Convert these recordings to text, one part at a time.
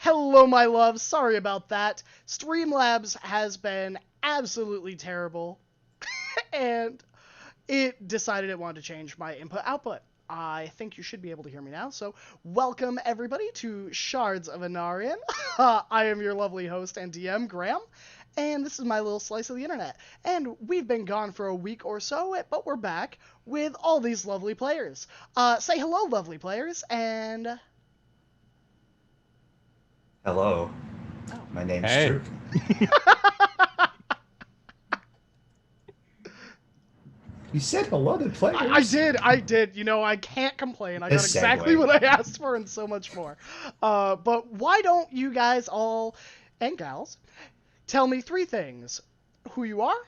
Hello, my love. Sorry about that. Streamlabs has been absolutely terrible, and it decided it wanted to change my input output. I think you should be able to hear me now. So, welcome everybody to Shards of Anarion. I am your lovely host and DM, Graham, and this is my little slice of the internet. And we've been gone for a week or so, but we're back with all these lovely players. Say hello, lovely players, and Hello, oh. my name's Hey. Truk. You said hello to I players. did, I did. You know, I can't complain. I got This exactly segue. what I asked for and so much more. But why don't you guys all, and gals, tell me three things: who you are,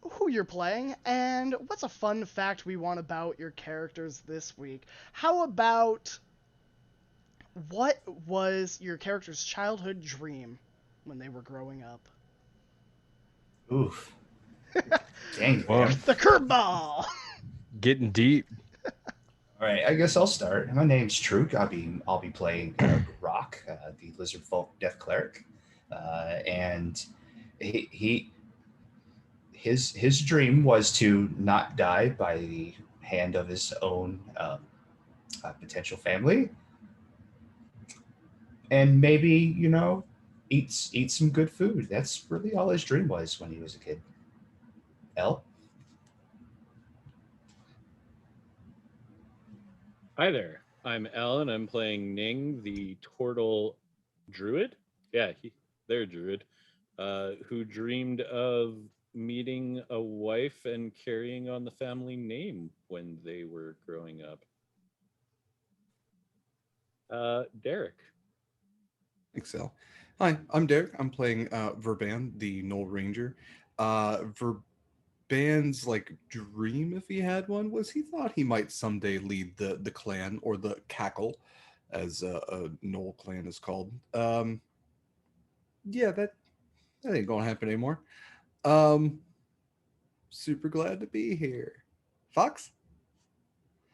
who you're playing, and what's a fun fact we want about your characters this week. How about what was your character's childhood dream when they were growing up? Oof. Dang, Whoa. Graham. The curveball! Getting deep. All right, I guess I'll start. My name's Truk. I'll be playing Rock, the Lizard Folk Death Cleric, and he his dream was to not die by the hand of his own potential family, and maybe eat some good food. That's really all his dream was when he was a kid. L. Hi there. I'm Alan. I'm playing Ning, the Tortle Druid. Yeah, they're a druid who dreamed of meeting a wife and carrying on the family name when they were growing up. Derek. Excel. Hi, I'm Derek. I'm playing Verban, the Knoll Ranger. Verban's dream, if he had one, was he thought he might someday lead the clan, or the cackle, as a Knoll clan is called. Yeah, that ain't gonna happen anymore. Um, Super glad to be here. Fox.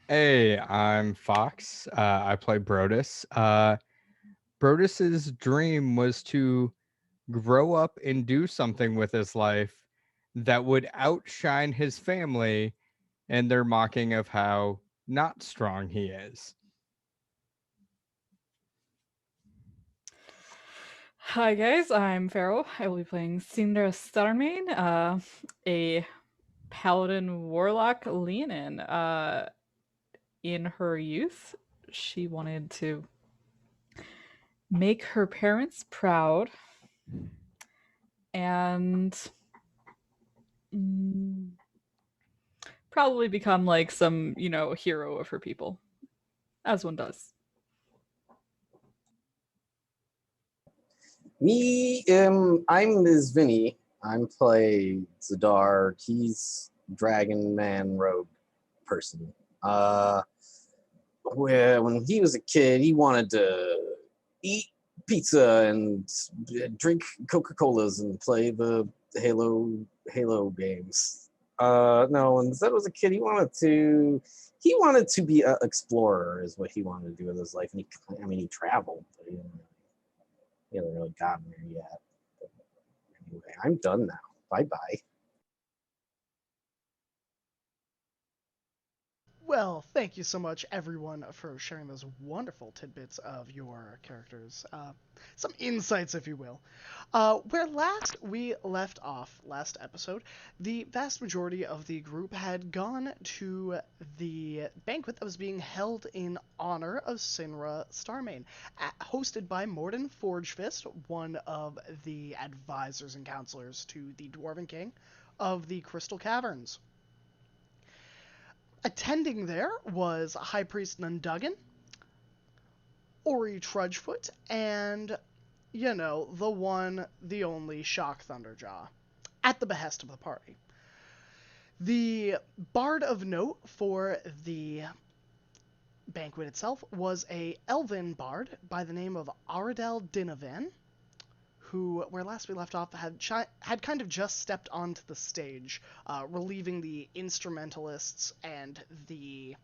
Hey, I'm Fox. I play Brodus. Brodus's dream was to grow up and do something with his life that would outshine his family and their mocking of how not strong he is. Hi guys, I'm Farrell. I will be playing Cinder Starmain, a paladin warlock Leonin. In her youth, she wanted to make her parents proud and mm, probably become like some, hero of her people, as one does. I'm Ms. Vinny. I'm play Zadar. He's Dragon Man Rogue person. When he was a kid, he wanted to eat pizza and drink Coca-Colas and play the Halo games. No, when Zed was a kid, he wanted to be an explorer, is what he wanted to do with his life. And he traveled, but he hasn't really gotten there yet. But anyway, I'm done now. Bye bye. Well, thank you so much, everyone, for sharing those wonderful tidbits of your characters. Some insights, if you will. Where last we left off, last episode, the vast majority of the group had gone to the banquet that was being held in honor of Sinra Starmain, hosted by Morden Forgefist, one of the advisors and counselors to the Dwarven King of the Crystal Caverns. Attending there was High Priest Nunduggan, Ori Trudgefoot, and, the one, the only Shock Thunderjaw, at the behest of the party. The bard of note for the banquet itself was a elven bard by the name of Aradel Dinavan, who, where last we left off, had kind of just stepped onto the stage, relieving the instrumentalists and the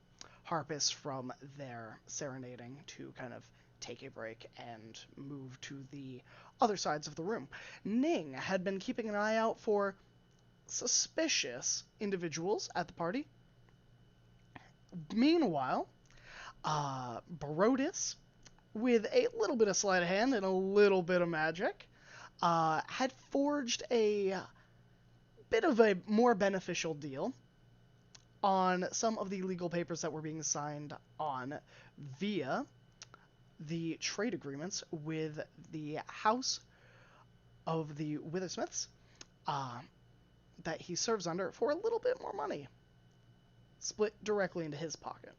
harpists from their serenading to kind of take a break and move to the other sides of the room. Ning had been keeping an eye out for suspicious individuals at the party. Meanwhile, Brodus, with a little bit of sleight of hand and a little bit of magic, had forged a bit of a more beneficial deal on some of the legal papers that were being signed on via the trade agreements with the House of the Withersmiths that he serves under for a little bit more money, split directly into his pocket.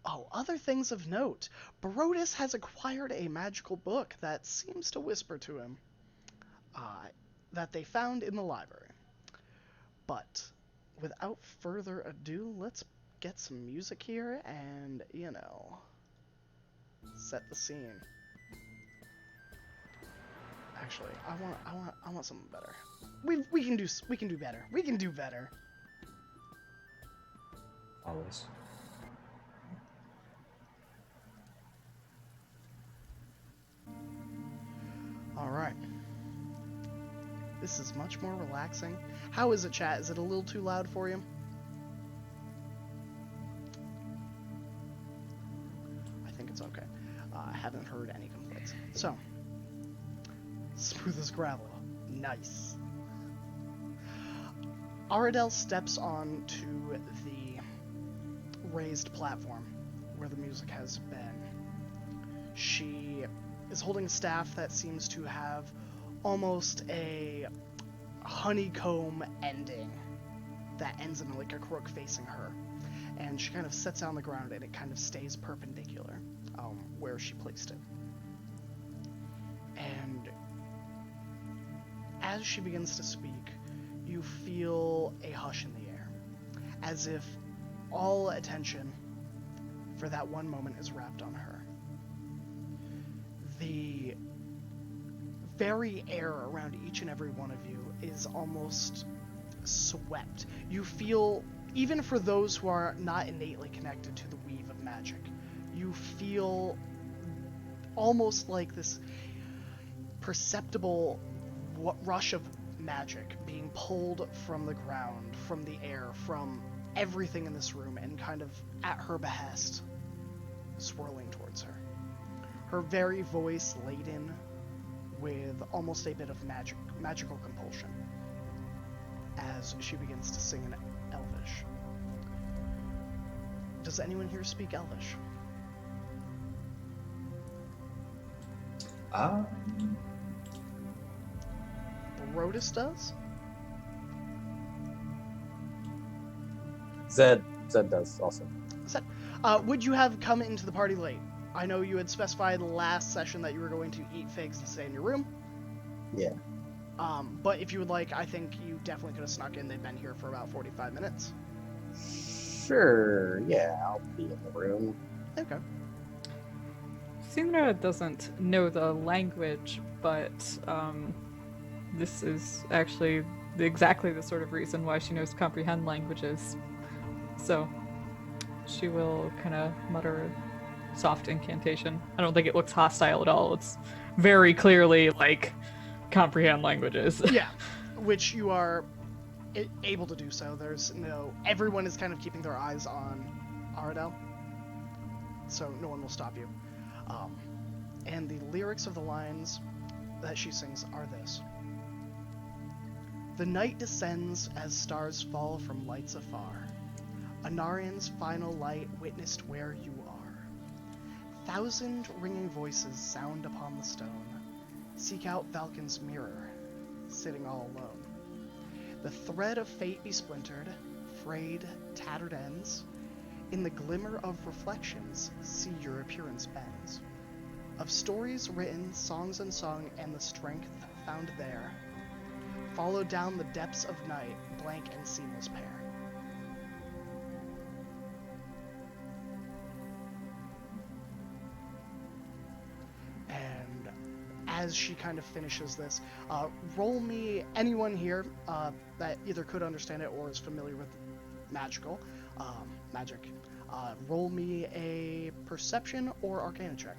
Oh, other things of note. Brodus has acquired a magical book that seems to whisper to him that they found in the library. But without further ado, let's get some music here and, set the scene. Actually, I want something better. We can do better. We can do better. Always. All right. This is much more relaxing. How is it, chat? Is it a little too loud for you? I think it's okay. I haven't heard any complaints. So, smooth as gravel. Nice. Aradel steps on to the raised platform where the music has been. She is holding a staff that seems to have almost a honeycomb ending that ends in like a crook facing her. And she kind of sets it on the ground and it kind of stays perpendicular where she placed it. And as she begins to speak, you feel a hush in the air, as if all attention for that one moment is wrapped on her. The very air around each and every one of you is almost swept. You feel, even for those who are not innately connected to the weave of magic, you feel almost like this perceptible rush of magic being pulled from the ground, from the air, from everything in this room, and kind of at her behest, swirling towards her. Her very voice laden with almost a bit of magical compulsion as she begins to sing in Elvish. Does anyone here speak Elvish? Brodus does? Zed does also. Zed, would you have come into the party late? I know you had specified last session that you were going to eat figs and stay in your room. Yeah. But if you would like, I think you definitely could have snuck in. They've been here for about 45 minutes. Sure, yeah, I'll be in the room. Okay. Sindra doesn't know the language, but this is actually exactly the sort of reason why she knows comprehend languages. So she will kind of mutter a soft incantation. I don't think it looks hostile at all. It's very clearly like comprehend languages. Yeah, which you are able to do so. Everyone is kind of keeping their eyes on Aradel, so no one will stop you. And the lyrics of the lines that she sings are this. The night descends as stars fall from lights afar. Anarion's final light witnessed where you are. 1,000 ringing voices sound upon the stone. Seek out Valken's mirror, sitting all alone. The thread of fate be splintered, frayed, tattered ends. In the glimmer of reflections, see your appearance bends. Of stories written, songs unsung, and the strength found there, follow down the depths of night, blank and seamless pair. And as she kind of finishes this, roll me anyone here that either could understand it or is familiar with magic. Roll me a perception or arcana check.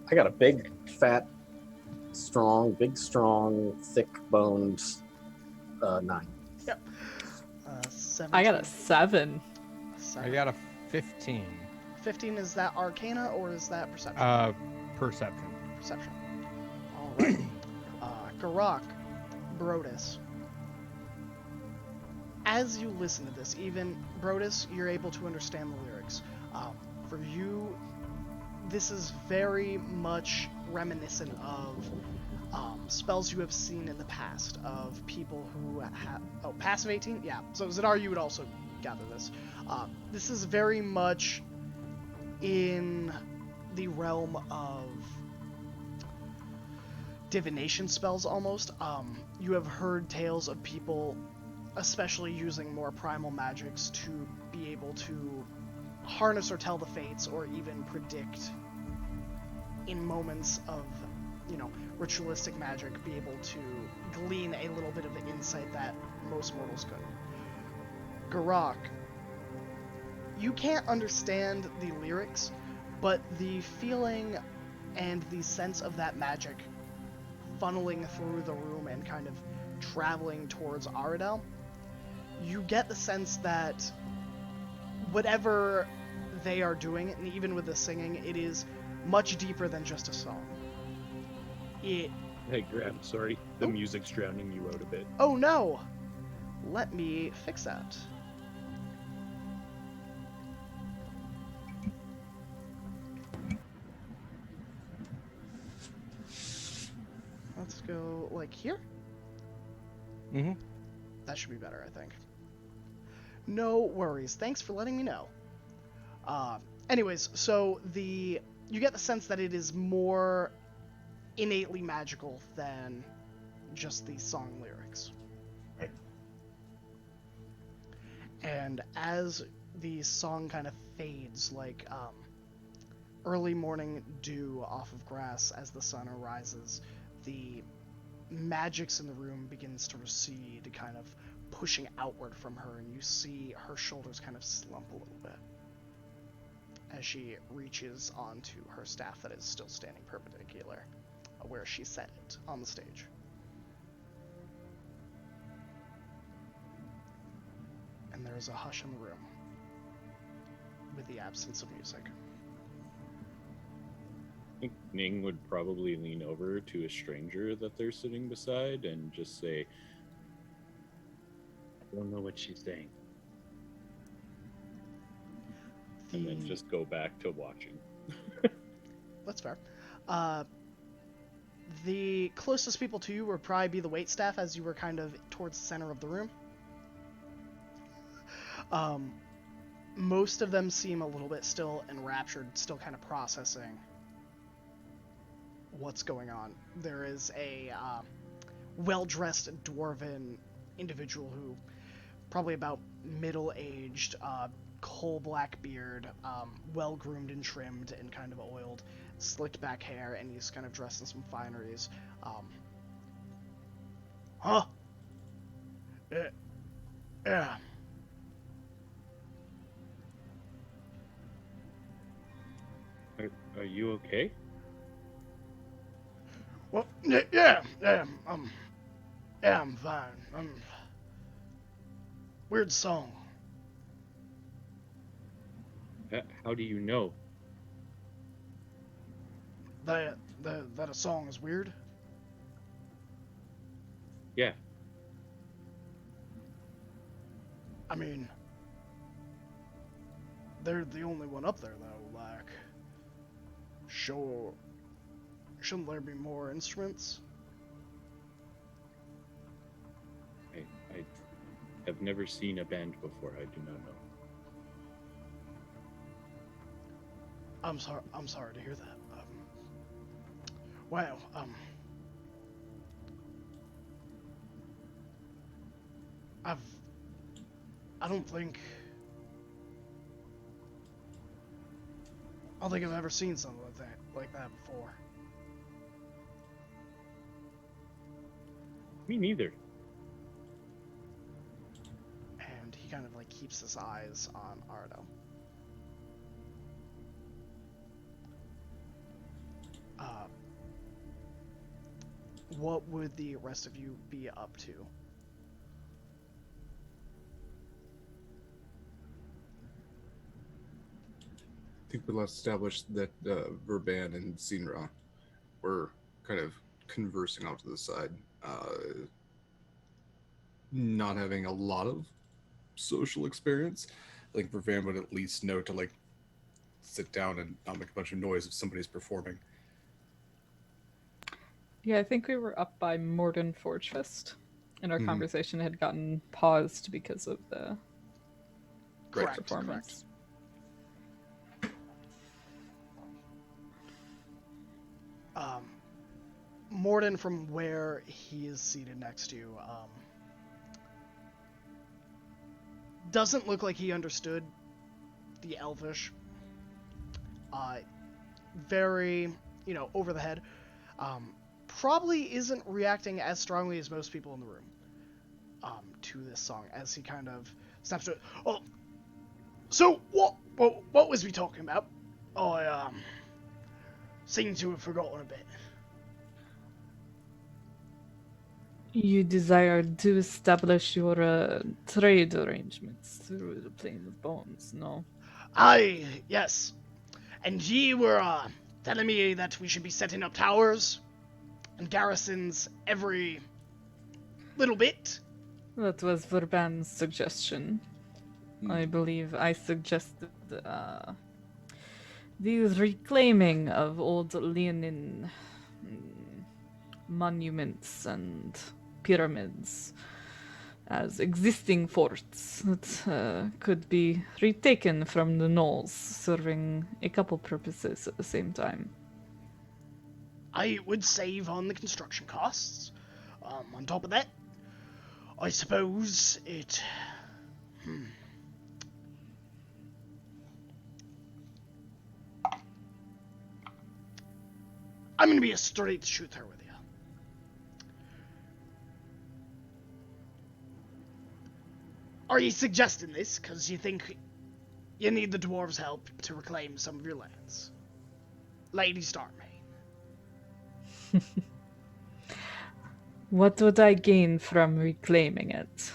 I got a big, fat, big, strong, thick-boned 9. Yep. 17. I got a 7. I got a 15. 15, is that arcana or is that perception? Perception. Perception. All right. Garak, Brodus. As you listen to this, even Brodus, you're able to understand the lyrics. For you, this is very much reminiscent of spells you have seen in the past, of people who have... Oh, passive 18? Yeah. So Zadar, you would also gather this. This is very much in the realm of divination spells, almost. You have heard tales of people, especially using more primal magics, to be able to harness or tell the fates, or even predict in moments of, ritualistic magic, be able to glean a little bit of the insight that most mortals couldn't. Garak, you can't understand the lyrics, but the feeling and the sense of that magic funneling through the room and kind of traveling towards Aradel, you get the sense that whatever they are doing, and even with the singing, it is much deeper than just a song. Hey, Graham, sorry. The music's drowning you out a bit. Oh no! Let me fix that. Let's go, like, here? Mm-hmm. That should be better, I think. No worries. Thanks for letting me know. Anyways, so you get the sense that it is more innately magical than just the song lyrics. Right. And as the song kind of fades, like early morning dew off of grass as the sun arises, the magics in the room begins to recede, kind of pushing outward from her, and you see her shoulders kind of slump a little bit as she reaches onto her staff that is still standing perpendicular where she set it on the stage. And there is a hush in the room with the absence of music. I think Ning would probably lean over to a stranger that they're sitting beside and just say, I don't know what she's saying. And then just go back to watching. That's fair. The closest people to you would probably be the waitstaff, as you were kind of towards the center of the room. Most of them seem a little bit still enraptured, still kind of processing what's going on. There is a well-dressed dwarven individual who, probably about middle-aged, coal-black beard, well-groomed and trimmed and kind of oiled, slicked back hair, and he's kind of dressed in some fineries. Yeah. Are you okay? Well, yeah, I'm fine. Weird song. How do you know? That a song is weird? Yeah. I mean, they're the only one up there, though. Like, sure, shouldn't there be more instruments? I have never seen a band before. I do not know. I'm sorry to hear that. Wow. I don't think I've ever seen something like that before. Me neither. keeps his eyes on Ardo. What would the rest of you be up to? I think we last established that Verban and Sinra were kind of conversing off to the side, not having a lot of social experience. I think Verban would at least know to like sit down and not make a bunch of noise if somebody's performing. Yeah, I think we were up by Morden Forgefest, and our Mhm. conversation had gotten paused because of the Correct. performance. Morden, from where he is seated next to you, doesn't look like he understood the Elvish. Very, over the head. Probably isn't reacting as strongly as most people in the room to this song, as he kind of snaps to it. Oh, so what was we talking about? I seem to have forgotten a bit. You desire to establish your trade arrangements through the Plane of Bones, no? Aye, yes. And ye were telling me that we should be setting up towers and garrisons every little bit. That was Verban's suggestion. I believe I suggested the reclaiming of old Leonin monuments and pyramids as existing forts that could be retaken from the gnolls, serving a couple purposes at the same time. I would save on the construction costs. On top of that, I suppose it... I'm going to be a straight shooter with you. Are you suggesting this because you think you need the dwarves' help to reclaim some of your lands? Lady Starmaid. What would I gain from reclaiming it?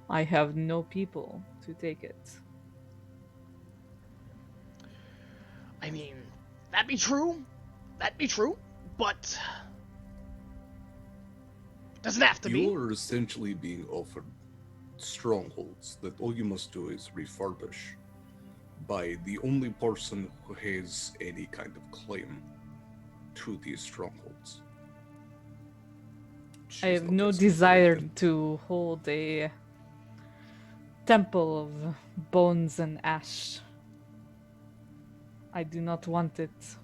I have no people to take it. I mean, that'd be true, but doesn't have to be. You are essentially being offered strongholds that all you must do is refurbish by the only person who has any kind of claim to these strongholds. I have no desire to hold a temple of bones and ash. I do not want it.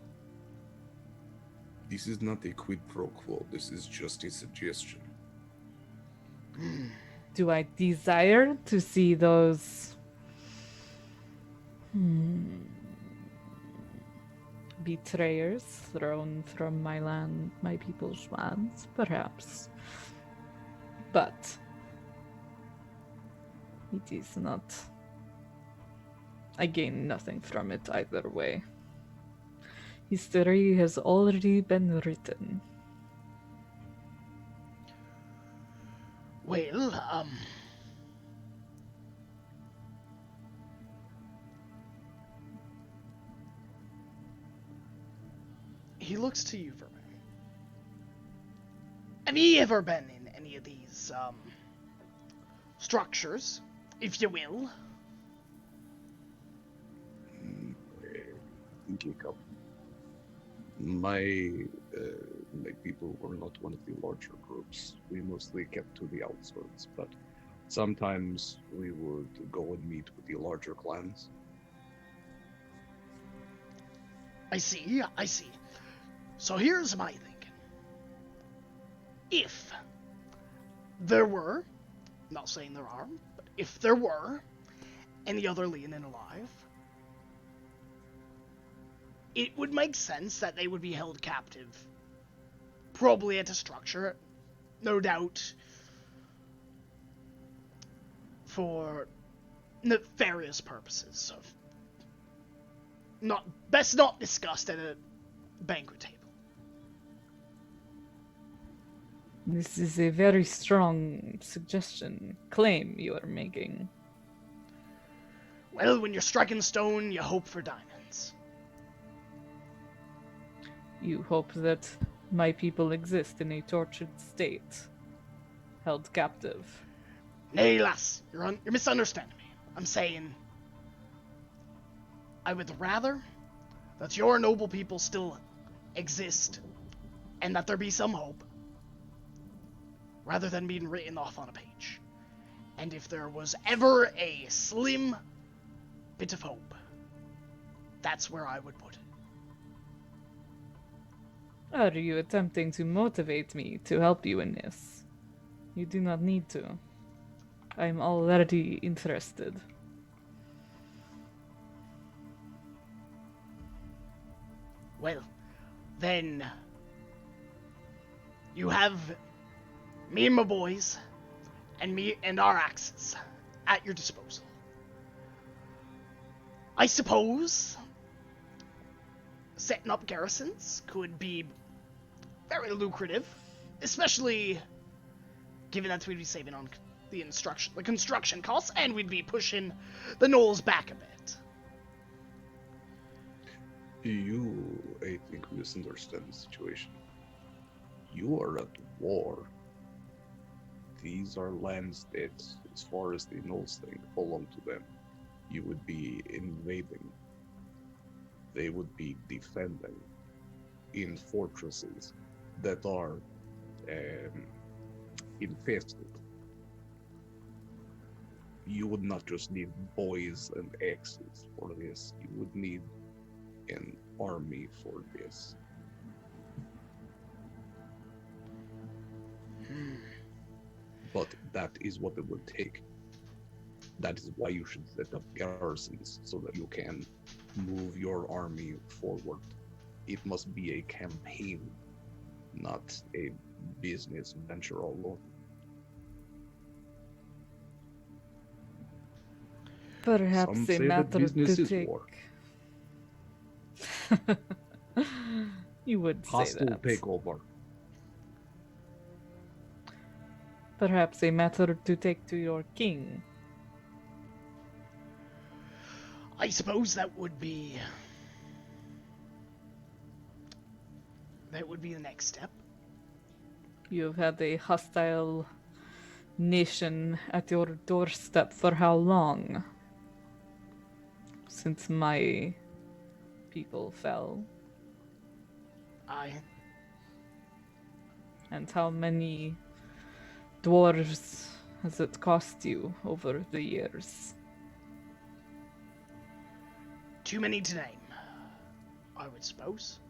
This is not a quid pro quo. This is just a suggestion. Do I desire to see those betrayers thrown from my land, my people's lands? Perhaps. But it is not. I gain nothing from it either way. History has already been written. Well, he looks to you, Verban. Have you ever been in any of these, structures, if you will? Thinking of my people were not one of the larger groups. We mostly kept to the outskirts, but sometimes we would go and meet with the larger clans. I see. So here's my thinking. If there were, I'm not saying there are, but if there were any other Leonin alive, it would make sense that they would be held captive. Probably at a structure, no doubt. for nefarious purposes of best not discussed at a banquet table. This is a very strong suggestion, claim you are making. Well, when you're striking stone, you hope for diamonds. You hope that my people exist in a tortured state, held captive. Nay, lass, you're misunderstanding me. I'm saying I would rather that your noble people still exist and that there be some hope, rather than being written off on a page. And if there was ever a slim bit of hope, that's where I would put it. Are you attempting to motivate me to help you in this? You do not need to. I'm already interested. Well, then you have me and my boys and our axes at your disposal. I suppose setting up garrisons could be very lucrative, especially given that we'd be saving on the construction costs, and we'd be pushing the knolls back a bit. You, I think, misunderstand the situation. You are at war. These are lands that, as far as the Knolls think, belong to them. You would be invading. They would be defending in fortresses that are infested. You would not just need boys and axes for this. You would need an army for this. But that is what it would take. That is why you should set up garrisons, so that you can move your army forward. It must be a campaign, not a business venture alone. Perhaps Some a say that matter business to is take. war. You would say Hostile that. takeover. Perhaps a matter to take to your king. I suppose that would be the next step. You've had a hostile nation at your doorstep for how long? Since my people fell. Aye. And how many dwarves has it cost you over the years? Too many to name, I would suppose.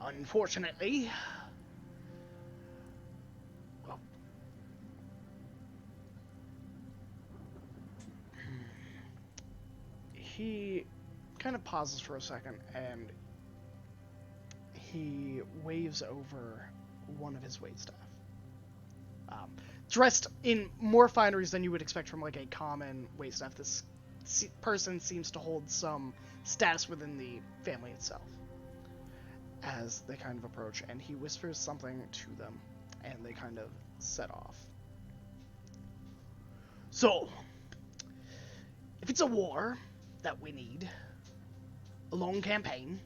Unfortunately, well, he kind of pauses for a second and he waves over one of his waitstaff. Dressed in more fineries than you would expect from like a common waitstaff, this person seems to hold some status within the family itself. As they kind of approach, and he whispers something to them, and they kind of set off. So, if it's a war that we need, a long campaign,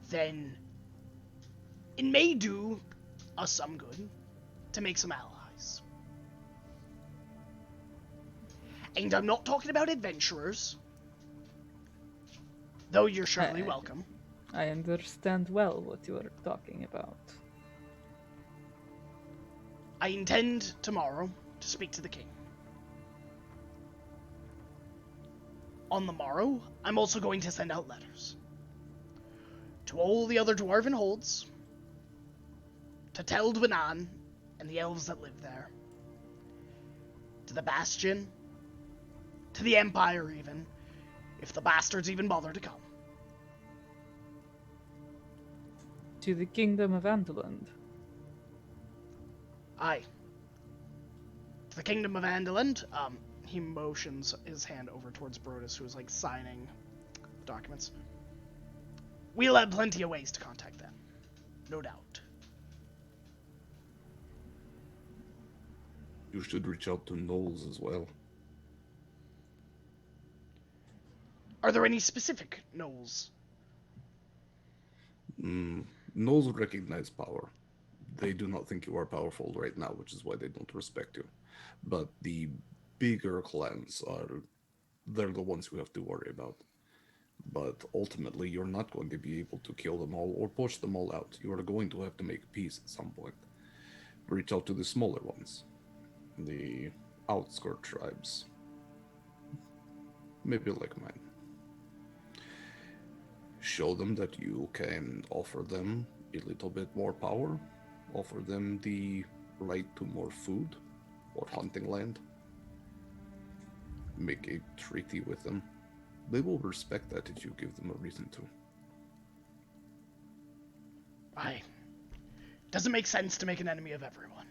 then it may do us some good to make some allies. And I'm not talking about adventurers, though you're surely welcome. I understand well what you are talking about. I intend tomorrow to speak to the king. On the morrow, I'm also going to send out letters to all the other dwarven holds, to Tel Dwanan and the elves that live there, to the Bastion, to the Empire even, if the bastards even bother to come. To the Kingdom of Andaland. Aye. the kingdom of Andaland, he motions his hand over towards Brodus, who is like signing the documents. We'll have plenty of ways to contact them, no doubt. You should reach out to Knowles as well. Are there any specific Knowles? Knowles recognize power. They do not think you are powerful right now, which is why they don't respect you. But the bigger clans they're the ones you have to worry about. But ultimately, you're not going to be able to kill them all or push them all out. You are going to have to make peace at some point. Reach out to the smaller ones. The outskirt tribes. Maybe like mine. Show them that you can offer them a little bit more power. Offer them the right to more food or hunting land. Make a treaty with them. They will respect that if you give them a reason to. Doesn't make sense to make an enemy of everyone.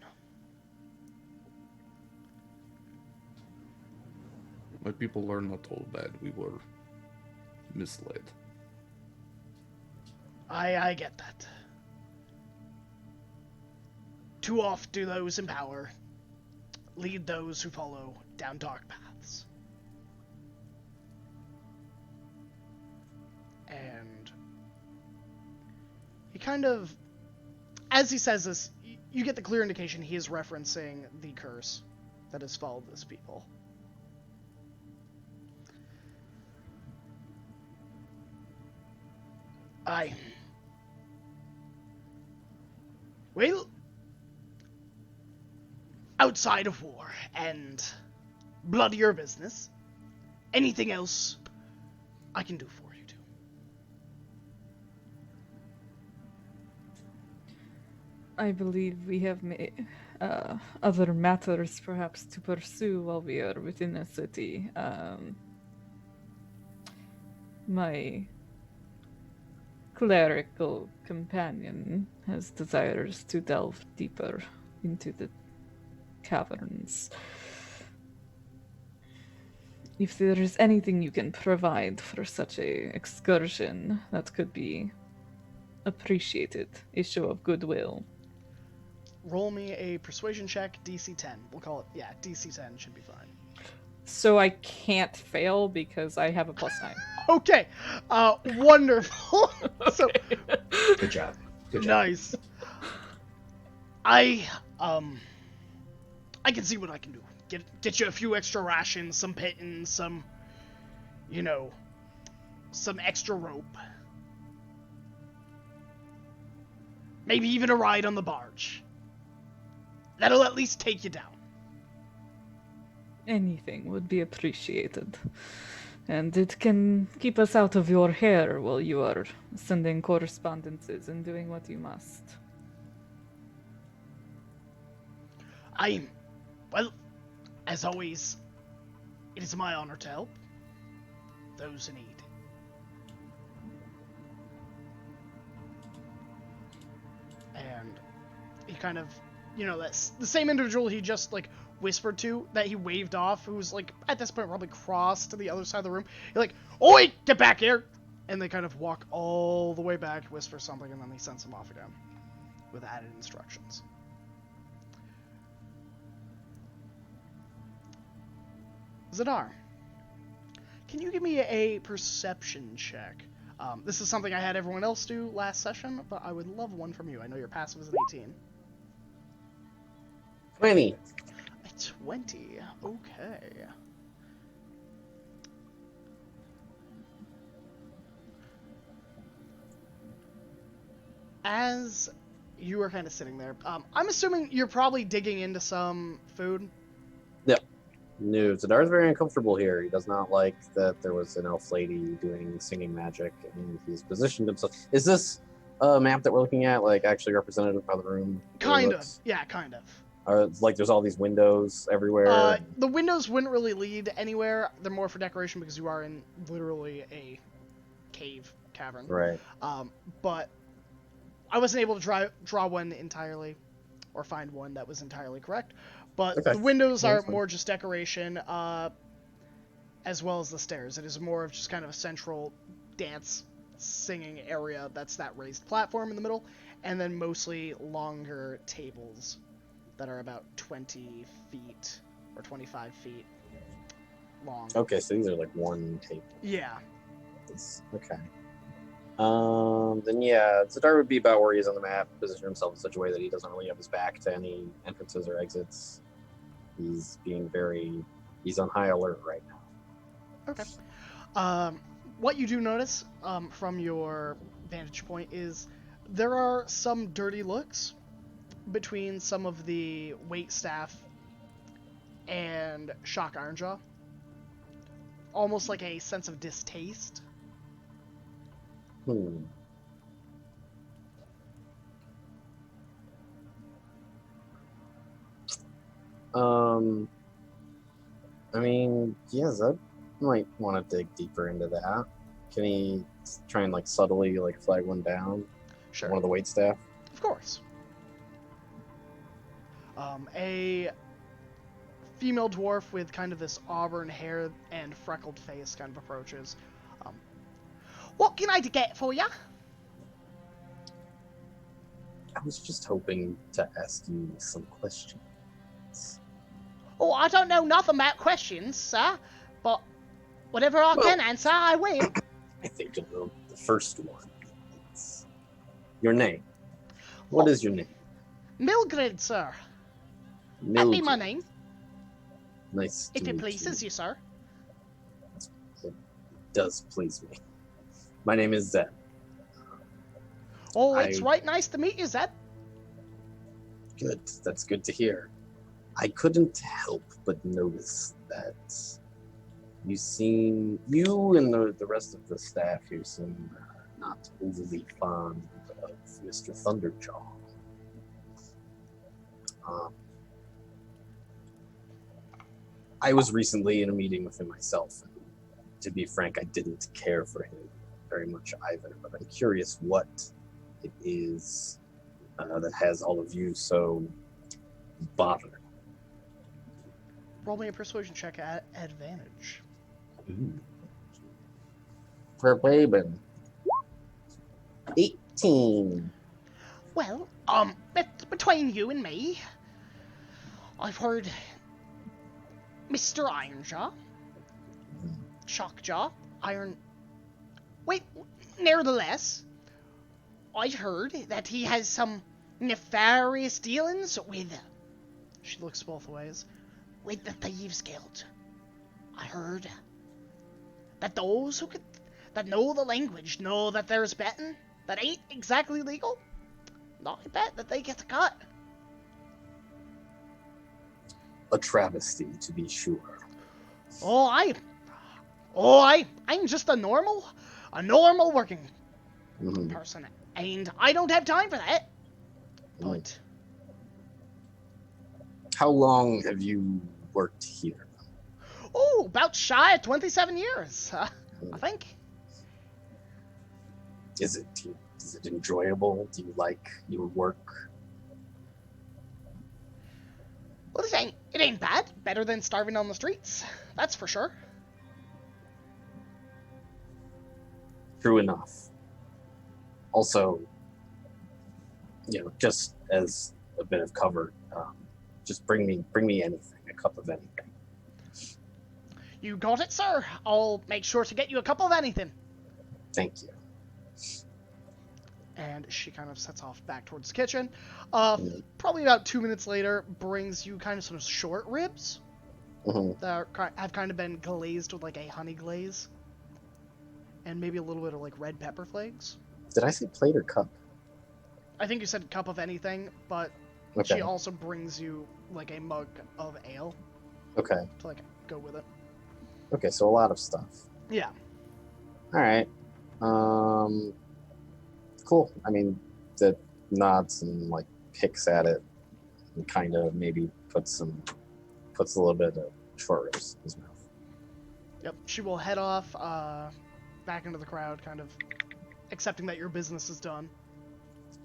My people are not all bad. We were misled. I get that. Too oft do those in power lead those who follow down dark paths. And he kind of, as he says this, you get the clear indication he is referencing the curse that has followed this people. Well, outside of war and bloodier business, anything else I can do for you too. I believe we have other matters perhaps to pursue while we are within the city. My clerical companion has desires to delve deeper into the caverns. If there is anything you can provide for such a excursion, that could be appreciated. A show of goodwill. Roll me a persuasion check, DC 10. We'll call it, DC 10 should be fine. So I can't fail because I have a +9. Okay, wonderful. So, Good job. Good job. nice. I can see what I can do. Get you a few extra rations, some pittance, some extra rope. Maybe even a ride on the barge. That'll at least take you down. Anything would be appreciated. And it can keep us out of your hair while you are sending correspondences and doing what you must. Well, as always, it is my honor to help those in need. And he kind of, that's the same individual he just, whispered to, that he waved off, who's, at this point probably crossed to the other side of the room. He's like, "Oi, get back here!" And they kind of walk all the way back, whisper something, and then he sends him off again with added instructions. Zadar, can you give me a perception check? This is something I had everyone else do last session, but I would love one from you. I know your passive is an 18. 20. A 20. Okay. As you are kind of sitting there, I'm assuming you're probably digging into some food. No, Zadar's very uncomfortable here. He does not like that there was an elf lady doing singing magic, and he's positioned himself. Is this a map that we're looking at, actually representative of the room? Kind of. Yeah, kind of. There's all these windows everywhere. The windows wouldn't really lead anywhere. They're more for decoration because you are in literally a cavern. Right. But I wasn't able to draw one entirely. or find one that was entirely correct. But Okay. the windows No, are that's fine. more just decoration, as well as the stairs. It is more of just kind of a central dance singing area that's that raised platform in the middle, and then mostly longer tables that are about 20 feet or 25 feet long. Okay, so these are like one table. Yeah. Okay. Then yeah, Zadar would be about where he is on the map, position himself in such a way that he doesn't really have his back to any entrances or exits. He's on high alert right now. Okay. What you do notice from your vantage point is there are some dirty looks between some of the wait staff and Shock Ironjaw. Almost like a sense of distaste. I mean, yes, I might want to dig deeper into that. Can he try and like subtly like flag one down? Sure. One of the wait staff? Of course. A female dwarf with kind of this auburn hair and freckled face kind of approaches. What can I get for ya? I was just hoping to ask you some questions. Oh, I don't know nothing about questions, sir, but whatever I can answer, I will. I think you'll know the first one. It's your name. What is your name? Mildred, sir. That be Mildred. my name, Nice to if it meet pleases you, sir. It does please me. My name is Zed. Oh, it's I- right nice to meet you, Zed. Good. That's good to hear. I couldn't help but notice that you and the rest of the staff here seem not overly fond of Mr. Thunderjaw. I was recently in a meeting with him myself, and to be frank, I didn't care for him very much either, but I'm curious what it is that has all of you so bothered. Roll me a persuasion check at advantage. For Baben. 18. Well, between you and me, I've heard Mr. Ironjaw, Shockjaw, nevertheless, I've heard that he has some nefarious dealings with, she looks both ways, with the Thieves Guild. I heard that those that know the language know that there's betting that ain't exactly legal. I bet that they get a cut. A travesty, to be sure. I'm just a normal working Mhm. person, and I don't have time for that. But How long have you worked here? about shy of 27 years, I think. Is it enjoyable? Do you like your work? Well, it ain't bad. Better than starving on the streets, that's for sure. True enough. Also, just as a bit of cover, just bring me anything, a cup of anything. You got it, sir. I'll make sure to get you a cup of anything. Thank you. And she kind of sets off back towards the kitchen. Probably about 2 minutes later, brings you kind of some short ribs that have kind of been glazed with like a honey glaze. And maybe a little bit of like red pepper flakes. Did I say plate or cup? I think you said cup of anything, but Okay. she also brings you like a mug of ale Okay. to like go with it. Okay, so a lot of stuff. Yeah. All right. Cool. I mean, that nods and like picks at it and kind of maybe puts a little bit of short ribs in his mouth. Yep. She will head off back into the crowd, kind of accepting that your business is done.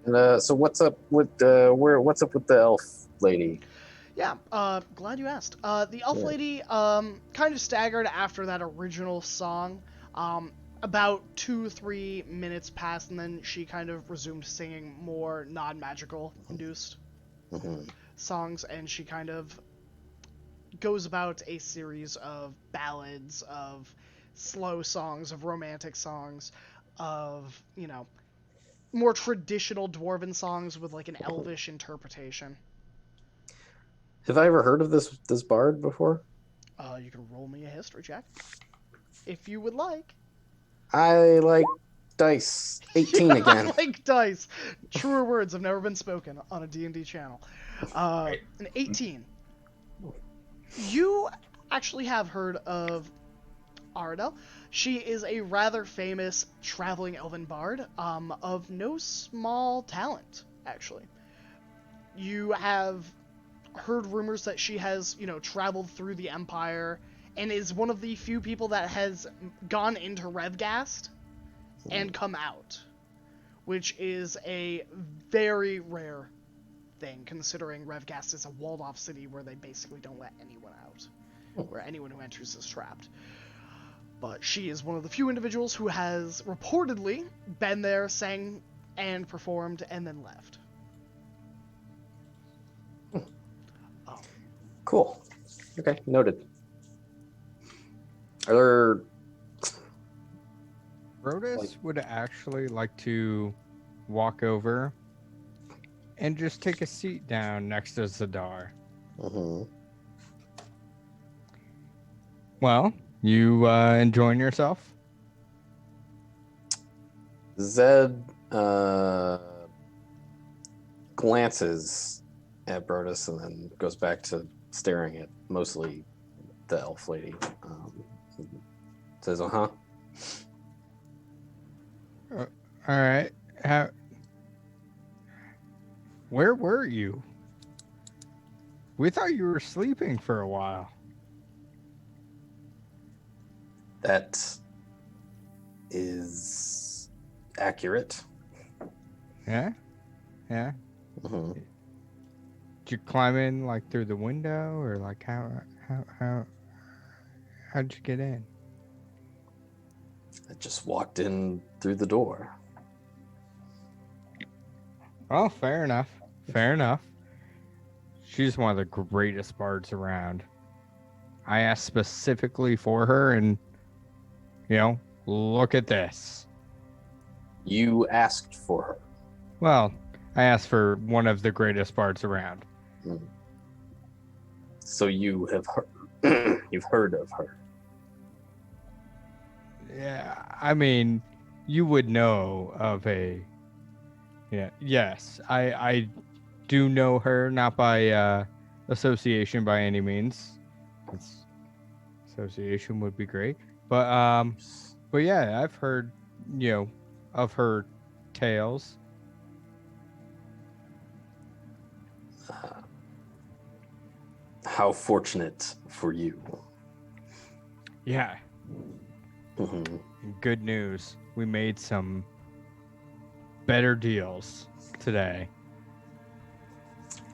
And so what's up with what's up with the elf lady? Yeah, glad you asked. The elf Yeah. lady kind of staggered after that original song. About 2-3 minutes passed, and then she kind of resumed singing more non-magical induced Mhm. songs, and she kind of goes about a series of ballads, of slow songs, of romantic songs, of, more traditional dwarven songs with like an elvish interpretation. Have I ever heard of this bard before? You can roll me a history check if you would like. I like dice. 18 again. Like dice. Truer words have never been spoken on a D&D channel. An 18. You actually have heard of Aradel. She is a rather famous traveling elven bard, of no small talent, actually. You have heard rumors that she has, traveled through the Empire and is one of the few people that has gone into Revgast and come out, which is a very rare thing, considering Revgast is a walled-off city where they basically don't let anyone out, where anyone who enters is trapped. But she is one of the few individuals who has reportedly been there, sang and performed, and then left. Cool. Okay, noted. Are there Brodus would actually like to walk over and just take a seat down next to Zadar. Mhm. Well, you enjoying yourself? Zed glances at Brodus and then goes back to staring at mostly the elf lady. Says, All right. Where were you? We thought you were sleeping for a while. That is accurate. Yeah? Yeah? Mhm. Did you climb in like through the window, or like how'd you get in? I just walked in through the door. Oh, fair enough. Fair enough. She's one of the greatest bards around. I asked specifically for her, and look at this. You asked for her. Well, I asked for one of the greatest bards around. So you have heard, you've heard of her. Yeah, I mean, you would know of a. Yeah, yes, I do know her, not by association by any means. Association would be great, but yeah, I've heard of her tales. How fortunate for you. Yeah. Mhm. Good news. We made some better deals today.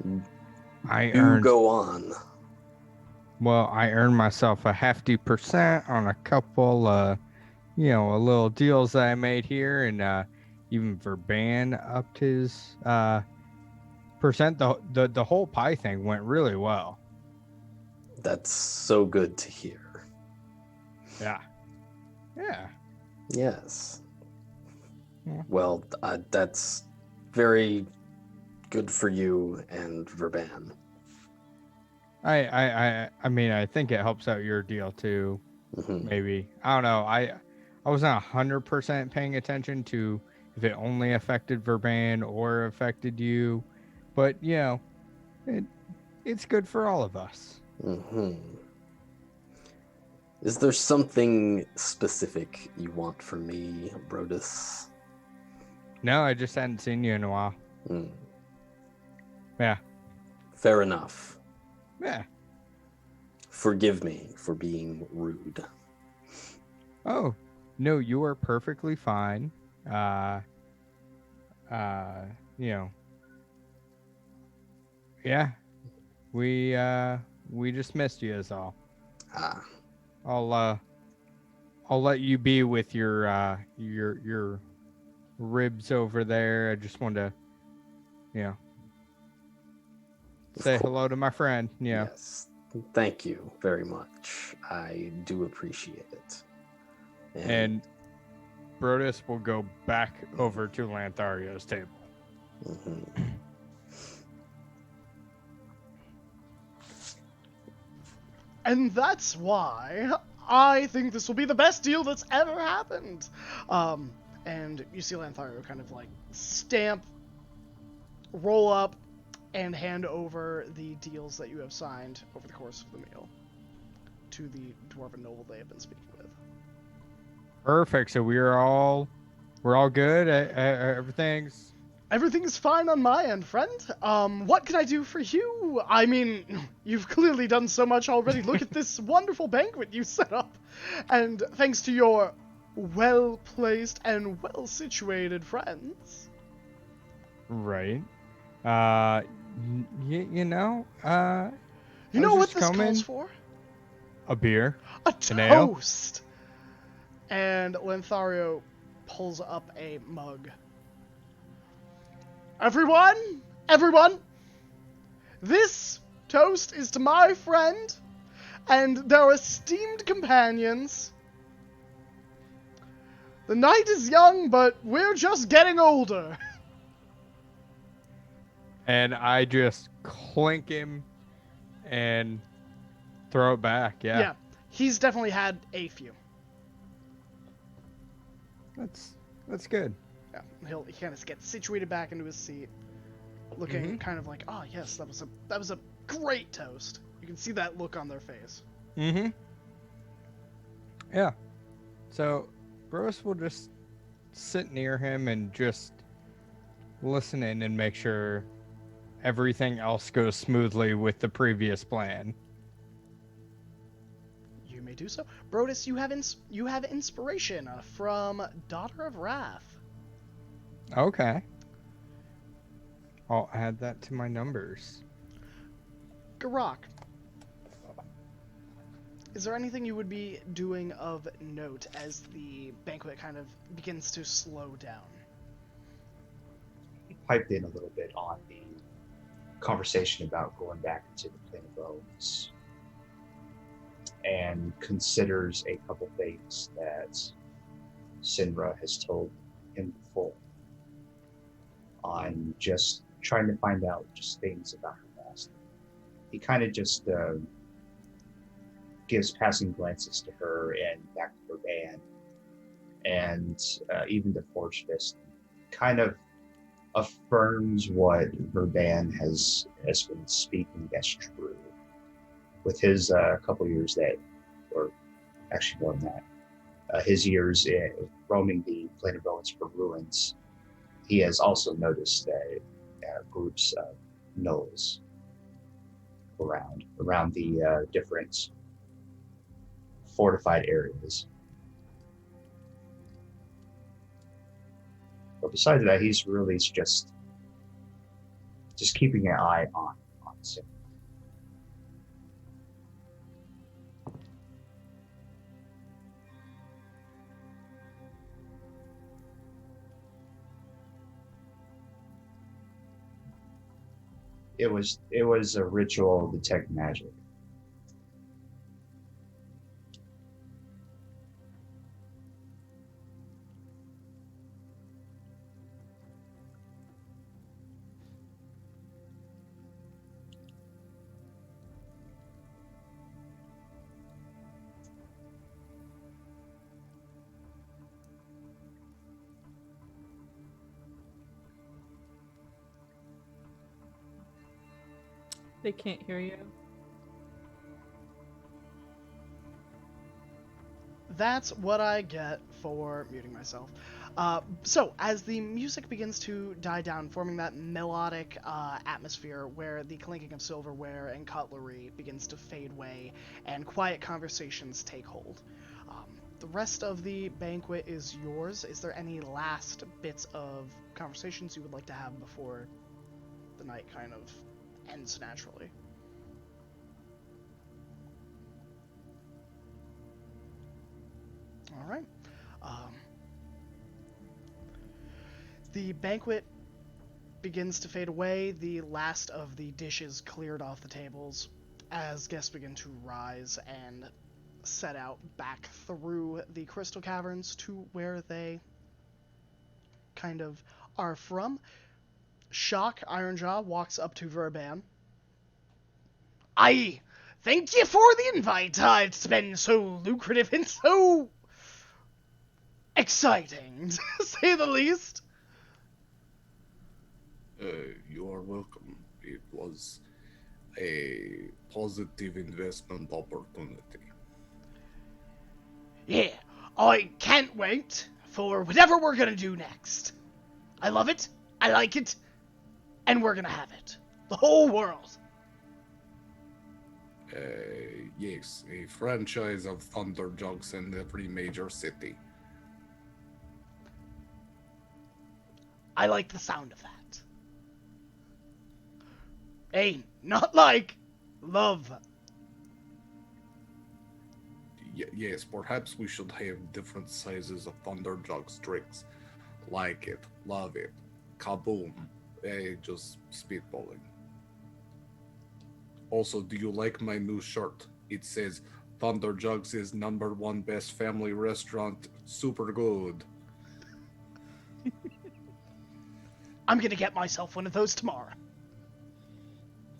Go on. Well, I earned myself a hefty percent on a couple, a little deals that I made here, and even Verban upped his percent. The whole pie thing went really well. That's so good to hear. Yeah. Yeah. Yes. Yeah. Well, that's very good for you and Verban. I mean, I think it helps out your deal too. Mhm. Maybe. I don't know. I wasn't 100% paying attention to if it only affected Verban or affected you, but it's good for all of us. Mhm. Is there something specific you want from me, Brodus? No, I just hadn't seen you in a while. Yeah. Fair enough. Yeah. Forgive me for being rude. Oh, no, you are perfectly fine. you know, yeah, we just missed you is all. Ah, I'll let you be with your ribs over there. I just wanted to, you know, say hello to my friend. Yeah. yes. Thank you very much. I do appreciate it. And Brodus will go back over to Lanthario's table. Mhm. And that's why I think this will be the best deal that's ever happened. And you see Lanthario kind of like stamp, roll up, and hand over the deals that you have signed over the course of the meal to the dwarven noble they have been speaking with. Perfect. So we're all good. Everything's fine on my end, friend. What can I do for you? I mean, you've clearly done so much already. Look at this wonderful banquet you set up. And thanks to your well-placed and well-situated friends. Right. You know, You I know was what just this calls coming- for? a beer. A An ale? toast! And Lanthario pulls up a mug. Everyone, this toast is to my friend and their esteemed companions. The night is young, but we're just getting older. And I just clink him and throw it back. Yeah. He's definitely had a few. That's good. Yeah, he kind of gets situated back into his seat, looking kind of like, oh yes, that was a great toast. You can see that look on their face. Mm-hmm. Yeah. So Bros will just sit near him and just listen in and make sure everything else goes smoothly with the previous plan. You may do so. Brodus, you have inspiration from Daughter of Wrath. Okay. I'll add that to my numbers. Garak, is there anything you would be doing of note as the banquet kind of begins to slow down? He piped in a little bit on the conversation about going back into the Plane of Bones and considers a couple things that Sinra has told him before on just trying to find out just things about her past. He kind of just gives passing glances to her and back to her band and even to Forge Fist, kind of affirms what Verban has been speaking as true. With his couple years that, or actually more than that, his years in roaming the Plane of Bones for ruins, he has also noticed groups of gnolls around the different fortified areas. But besides that, he's really just keeping an eye on Sim. It was a ritual to detect magic. They can't hear you. That's what I get for muting myself. So, as the music begins to die down, forming that melodic atmosphere where the clinking of silverware and cutlery begins to fade away and quiet conversations take hold, the rest of the banquet is yours. Is there any last bits of conversations you would like to have before the night kind of ends naturally? All right. The banquet begins to fade away. The last of the dishes cleared off the tables as guests begin to rise and set out back through the crystal caverns to where they kind of are from. Shock, Ironjaw, walks up to Verban. I thank you for the invite. It's been so lucrative and so exciting, to say the least. You are welcome. It was a positive investment opportunity. Yeah, I can't wait for whatever we're gonna do next. I love it, I like it, and we're gonna have it. The whole world. Yes, a franchise of Thunder Jugs in every major city. I like the sound of that. Hey, not like, love. Yes, perhaps we should have different sizes of Thunder Jugs drinks. Like it, love it, kaboom. Just spitballing. Also, do you like my new shirt? It says Thunder Jugs is #1 best family restaurant. Super good. I'm gonna get myself one of those tomorrow.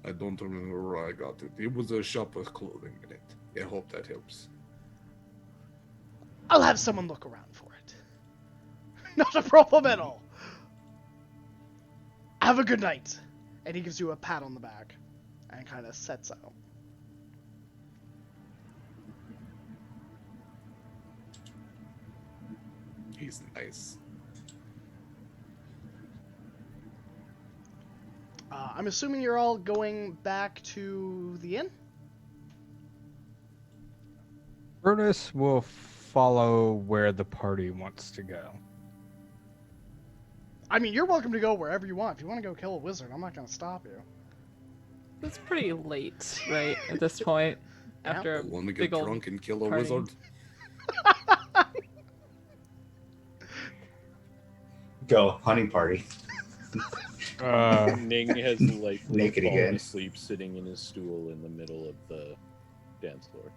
I don't remember where I got it. It was a shop with clothing in it. I hope that helps. I'll have someone look around for it. Not a problem at all. Have a good night. And he gives you a pat on the back and kind of sets out. He's nice. I'm assuming you're all going back to the inn? Brutus will follow where the party wants to go. I mean, you're welcome to go wherever you want. If you want to go kill a wizard, I'm not going to stop you. It's pretty late, right, at this point. Yeah. After a Want to big get old drunk and kill a party. wizard? Go hunting party. Ning has likely Naked fallen again. asleep sitting in his stool in the middle of the dance floor.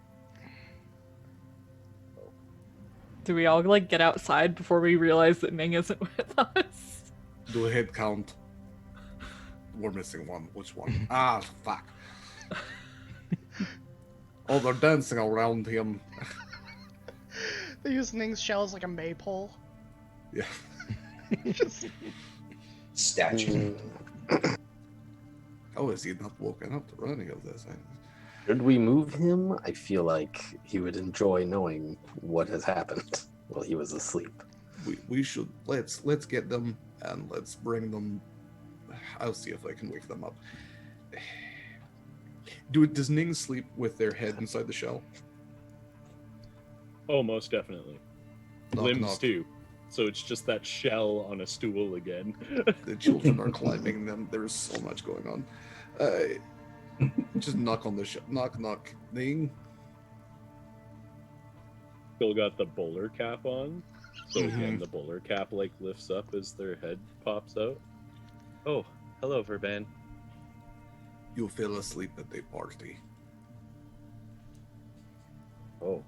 Do we all like get outside before we realize that Ming isn't with us? Do a head count. We're missing one. Which one? Ah, fuck. Oh, they're dancing around him. They use Ning's shell as like a maypole. Yeah. Just... Statue. How is he not woken up to any of this? Should we move him? I feel like he would enjoy knowing what has happened while he was asleep. We should let's get them and let's bring them. I'll see if I can wake them up. Does Ning sleep with their head inside the shell? Oh, most definitely. Knock, Limbs knock. too. So it's just that shell on a stool again. The children are climbing them. There's so much going on. Just knock on the shell. Knock, knock. Ning. Still got the bowler cap on. So Mm-hmm. again, the bowler cap like lifts up as their head pops out. Oh, hello, Verban. You fell asleep at the party. Oh,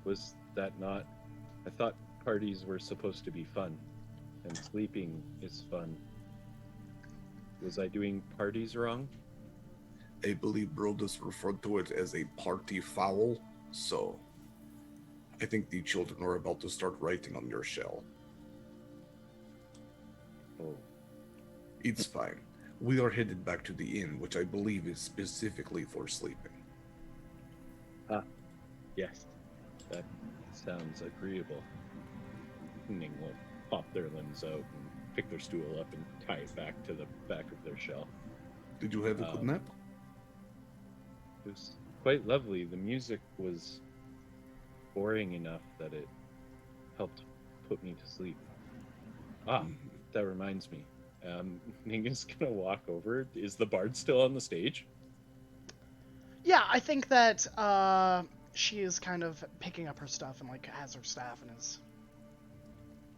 was that not? I thought parties were supposed to be fun, and sleeping is fun. Was I doing parties wrong? I believe Brodus referred to it as a party foul, so I think the children are about to start writing on your shell. Oh, It's fine. We are headed back to the inn, which I believe is specifically for sleeping. yes. That sounds agreeable. Ning will pop their limbs out and pick their stool up and tie it back to the back of their shell. Did you have a good nap? It was quite lovely. The music was boring enough that it helped put me to sleep. Ah, that reminds me. Ning is gonna walk over. Is the bard still on the stage? Yeah, I think that she is kind of picking up her stuff and like has her staff and is.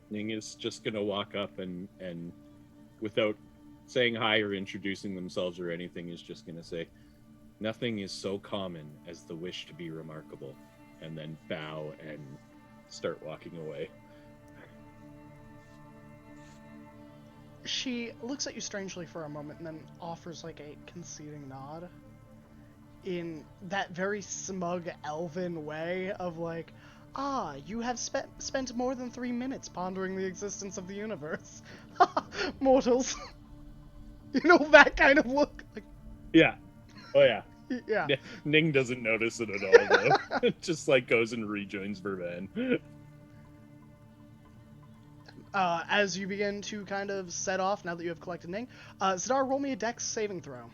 Ning is just gonna walk up and without saying hi or introducing themselves or anything, is just gonna say, "Nothing is so common as the wish to be remarkable," and then bow and start walking away. She looks at you strangely for a moment and then offers like a conceding nod in that very smug elven way of like, you have spent more than 3 minutes pondering the existence of the universe. Mortals. You know, that kind of look. Like, Yeah. Oh yeah. yeah. Ning doesn't notice it at all though. It just like goes and rejoins Vervan. As you begin to kind of set off, now that you have collected Ning, Zadar, roll me a dex saving throw.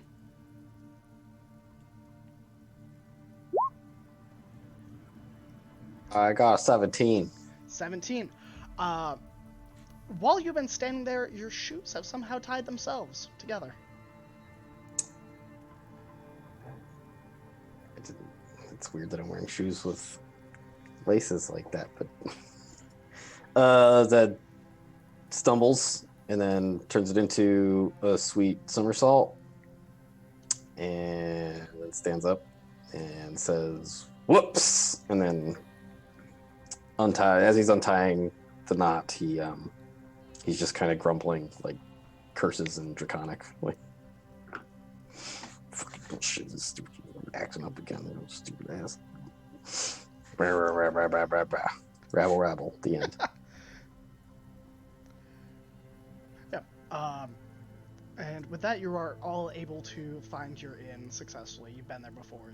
I got a 17. 17. While you've been standing there, your shoes have somehow tied themselves together. It's weird that I'm wearing shoes with laces like that, but that stumbles and then turns it into a sweet somersault and then stands up and says, "Whoops!" and then as he's untying the knot, he's just kind of grumbling like curses in Draconic, like fucking bullshit, this stupid acting up again, you know, stupid ass. Rabble, rabble. The end. Yeah. And with that, you are all able to find your inn successfully. You've been there before.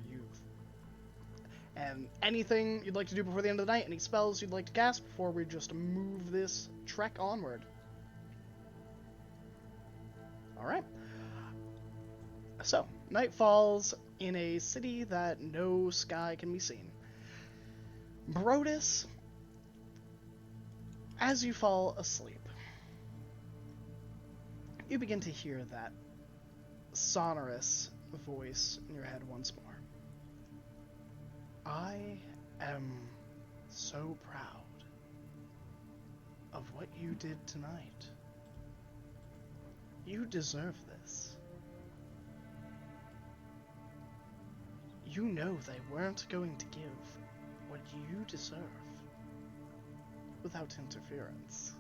And anything you'd like to do before the end of the night? Any spells you'd like to cast before we just move this trek onward? All right. So, night falls in a city that no sky can be seen. Brodus, as you fall asleep, you begin to hear that sonorous voice in your head once more. I am so proud of what you did tonight. You deserve this. You know they weren't going to give what you deserve without interference.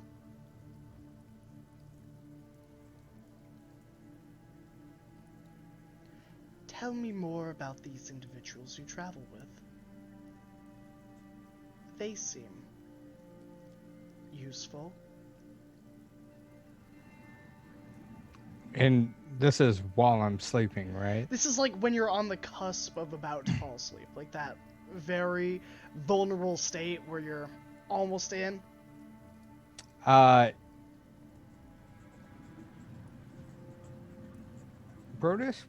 Tell me more about these individuals you travel with. They seem useful. And this is while I'm sleeping, right? This is like when you're on the cusp of about to fall asleep, like that very vulnerable state where you're almost in. Brodus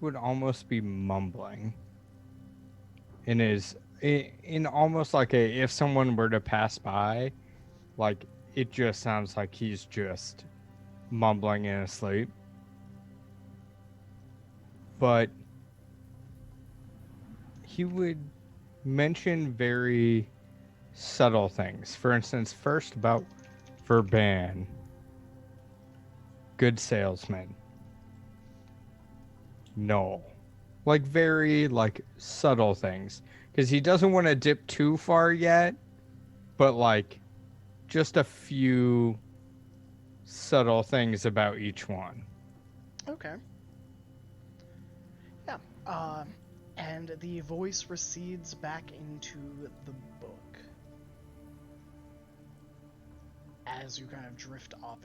would almost be mumbling in almost like if someone were to pass by, like it just sounds like he's just mumbling in his sleep. But he would mention very subtle things. For instance, first about Verban, good salesman. No. Like very like subtle things. Because he doesn't want to dip too far yet, but like just a few subtle things about each one. Okay. Yeah. And the voice recedes back into the book as you kind of drift off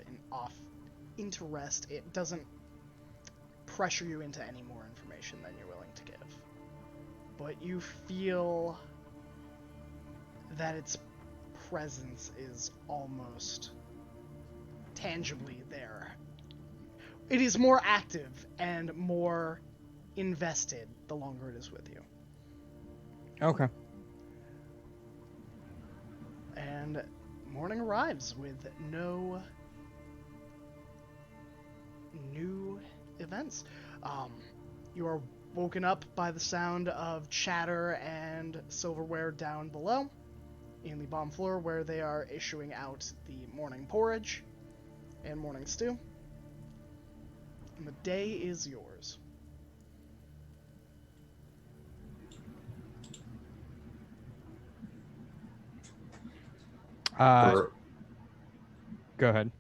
into rest. It doesn't pressure you into any more information than you're willing to give, but you feel that its presence is almost tangibly there. It is more active and more invested the longer it is with you. Okay. and morning arrives with no new events. You are woken up by the sound of chatter and silverware down below in the bottom floor, where they are issuing out the morning porridge and morning stew. And the day is yours. Bar- Go ahead.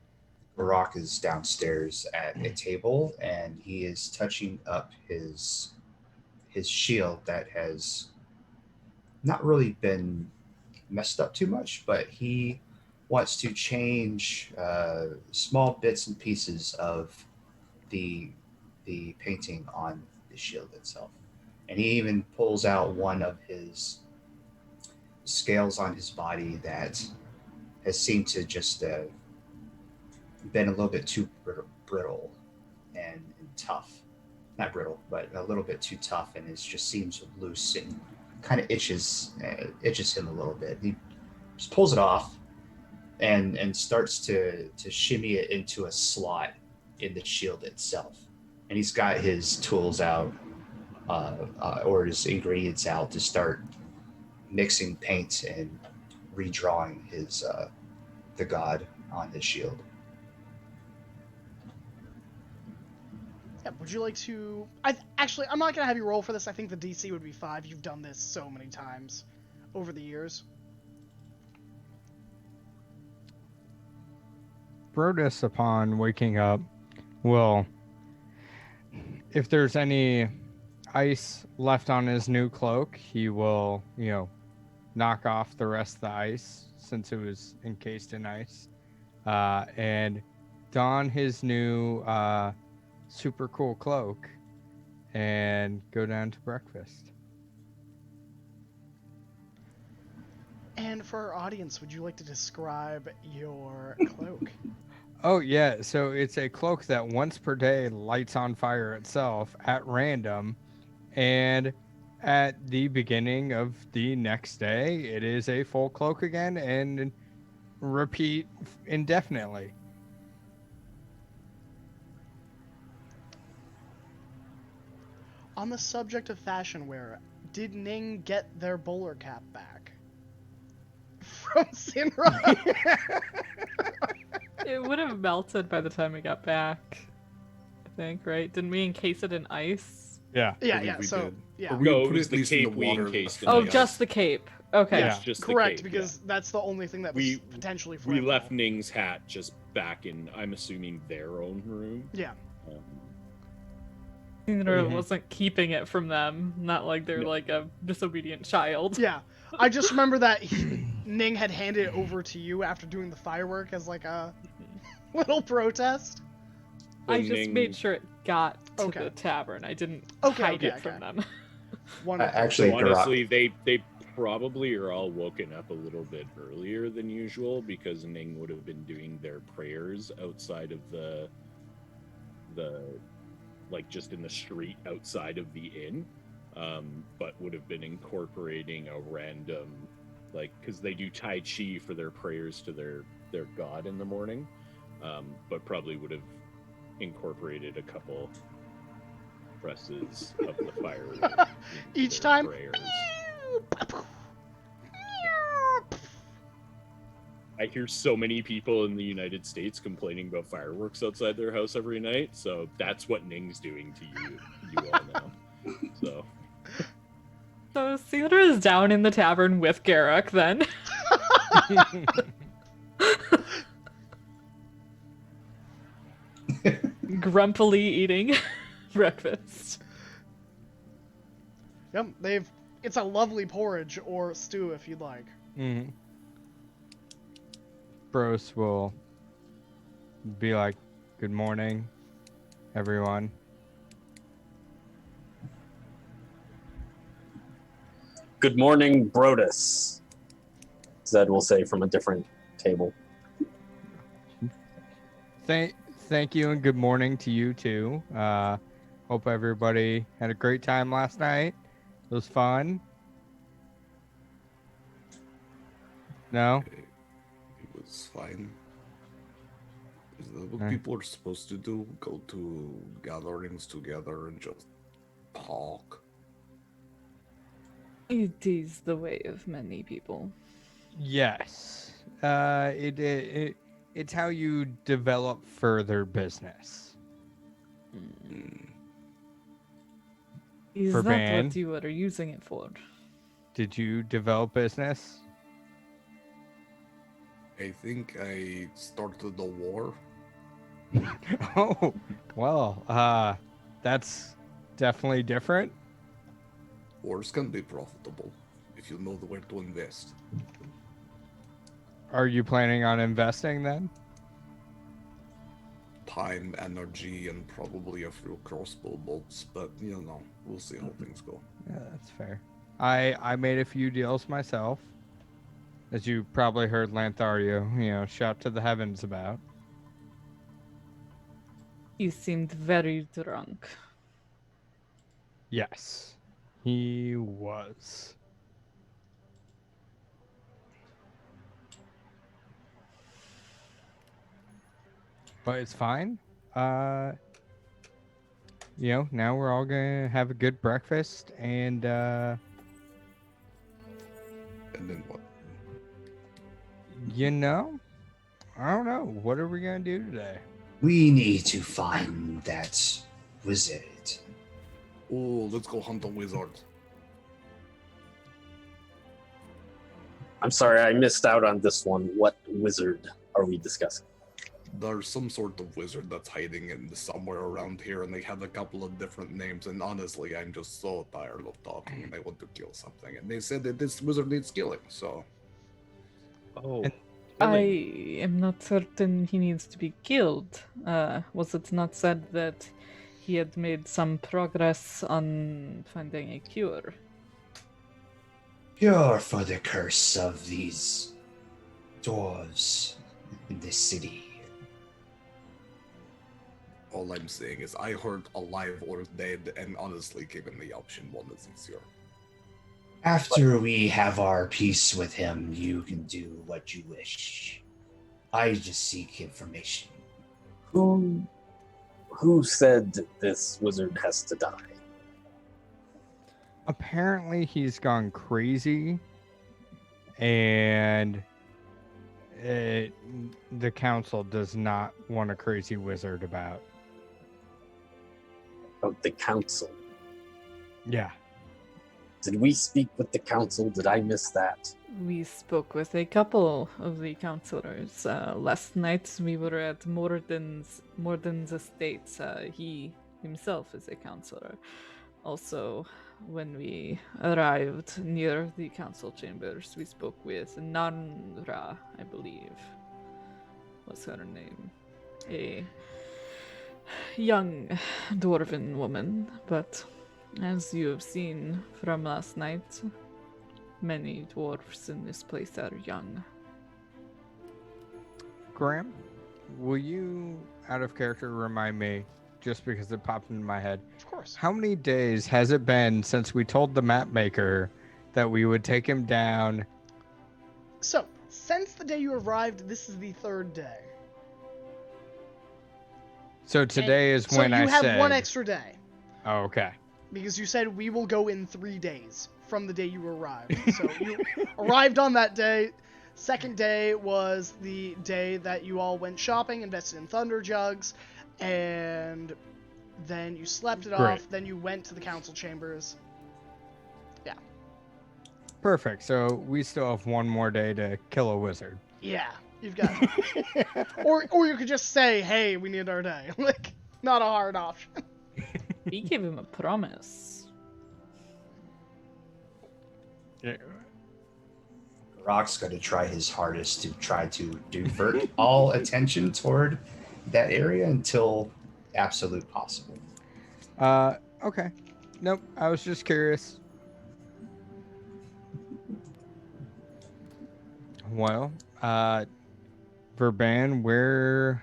Barack is downstairs at a table, and he is touching up his shield that has not really been messed up too much, but he wants to change small bits and pieces of the painting on the shield itself. And he even pulls out one of his scales on his body that has seemed to just been a little bit too brittle and tough. Not brittle, but a little bit too tough, and it just seems loose and kind of itches him a little bit. He just pulls it off and starts to shimmy it into a slot in the shield itself. And he's got his tools out, or his ingredients out, to start mixing paint and redrawing his the god on his shield. Yeah, would you like to... Actually, I'm not going to have you roll for this. I think the DC would be 5. You've done this so many times over the years. Brodus, upon waking up, will, if there's any ice left on his new cloak, he will, knock off the rest of the ice since it was encased in ice, and don his new super cool cloak and go down to breakfast. And for our audience, would you like to describe your cloak? Oh, yeah. So it's a cloak that once per day lights on fire itself at random. And at the beginning of the next day, it is a full cloak again and repeat indefinitely. On the subject of fashion wear, did Ning get their bowler cap back from Sinra? It would have melted by the time we got back, I think, right? Didn't we encase it in ice? Yeah. Yeah, we so, did. yeah. Or we No, it put was at the least in cape we water. encased in Oh, ice. just the cape. Okay. Yeah. Just the Correct, cape, because that's the only thing that was We- potentially we flammable. left Ning's hat just back in, I'm assuming, their own room. Yeah. Sindra wasn't keeping it from them, not like they're No. like a disobedient child. Yeah. I just remember that Ning had handed it over to you after doing the firework as like a little protest. I So just made sure it got to Okay. the tavern. I didn't Okay, hide okay, it from them. Wonderful. Actually, So honestly, they probably are all woken up a little bit earlier than usual because Ning would have been doing their prayers outside of the like just in the street outside of the inn, but would have been incorporating a random, like, because they do Tai Chi for their prayers to their god in the morning, but probably would have incorporated a couple presses of the firewood into Each their time. prayers. I hear so many people in the United States complaining about fireworks outside their house every night, so that's what Ning's doing to you all now. So So Sindra is down in the tavern with Garruk then. Grumpily eating breakfast. Yep, it's a lovely porridge or stew if you'd like. Mm-hmm. Bros will be like, "Good morning, everyone." Good morning, Brodus. Zed will say from a different table. Thank you, and good morning to you too. Hope everybody had a great time last night. It was fun. No? It's fine. Is that what Okay. people are supposed to do? Go to gatherings together and just talk? It is the way of many people. Yes. It's how you develop further business. Hmm. Is For that Ban? what you are using it for? Did you develop business? I think I started a war. Oh, well, that's definitely different. Wars can be profitable if you know where to invest. Are you planning on investing then? Time, energy, and probably a few crossbow bolts, but we'll see how things go. Yeah, that's fair. I made a few deals myself, as you probably heard Lanthario, shout to the heavens about. You seemed very drunk. Yes, he was. But it's fine. Now we're all gonna have a good breakfast and And then what? I don't know. What are we gonna do today? We need to find that wizard. Oh, let's go hunt a wizard. I'm sorry, I missed out on this one. What wizard are we discussing? There's some sort of wizard that's hiding in somewhere around here, and they have a couple of different names. And honestly, I'm just so tired of talking, and I want to kill something. And they said that this wizard needs killing, so Oh, And- I am not certain he needs to be killed. Was it not said that he had made some progress on finding a cure? Cure for the curse of these dwarves in this city. all I'm saying is I heard alive or dead, and honestly, given the option, one is easier. After we have our peace with him, you can do what you wish. I just seek information. Who said this wizard has to die? Apparently, he's gone crazy, and the council does not want a crazy wizard about. Of the council. Yeah. Did we speak with the council? Did I miss that? We spoke with a couple of the counselors. Last night we were at Morden's estate. He himself is a counselor. Also, when we arrived near the council chambers, we spoke with Nanra, I believe, was her name. A young dwarven woman, but as you have seen from last night, many dwarves in this place are young. Graham, will you, out of character, remind me, just because it popped into my head, Of course. how many days has it been since we told the map maker that we would take him down? So, since the day you arrived, this is the third day. So today is So when you I have said... one extra day. Oh, okay. Because you said we will go in 3 days from the day you arrived. So you arrived on that day. Second day was the day that you all went shopping, invested in Thunder Jugs, and then you slept it Great. off. Then you went to the council chambers. Perfect. So we still have one more day to kill a wizard. Yeah, you've got it. or you could just say, hey, we need our day. Like, not a hard option. We gave him a promise. Yeah. Rock's going to try his hardest to try to divert all attention toward that area until absolute possible. Okay. Nope. I was just curious. Well, Verban, where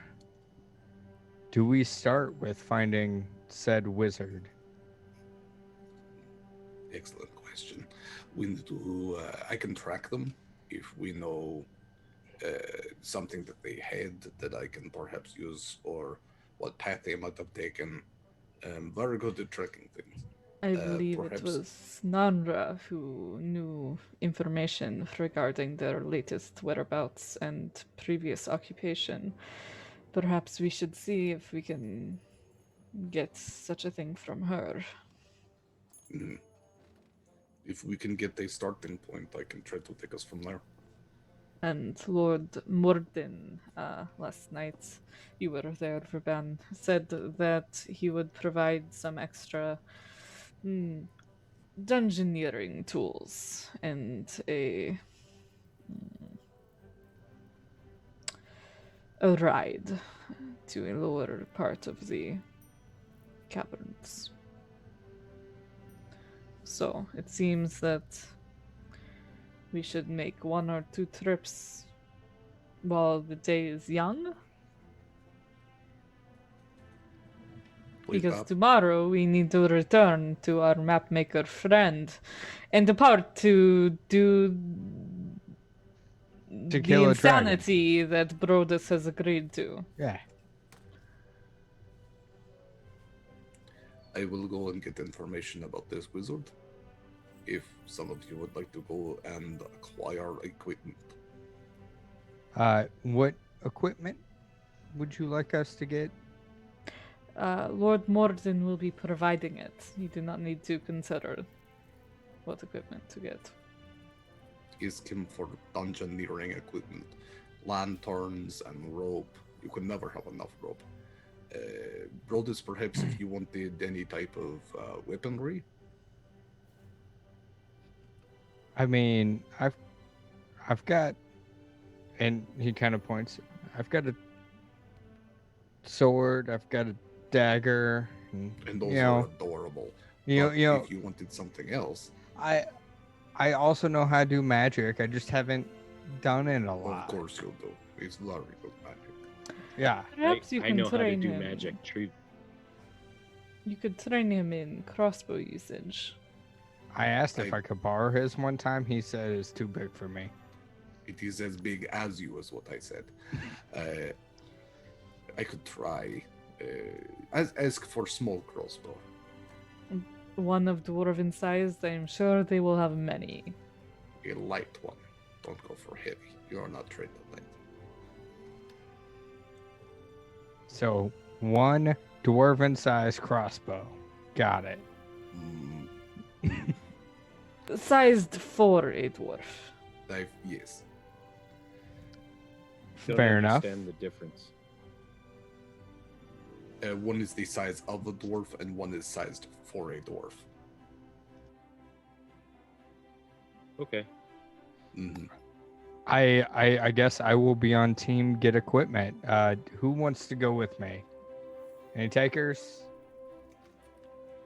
do we start with finding said wizard? Excellent question. We need to. I can track them if we know something that they had that I can perhaps use, or what path they might have taken. Very good at tracking things. I believe it perhaps- was Nandra who knew information regarding their latest whereabouts and previous occupation. Perhaps we should see if we can get such a thing from her. Mm. If we can get a starting point, I can try to take us from there. And Lord Morden, last night, you were there, Verban, said that he would provide some extra dungeoneering tools and a ride to a lower part of the caverns. So it seems that we should make 1 or 2 trips while the day is young. Because tomorrow we need to return to our mapmaker friend and depart to do To the kill a dragon. insanity that Brodus has agreed to. Yeah. I will go and get information about this wizard. If some of you would like to go and acquire equipment. What equipment would you like us to get? Lord Morden will be providing it. You do not need to consider what equipment to get. Ask him for dungeoneering equipment. Lanterns and rope. You can never have enough rope. Brodus, perhaps if you wanted any type of weaponry. I mean, I've got, and he kind of points. I've got a sword. I've got a dagger. And those you are know, adorable. you But know, if you wanted something else, I also know how to do magic. I just haven't done it a lot. of course you'll do. It's very good magic. Yeah. Perhaps you I can know how to train do him. magic. You could train him in crossbow usage. I asked if I could borrow his one time. He said it's too big for me. It is as big as you, is what I said. I could try. Ask for small crossbow. One of Dwarven-Sized, I'm sure they will have many. A light one. Don't go for heavy. You are not trained on light. So 1 dwarven-sized crossbow. Got it. Sized for a dwarf. Yes. Don't Fair enough. understand the difference. One is the size of a dwarf, and one is sized for a dwarf. Okay. Mm-hmm. I guess I will be on team get equipment. Who wants to go with me? Any takers?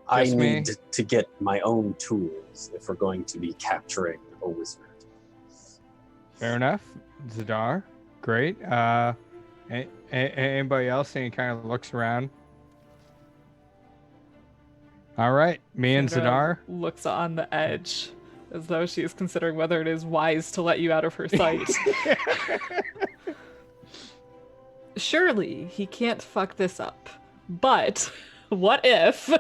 I Just me? need to get my own tools if we're going to be capturing a wizard. Fair enough. Zadar, great. Anybody else? And he kind of looks around. All right, me and Sandra Zadar. looks on the edge as though she is considering whether it is wise to let you out of her sight. Surely he can't fuck this up. But what if? Baby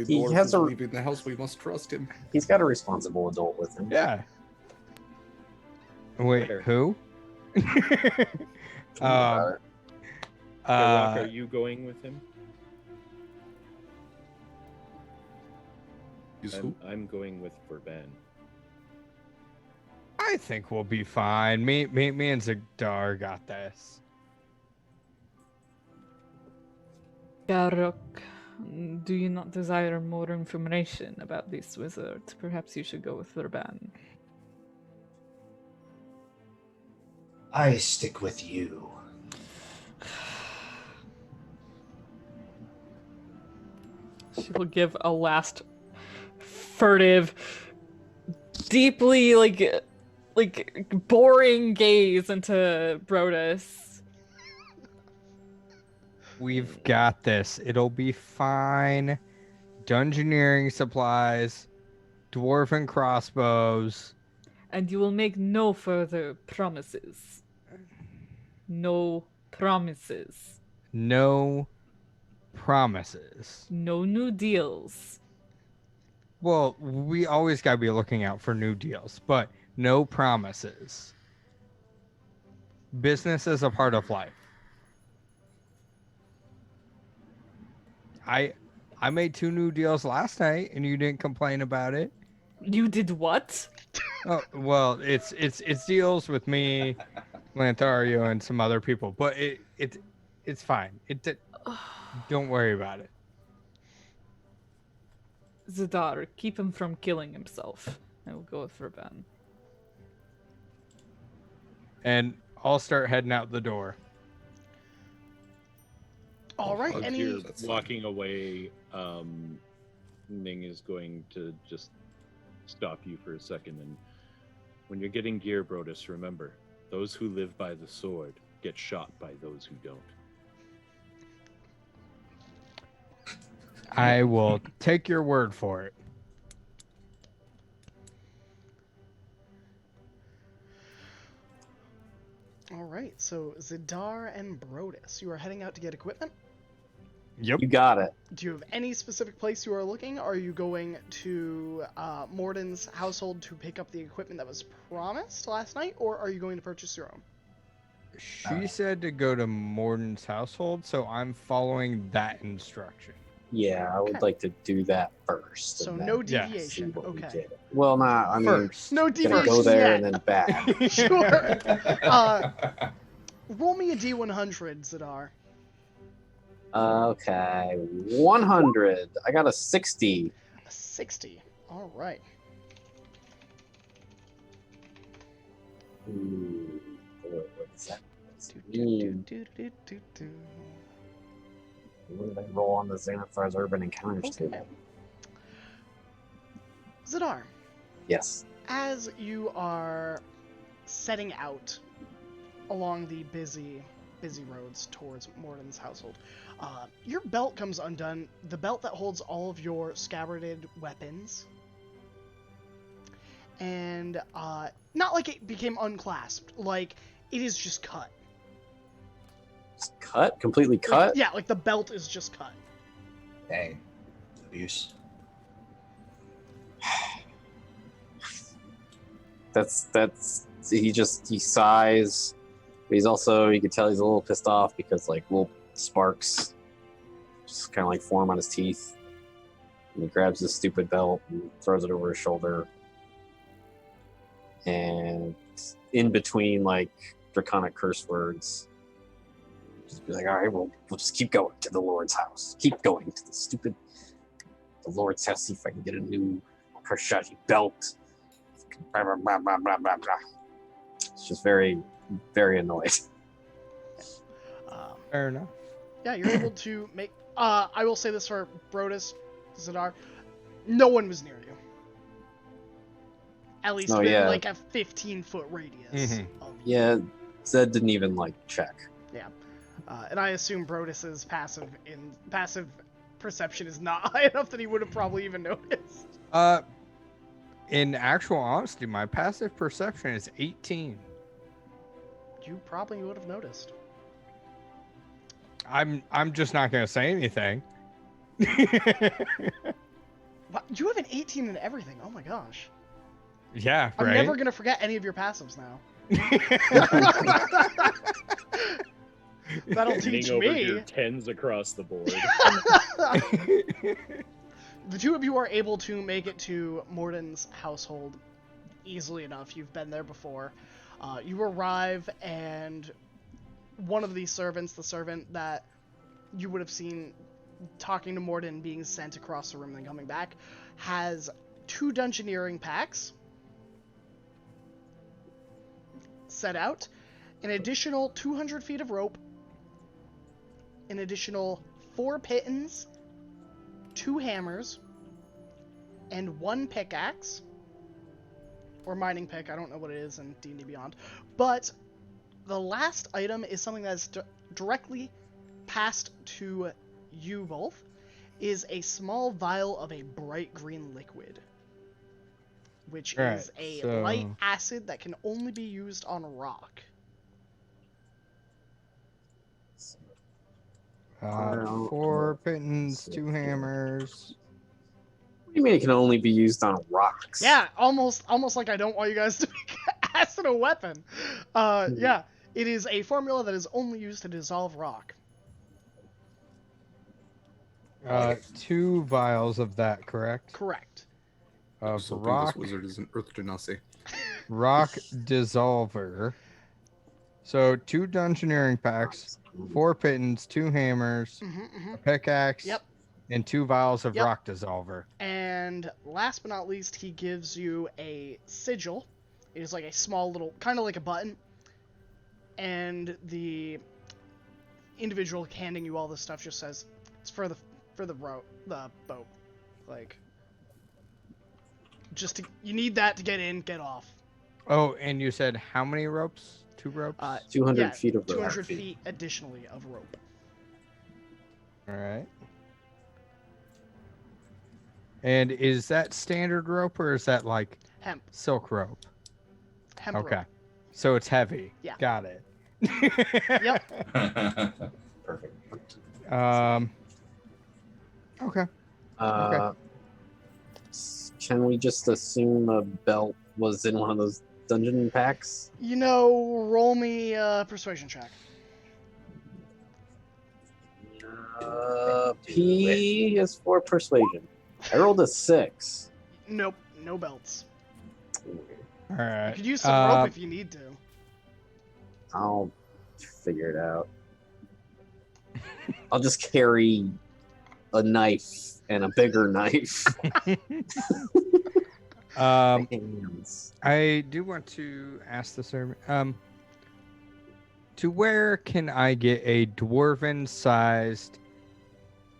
he dwarf has is a- leaving the house. We must trust him. He's got a responsible adult with him. Yeah. Wait, Fair. who? Uh, Rock, are you going with him? Is who? I'm going with Verban. I think we'll be fine. Me and Zadar got this. Garruk, do you not desire more information about this wizard? Perhaps you should go with Verban. I stick with you. She will give a last furtive, deeply like boring gaze into Brodus. We've got this. It'll be fine. Dungeoneering supplies, dwarven crossbows. And you will make no further promises. No promises. No promises. No new deals. Well, we always got to be looking out for new deals, but no promises. Business is a part of life. I made 2 new deals last night, and you didn't complain about it. You did what? Oh well, it's deals with me, Lanthario, and some other people, but it's fine. Don't worry about it. Zadar, keep him from killing himself. I will go with Raben. And I'll start heading out the door. All right. As As Any? you're That's fine. walking away, Ning is going to just stop you for a second. And when you're getting gear, Brodus, remember, those who live by the sword get shot by those who don't. I will take your word for it. All right. So Zadar and Brodus, you are heading out to get equipment. Yep. You got it. Do you have any specific place you are looking? Are you going to Morden's household to pick up the equipment that was promised last night, or are you going to purchase your own? She said to go to Morden's household, so I'm following that instruction. Yeah, I would Okay. like to do that first. So and no then Yeah. see deviation. what we Okay. get. Well, not. I mean, First. No gonna deviation go there yet. and then back. Sure. Roll me a D100, Zadar. Okay, 100. I got a 60. A 60. All right. What is that? Do, do, do, do, do, do. What did I roll on the Xanathar's Urban Encounters Okay. table? Zadar, Yes. as you are setting out along the busy roads towards Morden's household, your belt comes undone. The belt that holds all of your scabbarded weapons. And not like it became unclasped, like it is just cut. It's cut? Completely Like, cut? yeah, like the belt is just cut. Dang. Abuse. That's he sighs. But he's also, you can tell he's a little pissed off because like little sparks just kind of like form on his teeth. And he grabs his stupid belt and throws it over his shoulder. And in between like draconic curse words, just be like, all right, we'll just keep going to the Lord's house. Keep going to the Lord's house, see if I can get a new Karshaji belt. Blah, blah, blah, blah, blah, blah, blah. It's just very, very annoyed. Fair enough. Yeah, you're able to make. I will say this for Brodus, Zadar, no one was near you. At least Oh, within yeah. like a 15-foot radius. Mhm. Of you. Yeah, Zed didn't even like check. And I assume Brodus's passive perception is not high enough that he would have probably even noticed. In actual honesty, my passive perception is 18. You probably would have noticed. I'm just not gonna say anything. What? You have an 18 in everything. Oh my gosh. Yeah, I'm right. never gonna forget any of your passives now. That'll teach Ning over me. your 10s across the board. The two of you are able to make it to Morden's household easily enough. You've been there before. You arrive, and one of these servants, the servant that you would have seen talking to Morden, being sent across the room and then coming back, has 2 dungeoneering packs set out, an additional 200 feet of rope, an additional 4 pitons, 2 hammers, and 1 pickaxe, or mining pick, I don't know what it is in D&D Beyond, but the last item is something that's directly passed to you both, is a small vial of a bright green liquid. which Right, is a so- light acid that can only be used on rock. Wow. 4 pittons, 2 hammers. What do you mean it can only be used on rocks? Yeah, almost like I don't want you guys to make acid a weapon. Yeah, it is a formula that is only used to dissolve rock. 2 vials of that, correct? Correct. Of So rock, this wizard is an Earth Genasi. rock dissolver. So 2 dungeoneering packs, 4 pittons, 2 hammers, a pickaxe, Yep. and 2 vials of Yep. rock dissolver. And last but not least, he gives you a sigil. It is like a small little, kind of like a button. And the individual handing you all this stuff just says, it's for the boat. Like, you need that to get in, get off. Oh, and you said how many ropes? 2 ropes? 200 feet of rope. 200 feet additionally of rope. All right. And is that standard rope or is that like Hemp. silk rope? Hemp Okay. rope. So it's heavy. Yeah. Got it. Yep. Perfect. Okay. Can we just assume a belt was in one of those dungeon packs? You know, roll me a persuasion check. P is for persuasion. I rolled a 6. Nope, no belts. All right. You could use some rope if you need to. I'll figure it out. I'll just carry a knife and a bigger knife. Hands. I do want to ask the servant, to where can I get a dwarven-sized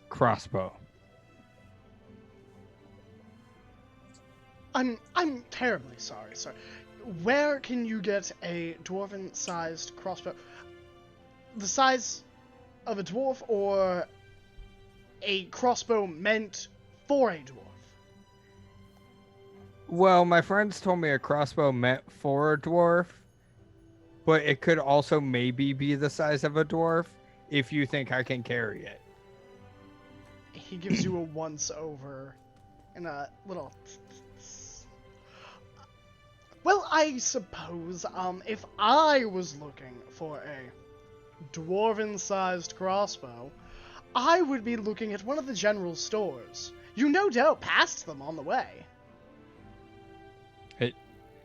crossbow? I'm terribly sorry. Where can you get a dwarven-sized crossbow? The size of a dwarf, or a crossbow meant for a dwarf? Well, my friends told me a crossbow meant for a dwarf, but it could also maybe be the size of a dwarf if you think I can carry it. He gives you a once-over and a little... Well, I suppose, if I was looking for a dwarven-sized crossbow, I would be looking at one of the general stores. You no doubt passed them on the way.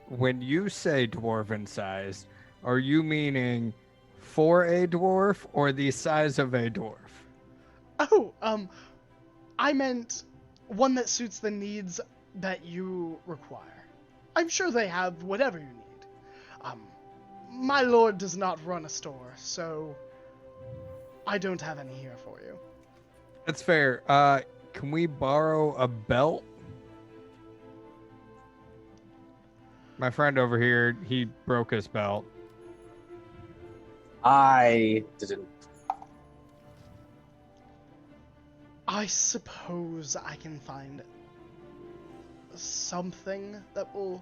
When you say dwarven-sized, are you meaning for a dwarf or the size of a dwarf? Oh, I meant one that suits the needs that you require. I'm sure they have whatever you need. My lord does not run a store, so I don't have any here for you. That's fair. Can we borrow a belt? My friend over here, he broke his belt. I didn't. I suppose I can find something that will...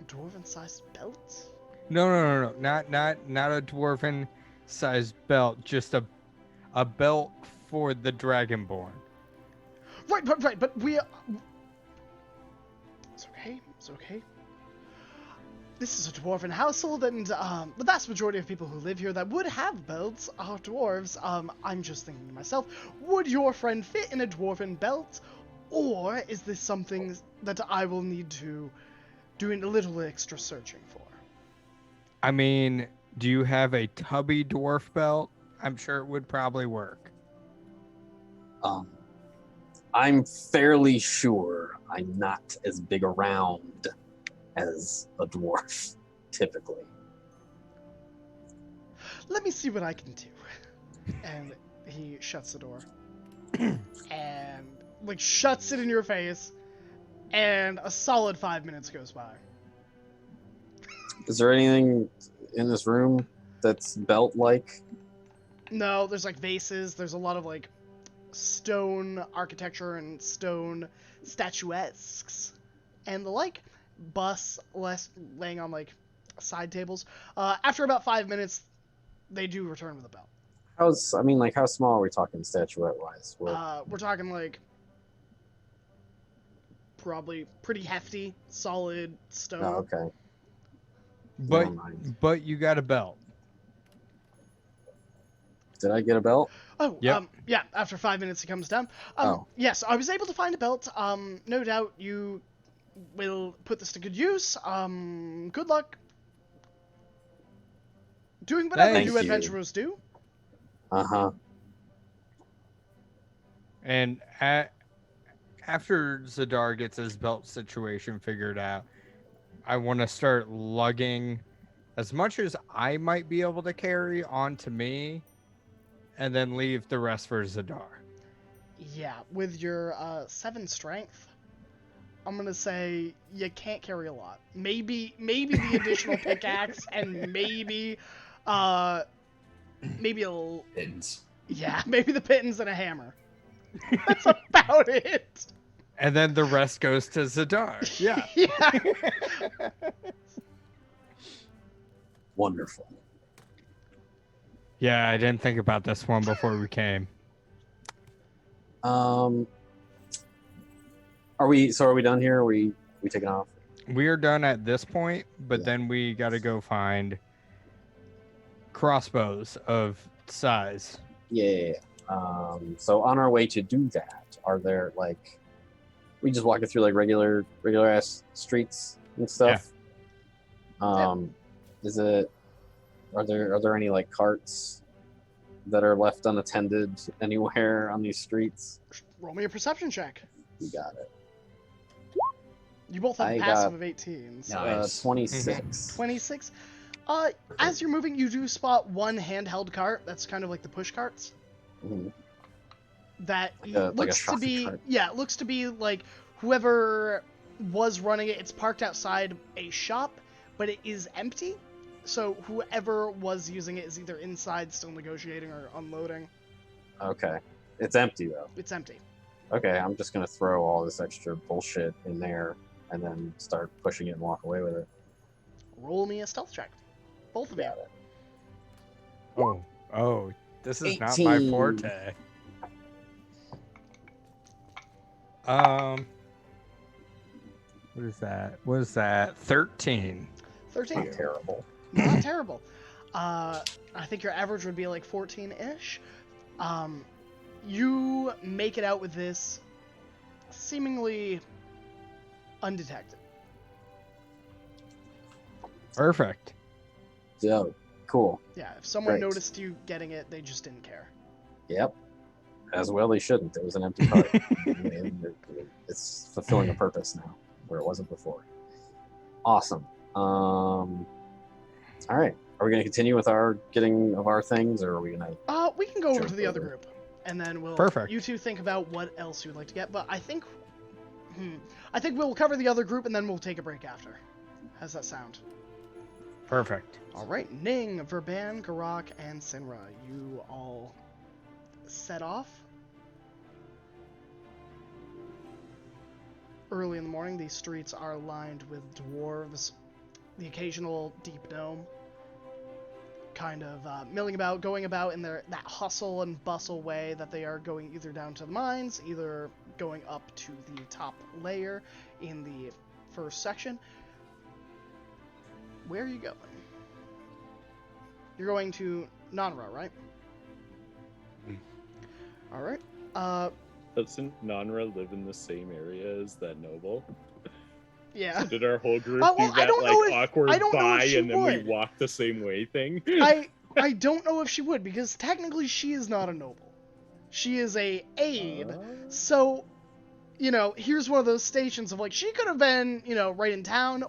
Dwarven-sized belts? No. Not a dwarven-sized belt. Just a belt for the Dragonborn. Right, but we... It's okay. This is a dwarven household, and the vast majority of people who live here that would have belts are dwarves. I'm just thinking to myself, would your friend fit in a dwarven belt? Or is this something that I will need to do a little extra searching for? I mean, do you have a tubby dwarf belt? I'm sure it would probably work. I'm fairly sure I'm not as big around as a dwarf, typically. Let me see what I can do. And he shuts the door. And, shuts it in your face. And a solid 5 minutes goes by. Is there anything in this room that's belt-like? No, there's, vases. There's a lot of, stone architecture and stone statuesques and the like, busts laying on like side tables. After about 5 minutes, they do return with a belt. How small are we talking statuette wise? We're talking like probably pretty hefty, solid stone. Oh, okay. But Never mind. but you got a belt. Did I get a belt? Oh, Yep. yeah, after 5 minutes it comes down. Oh. Yes, I was able to find a belt. No doubt you will put this to good use. Good luck doing whatever Thank you you. adventurers do. Uh-huh. And after Zadar gets his belt situation figured out, I want to start lugging as much as I might be able to carry onto me, and then leave the rest for Zadar. Yeah, with your 7 strength, I'm gonna say you can't carry a lot. Maybe the additional pickaxe and maybe a Pittance. yeah, maybe the pittance and a hammer. That's about it. And then the rest goes to Zadar. Yeah. Yeah. Wonderful. Yeah, I didn't think about this one before we came. Are we done here? Are we taking off? We are done at this point, but Yeah. then we got to go find crossbows of size. Yeah. So on our way to do that, are there like we just walking through like regular ass streets and stuff? Are there any like carts that are left unattended anywhere on these streets? Roll me a perception check. You got it. You both have I passive got- of 18. So Nice. 26. 26. As you're moving, you do spot one handheld cart. That's kind of like the push carts. Mhm. That Like a looks to shopping be cart. it looks to be like whoever was running it. It's parked outside a shop, but it is empty. So whoever was using it is either inside still negotiating or unloading. Okay. It's empty though. It's empty. Okay, I'm just gonna throw all this extra bullshit in there and then start pushing it and walk away with it. Roll me a stealth check. Both of you. Got it. Oh, this is not my 18. forte. What is that? 13. 13. Not terrible. Not terrible. I think your average would be like 14-ish. You make it out with this seemingly undetected. Perfect. So cool. Yeah, if someone Great. noticed you getting it, they just didn't care. Yep. As well they shouldn't. It was an empty cart. It's fulfilling a purpose now where it wasn't before. Awesome. All right. Are we going to continue with our getting of our things, or are we going to? We can go over Jump to the other over. group, and then we'll Perfect. you two think about what else you'd like to get. But I think we'll cover the other group, and then we'll take a break after. How's that sound? Perfect. All right, Ning, Verban, Garak, and Sinra, you all set off. Early in the morning, these streets are lined with dwarves, the occasional deep gnome, kind of milling about, going about in that hustle and bustle way that they are going either down to the mines, either going up to the top layer in the first section. Where are you going? You're going to Nanra, right? All right. Doesn't Nanra live in the same area as that noble? Yeah. Did our whole group Well, do I that don't know like if- awkward I don't know if bye she and then would. we walk the same way thing? I don't know if she would, because technically she is not a noble. She is a aide. So, here's one of those stations of like, she could have been, right in town,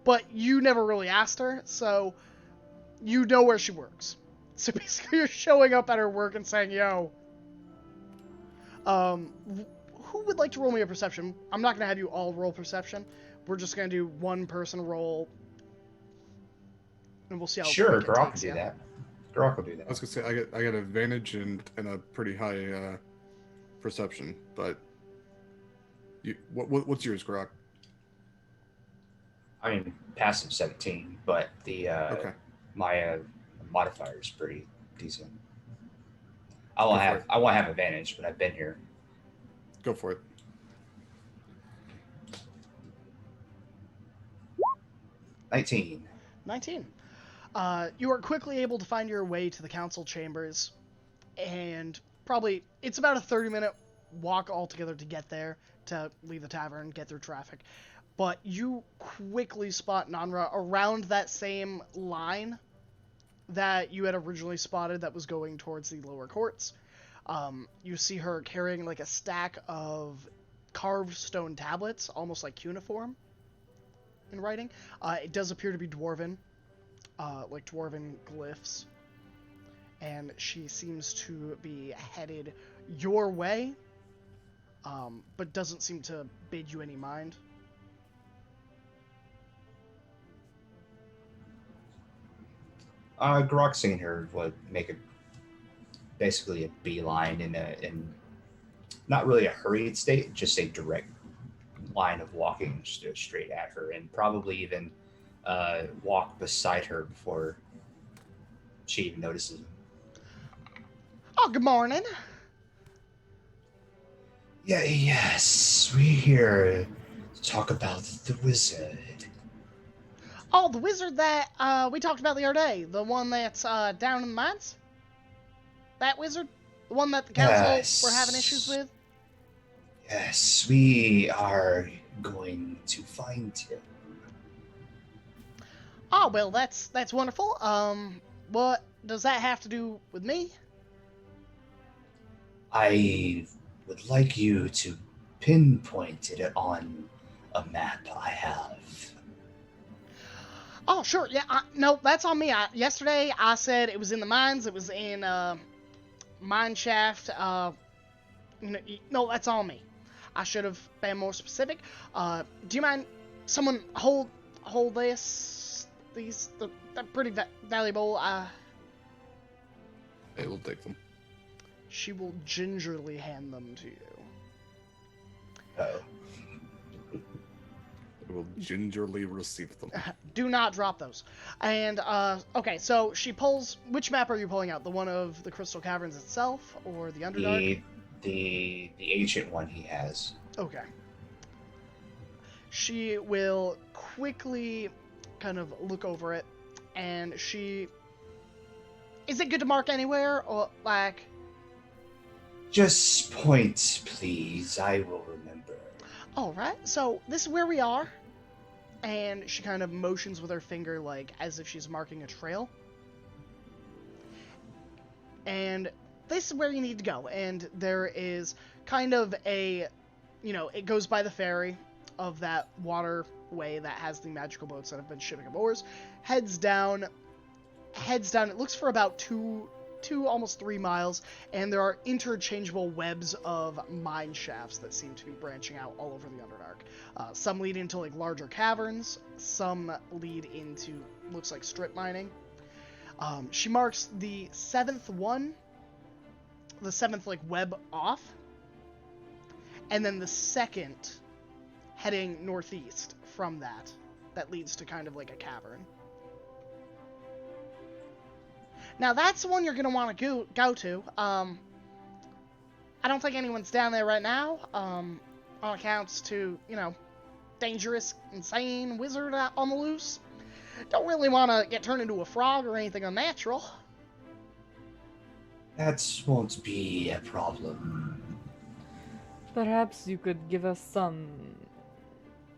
but you never really asked her, so you know where she works. So basically you're showing up at her work and saying, yo. Who would like to roll me a perception? I'm not going to have you all roll perception. We're just going to do one person roll. And we'll see how Sure, quick it Grok can takes do you. that. Grok will do that. I was gonna say I got advantage and a pretty high perception, but what's yours, Grok? I mean, passive 17, but the Okay. my modifier is pretty decent. Go for I won't have advantage, but I've been here. Go for it. 19. 19. You are quickly able to find your way to the council chambers, and probably it's about a 30-minute walk altogether to get there, to leave the tavern, get through traffic. But you quickly spot Nanra around that same line that you had originally spotted that was going towards the lower courts. You see her carrying like a stack of carved stone tablets, almost like cuneiform in writing. It does appear to be Dwarven, like Dwarven glyphs. And she seems to be headed your way, but doesn't seem to bid you any mind. Grok seeing her would make basically a beeline in not really a hurried state, just a direct line of walking straight at her, and probably even walk beside her before she even notices him. Oh, good morning. Yeah, yes, we're here to talk about the wizard. Oh, the wizard that we talked about the other day. The one that's down in the mines? That wizard? The one that the council were having issues with? Yes, we are going to find him. Oh, well, that's wonderful. What does that have to do with me? I would like you to pinpoint it on a map I have. Oh, sure. Yeah, no, that's on me. Yesterday, I said it was in the mines. It was in mine shaft. No, that's on me. I should have been more specific. Do you mind someone hold this? They're pretty valuable. I will take them. She will gingerly hand them to you. Oh. I will gingerly receive them. Do not drop those. And, okay, so she pulls... Which map are you pulling out? The one of the Crystal Caverns itself, or the Underdark? The ancient one he has. Okay. She will quickly kind of look over it, and she... Is it good to mark anywhere, or, like... Just point, please. I will remember. Alright, so this is where we are. And she kind of motions with her finger, like, as if she's marking a trail. And this is where you need to go. And there is kind of a, it goes by the ferry of that waterway that has the magical boats that have been shipping up ores. Heads down. It looks for about two, almost 3 miles, and there are interchangeable webs of mine shafts that seem to be branching out all over the Underdark. Some lead into like larger caverns, some lead into looks like strip mining. She marks the seventh like web off, and then the second heading northeast from that leads to kind of like a cavern. Now, that's the one you're going to want to go to. I don't think anyone's down there right now, on accounts to, dangerous, insane wizard out on the loose. Don't really want to get turned into a frog or anything unnatural. That won't be a problem. Perhaps you could give us some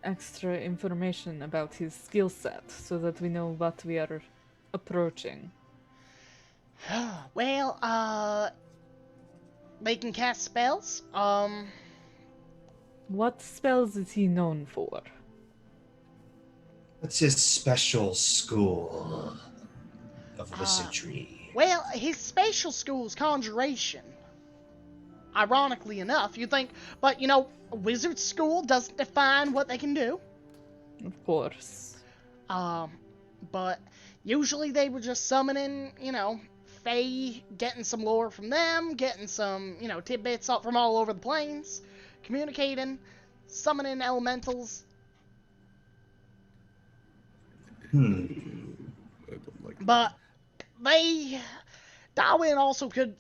extra information about his skill set so that we know what we are approaching. Well, they can cast spells. What spells is he known for? What's his special school of wizardry? Well, his special school's conjuration. Ironically enough, you think, but a wizard school doesn't define what they can do. Of course. But usually they were just summoning, Fae, getting some lore from them, getting some, tidbits up from all over the plains, communicating, summoning elementals. I don't like But Darwin also could,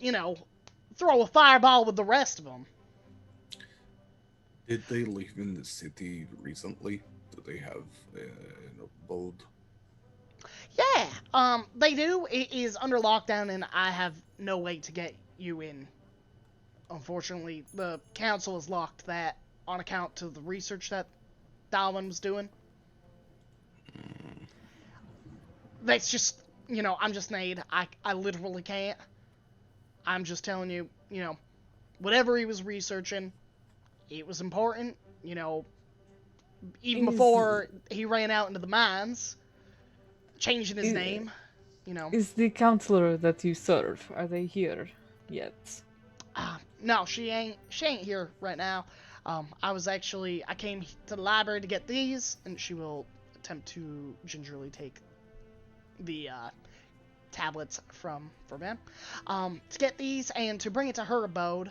throw a fireball with the rest of them. Did they live in the city recently? Do they have an abode? Yeah, they do. It is under lockdown, and I have no way to get you in. Unfortunately, the council has locked that on account to the research that Darwin was doing. That's just, I'm just an aide. I literally can't. I'm just telling you, whatever he was researching, it was important, even before he ran out into the mines, changing his name, Is the counselor that you serve, are they here yet? No, she ain't here right now. I came to the library to get these, and she will attempt to gingerly take the tablets from Ben. To get these and to bring it to her abode.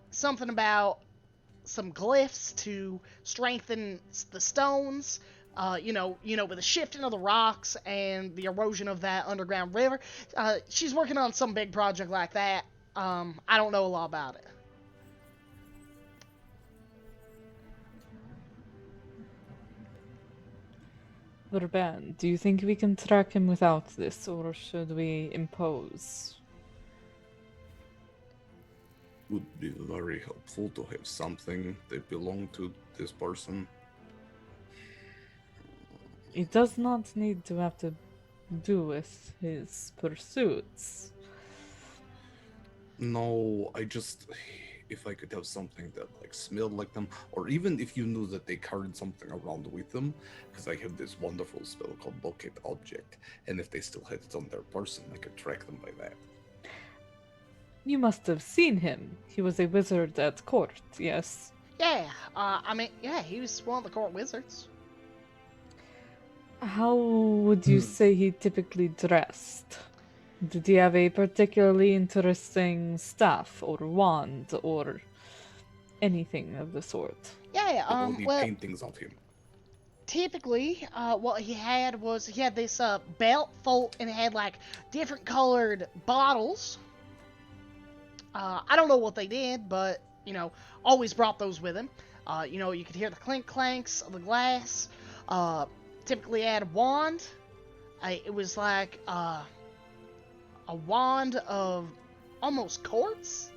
Something about some glyphs to strengthen the stones. With the shifting of the rocks and the erosion of that underground river. She's working on some big project like that. I don't know a lot about it. Verban, do you think we can track him without this, or should we impose? Would be very helpful to have something that belonged to this person. It does not need to have to do with his pursuits. No, if I could have something that smelled like them, or even if you knew that they carried something around with them, because I have this wonderful spell called Locate Object, and if they still had it on their person, I could track them by that. You must have seen him. He was a wizard at court, yes? Yeah, he was one of the court wizards. How would you say he typically dressed? Did he have a particularly interesting staff or wand or anything of the sort? Yeah, All the paintings of him. Typically, what he had this belt full, and it had different colored bottles. I don't know what they did, but always brought those with him. You could hear the clink clanks of the glass. Typically had a wand. It was like a wand of almost quartz.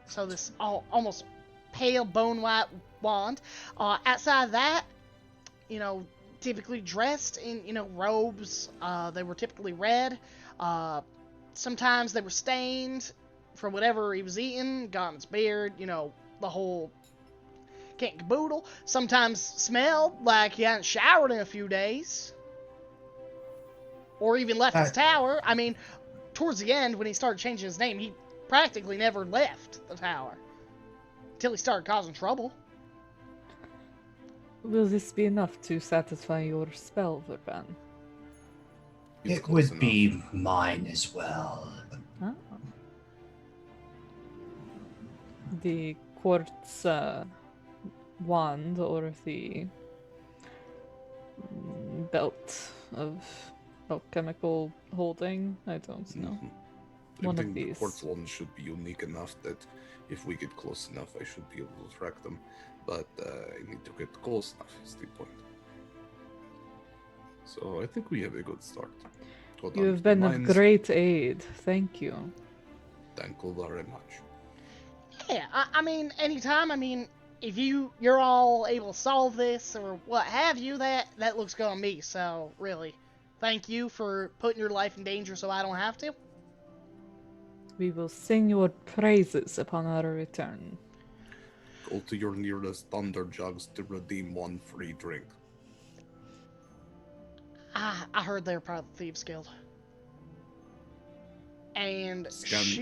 So this almost pale bone white wand. Outside of that, typically dressed in robes. They were typically red. Sometimes they were stained from whatever he was eating. Got in his beard. The whole kit and caboodle. Sometimes smelled like he hadn't showered in a few days. Or even left his tower. I mean, towards the end, when he started changing his name, he practically never left the tower. Until he started causing trouble. Will this be enough to satisfy your spell, Verban? It would be mine as well. Ah. The quartz wand or the belt of alchemical holding? I don't know. I One think of the these. quartz one should be unique enough that if we get close enough, I should be able to track them. But I need to get close enough, is the point. So I think we have a good start. You have been of great aid. Thank you. Thank you very much. Yeah, I mean, anytime. I mean, if you're all able to solve this or what have you, that looks good on me. So really, thank you for putting your life in danger so I don't have to. We will sing your praises upon our return. Go to your nearest thunder jugs to redeem one free drink. I heard they're part of the Thieves Guild. And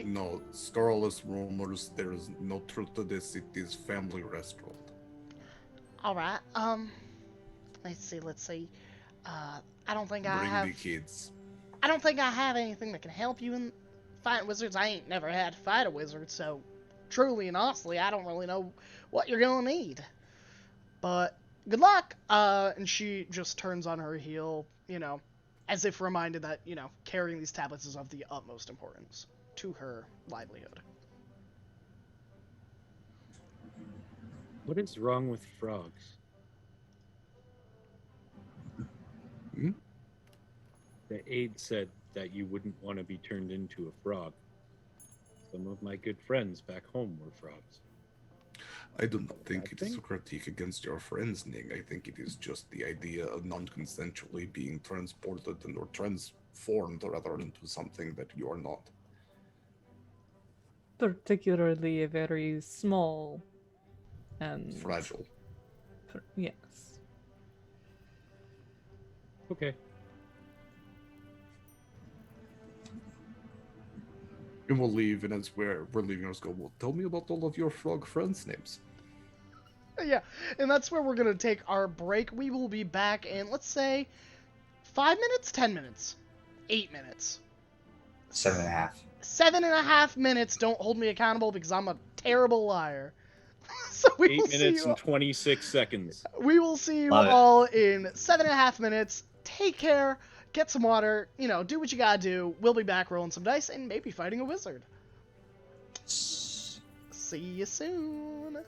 No, scurrilous rumors. There is no truth to this. It is family restaurant. All right. Let's see. I don't think I Bring have. the kids. I don't think I have anything that can help you in fighting wizards. I ain't never had to fight a wizard, so truly and honestly, I don't really know what you're gonna need. But good luck. And she just turns on her heel, as if reminded that, carrying these tablets is of the utmost importance to her livelihood. What is wrong with frogs? Hmm? The aide said that you wouldn't want to be turned into a frog. Some of my good friends back home were frogs. I do not think Bad it is thing? a critique against your friends, Ning. I think it is just the idea of non-consensually being transported and or transformed rather into something that you are not. Particularly a very small and Fragile. Yes. Okay. And we'll leave, and as we're leaving, let's go, well, tell me about all of your frog friends' names. Yeah, and that's where we're gonna take our break. We will be back in, let's say, 5 minutes, 10 minutes, 8 minutes. 7.5. 7.5 minutes. Don't hold me accountable because I'm a terrible liar. So we 8 will see minutes you. and 26 seconds. We will see you Love it. all in 7.5 minutes. Take care. Get some water. Do what you gotta do. We'll be back rolling some dice and maybe fighting a wizard. See you soon.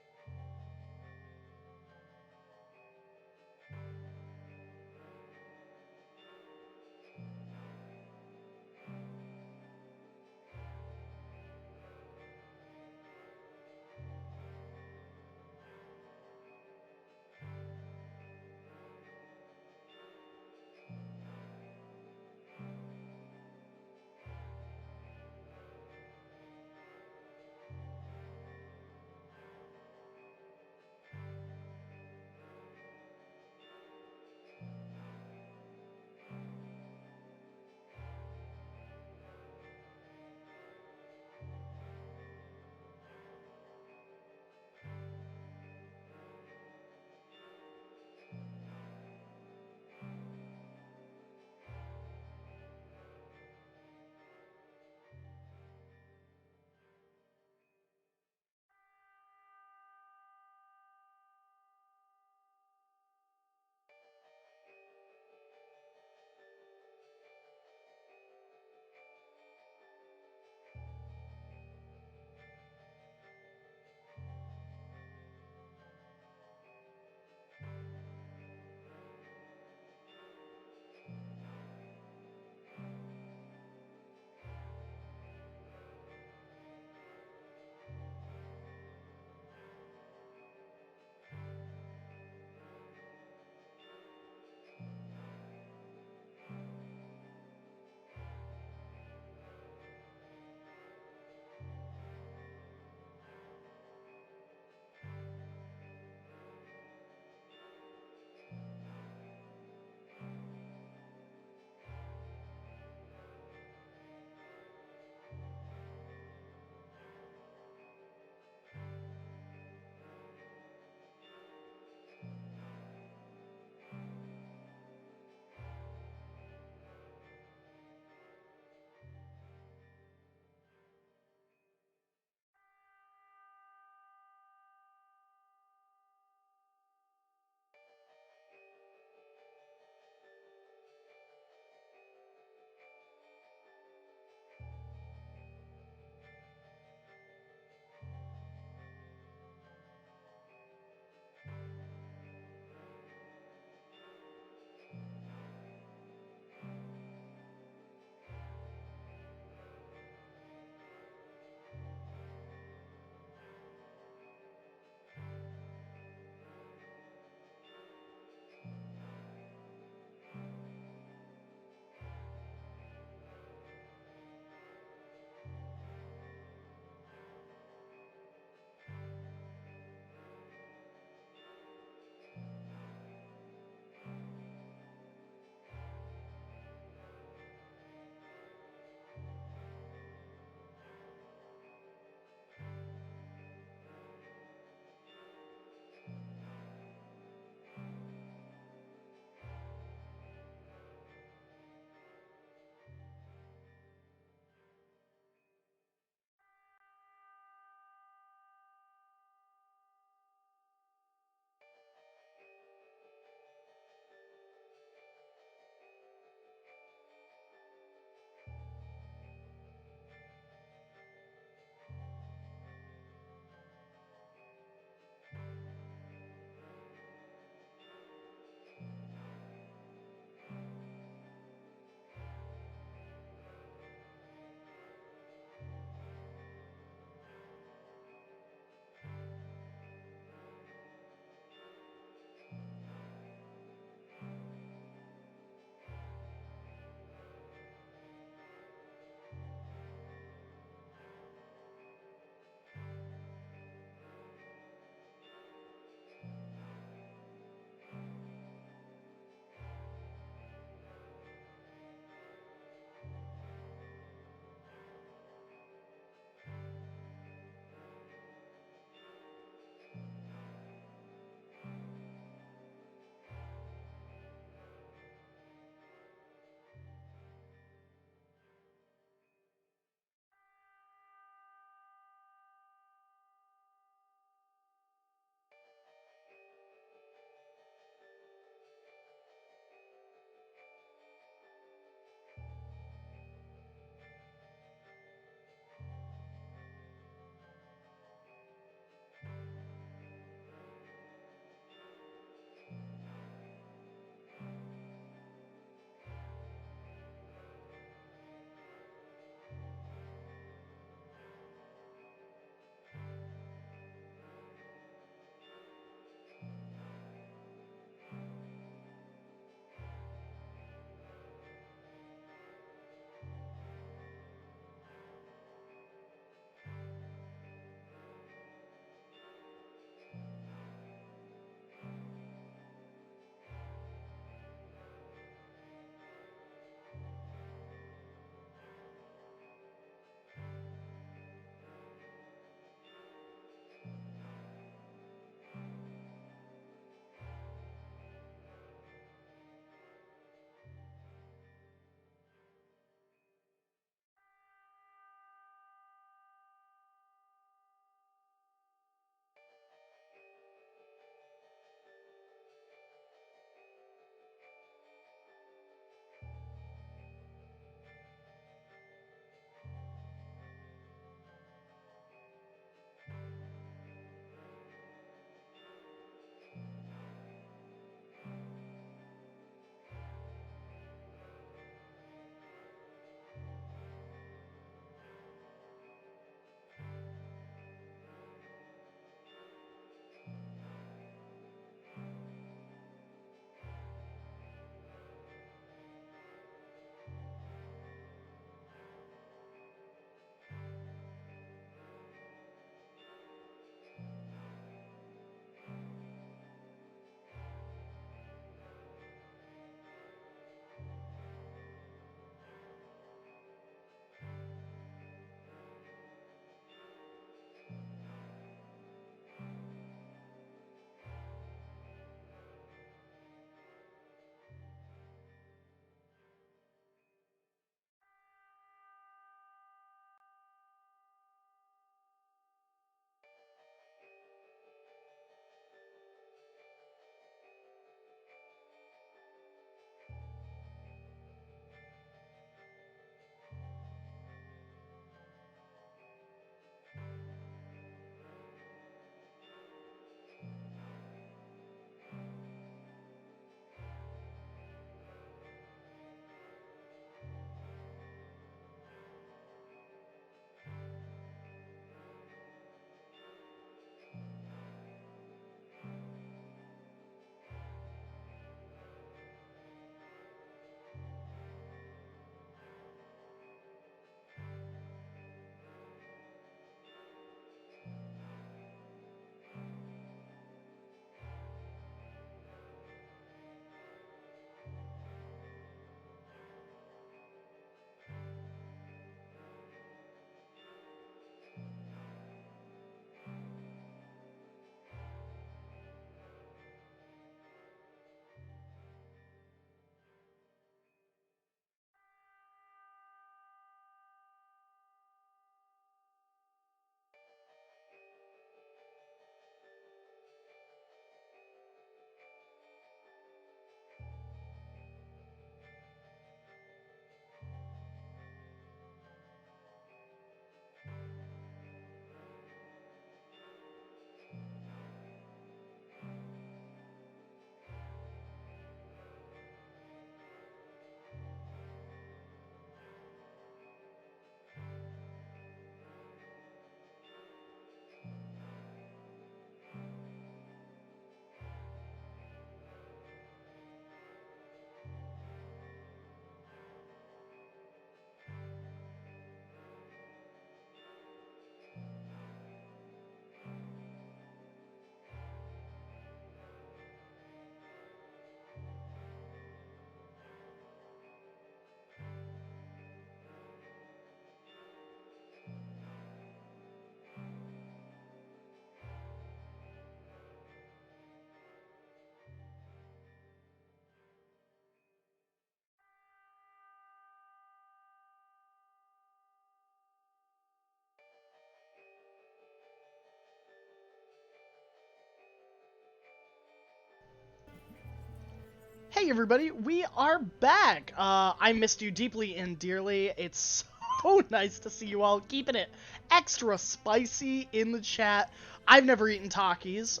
Hey everybody, we are back. I missed you deeply and dearly. It's so nice to see you all keeping it extra spicy in the chat. I've never eaten Takis.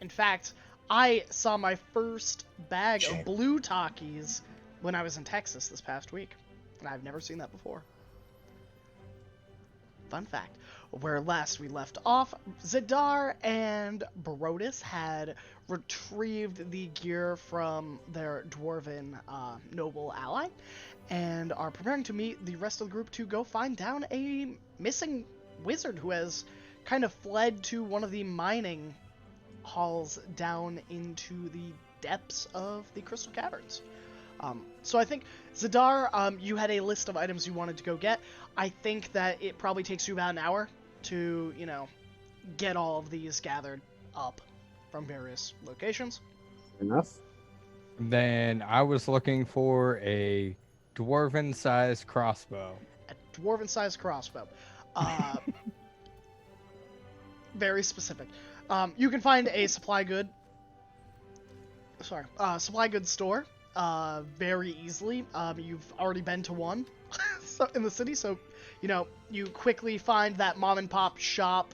In fact, I saw my first bag of blue Takis when I was in Texas this past week, and I've never seen that before. Fun fact. Where last we left off, Zadar and Brodus had retrieved the gear from their dwarven noble ally, and are preparing to meet the rest of the group to go find down a missing wizard who has kind of fled to one of the mining halls down into the depths of the Crystal Caverns. So I think, Zadar, you had a list of items you wanted to go get. I think that it probably takes you about an hour to, you know, get all of these gathered up from various locations. Enough. Then I was looking for a Dwarven-Sized crossbow. A Dwarven-Sized crossbow. Very specific. You can find a supply goods store very easily. You've already been to one in the city, so you know you quickly find that mom and pop shop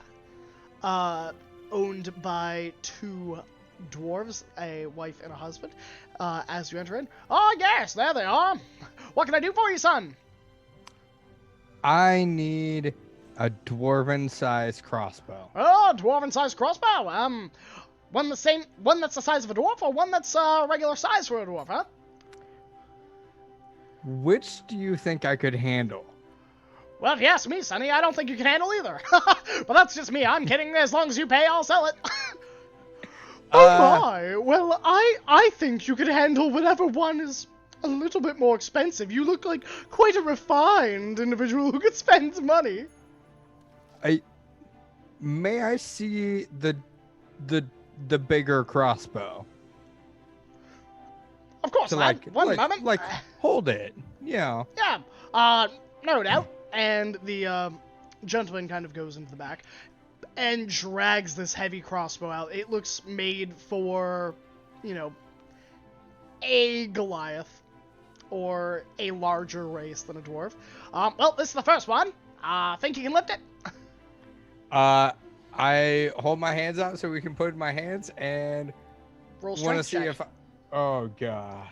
owned by two dwarves, a wife and a husband. As you enter in, oh yes, there they are. What can I do for you, son? I need a Dwarven-Sized crossbow. Oh, Dwarven-Sized crossbow. One that's the size of a dwarf, or one that's regular size for a dwarf, huh? Which do you think I could handle? Well, if you ask me, Sonny, I don't think you can handle either. But that's just me. I'm kidding. As long as you pay, I'll sell it. Oh my. Well, I think you could handle whatever one is a little bit more expensive. You look like quite a refined individual who could spend money. May I see the bigger crossbow? Of course, So lad. One moment. Like, hold it. Yeah. Yeah. No doubt. And the gentleman kind of goes into the back and drags this heavy crossbow out. It looks made for, you know, a Goliath or a larger race than a dwarf. Well, this is the first one. Think you can lift it? I hold my hands out so we can put it in my hands and Roll want to strength see check. if I... Oh, God.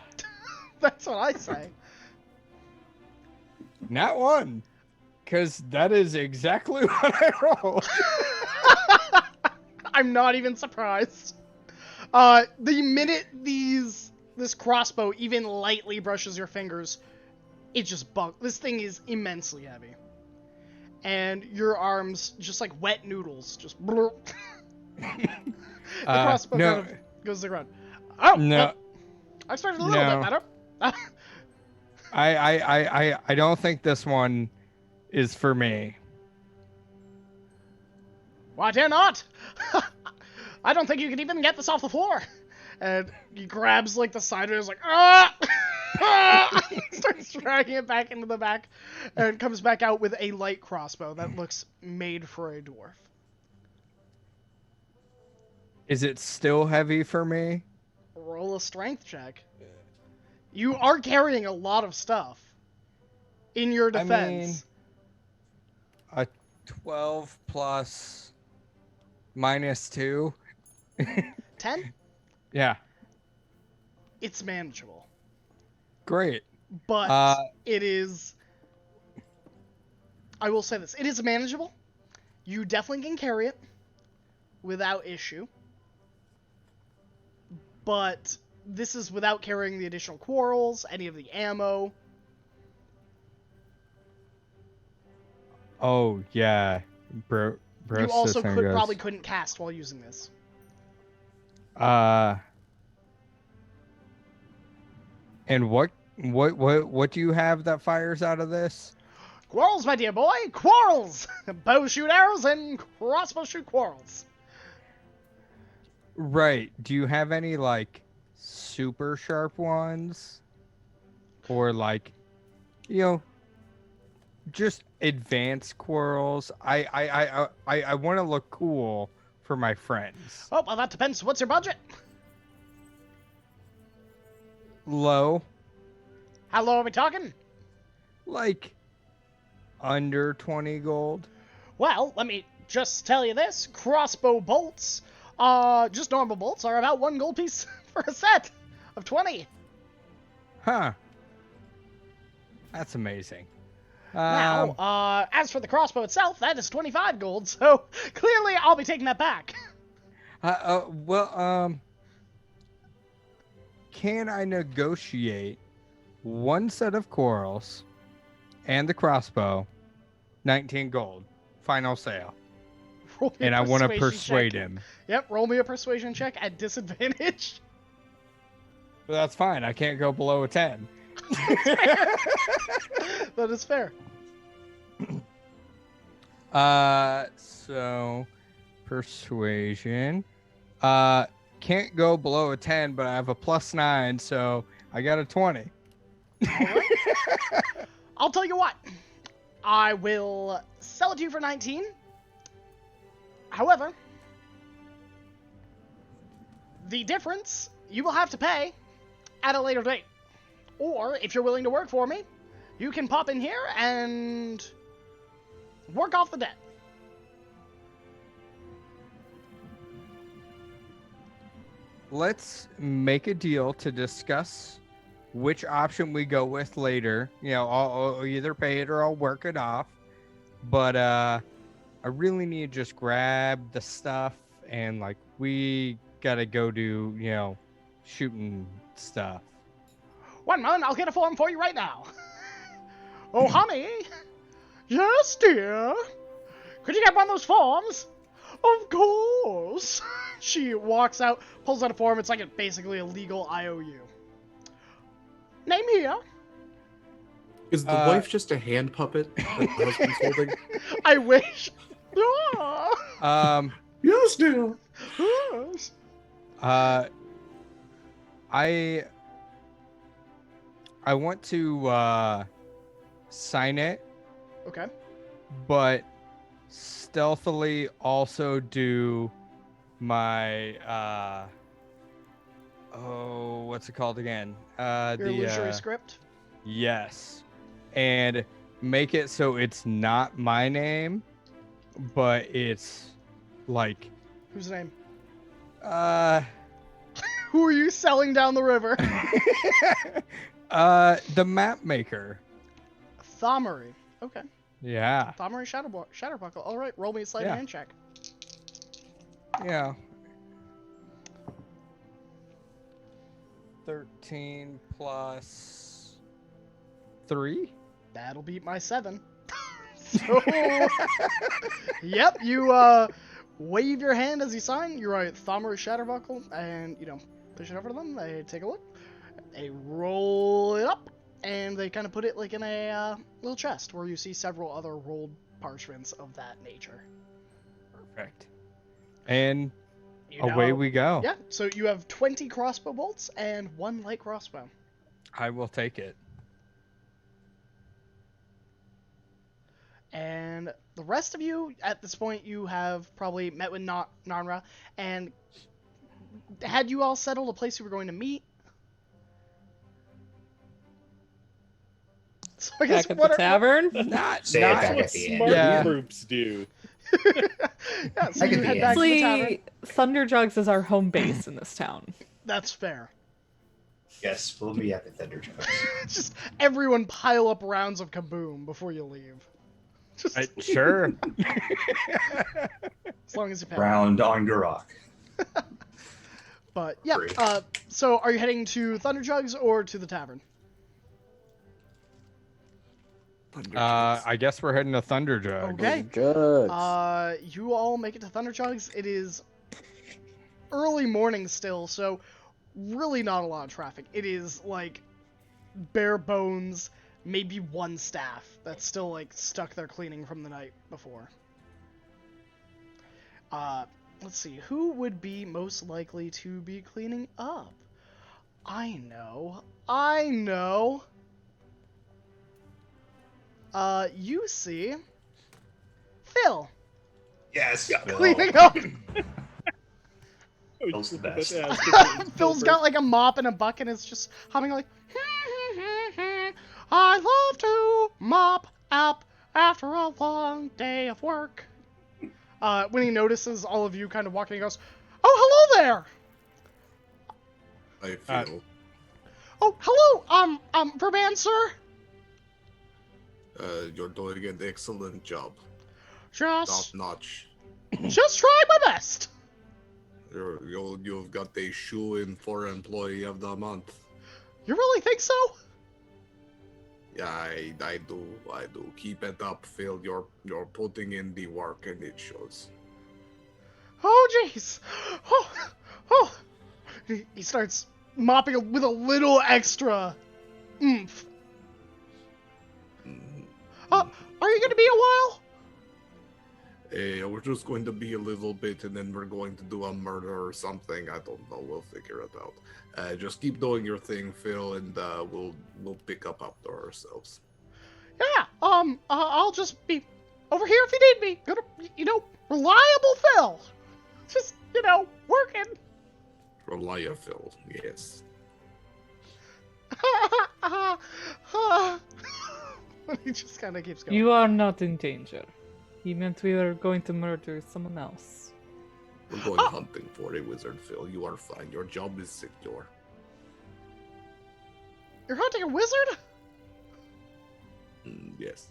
That's what I say. Not one. Because that is exactly what I rolled. I'm not even surprised. The minute this crossbow even lightly brushes your fingers, it just This thing is immensely heavy. And your arms, just like wet noodles, just blurp. The crossbow no. kind of goes to the ground. Oh, No. well, I expected a little bit better. I don't think this one is for me. Why dare not? I don't think you can even get this off the floor. And he grabs like the side of it, is like, ah! Starts dragging it back into the back, and comes back out with a light crossbow that looks made for a dwarf. Is it still heavy for me? Roll a strength check. You are carrying a lot of stuff. In your defense. A 12 plus minus 2. 10? Yeah. It's manageable. Great. But it is... I will say this. It is manageable. You definitely can carry it without issue. But this is without carrying the additional quarrels, any of the ammo. Oh, yeah. Bro, you also probably couldn't cast while using this. And what do you have that fires out of this? Quarrels, my dear boy! Quarrels! Bow shoot arrows and crossbow shoot quarrels. Right. Do you have any, like, super sharp ones? Or, like, you know, just advanced quarrels? I want to look cool for my friends. Oh, well, that depends. What's your budget? low, How low are we talking? like under 20 gold. Well, let me just tell you this. Crossbow bolts, just normal bolts, are about 1 gold piece for a set of 20. Huh. That's amazing. Now, as for the crossbow itself, that is 25 gold, so clearly I'll be taking that back. Can I negotiate 1 set of corals and the crossbow, 19 gold, final sale? Roll me a And I want to persuasion persuade check. him. Yep, roll me a persuasion check at disadvantage. But that's fine. I can't go below a 10. That is fair. So persuasion. Can't go below a 10, but I have a +9, so I got a 20. Alright. I'll tell you what. I will sell it to you for 19. However, the difference you will have to pay at a later date. Or, if you're willing to work for me, you can pop in here and work off the debt. Let's make a deal to discuss which option we go with later. You know, I'll either pay it or I'll work it off. But I really need to just grab the stuff and, like, we gotta go do, you know, shooting stuff. 1 moment, I'll get a form for you right now. Oh, honey. Yes, dear. Could you get one of those forms? Of course. She walks out, pulls out a form. It's like basically a legal IOU. Name here. Is the wife just a hand puppet that the husband's holding? I wish. Ah, Yes, dear. yes. I want to sign it, Okay. but stealthily also do my what's it called again? Your The illusory script. yes, and make it so it's not my name, but it's like Whose name? uh Who are you selling down the river? the map maker. Thommery. Okay. Yeah. Thommery Shatterbuckle. All right, roll me a sleight of Yeah. hand check. Yeah. 13 plus 3. That'll beat my 7. So, yep, you wave your hand as you sign. You write Thommery Shatterbuckle, and push it over to them. They take a look. They roll it up, and they kind of put it like in a little chest where you see several other rolled parchments of that nature. Perfect. And You away know- we go. Yeah, so you have 20 crossbow bolts and 1 light crossbow. I will take it. And the rest of you, at this point, you have probably met with Narnra, and had you all settled a place you were going to meet? So I guess Back at what the are- tavern? Not Say it not back What at the end. smart Yeah. groups do. Yeah, so Back you at head the back to the tavern. Honestly, Thunderjugs is our home base in this town. That's fair. Yes, we'll be at the Thunder Jokes. Just everyone pile up rounds of kaboom before you leave. Just sure. as long as you pay. Round on Garok. But yeah, Free. so are you heading to Thunderjugs or to the tavern? I guess we're heading to Thunderjug. Okay. Good. You all make it to Thunderjugs. It is early morning still, so really not a lot of traffic. It is like bare bones, maybe 1 staff that's still like stuck there cleaning from the night before. Let's see, who would be most likely to be cleaning up? I know. You see Phil Yes, Phil. cleaning up. was Phil's the about best. to ask if it was Phil's Phil got like a mop and a bucket, and it's just humming like, I love to mop up after a long day of work. When he notices all of you kind of walking, he goes, oh, hello there! I feel Oh, hello, Verban, sir. you're doing an excellent job. Just Top notch. try my best. You've got a shoe-in for Employee of the Month. You really think so? Yeah, I do. Keep it up, Phil. You're putting in the work, and it shows. Oh, jeez. Oh. He starts mopping with a little extra oomph. Are you going to be a while? We're just going to be a little bit, and then we're going to do a murder or something. I don't know. We'll figure it out. Just keep doing your thing, Phil, and we'll pick up after ourselves. Yeah, I'll just be over here if you need me. Gonna, reliable Phil. Just, working. Reliable, yes. He just kind of keeps going. You are not in danger. He meant we were going to murder someone else. We're going hunting for a wizard, Phil. You are fine. Your job is secure. You're hunting a wizard? Yes.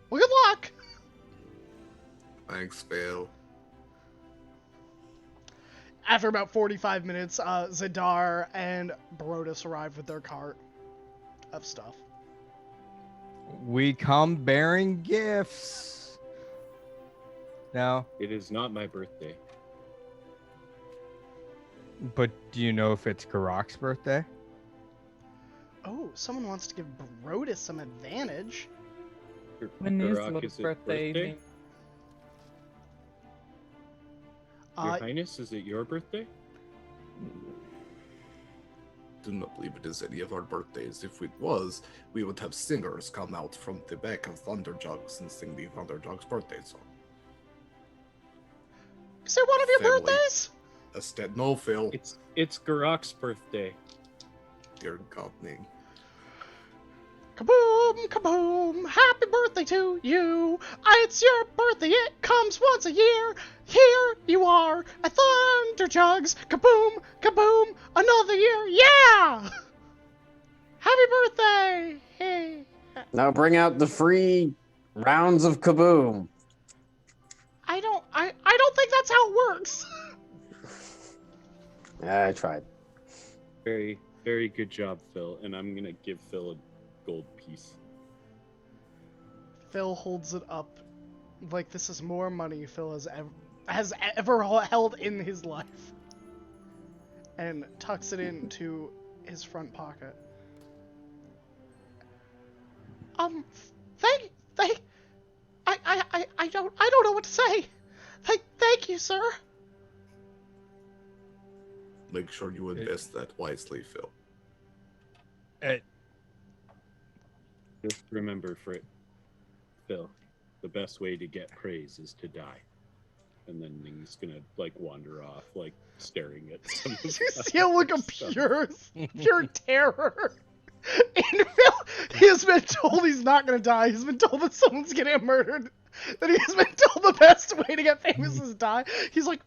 Well, good luck. Thanks, Phil. After about 45 minutes, Zadar and Brodus arrive with their cart of stuff. We come bearing gifts. Now, It is not my birthday. but do you know if it's Karak's birthday? Oh, someone wants to give Brodus some advantage. When is Karak, your is it birthday? birthday? Your Uh, Highness, is it your birthday? Do not believe it is any of our birthdays. If it was, we would have singers come out from the back of Thunderjugs and sing the Thunderjugs birthday song. is it one of your Family. birthdays? No, Phil. It's Garak's birthday. Dear God, Ning. Kaboom, kaboom, happy birthday to you. It's your birthday, it comes once a year. Here you are at Thunderjugs. Kaboom, kaboom, another year, yeah! Happy birthday! Hey. Now bring out the free rounds of Kaboom. I don't think that's how it works. I tried. Very, very good job, Phil. And I'm gonna give Phil a gold piece. Phil holds it up like this is more money Phil has ever held in his life, and tucks it into his front pocket. I don't know what to say. Thank you, sir. Make sure you invest that wisely, Phil. Just remember, Phil, the best way to get praise is to die. And then Ning's gonna wander off, staring at some of You see a look of pure terror. And Phil, he has been told he's not gonna die. He's been told that someone's getting murdered. That he has been told the best way to get famous is die. He's like,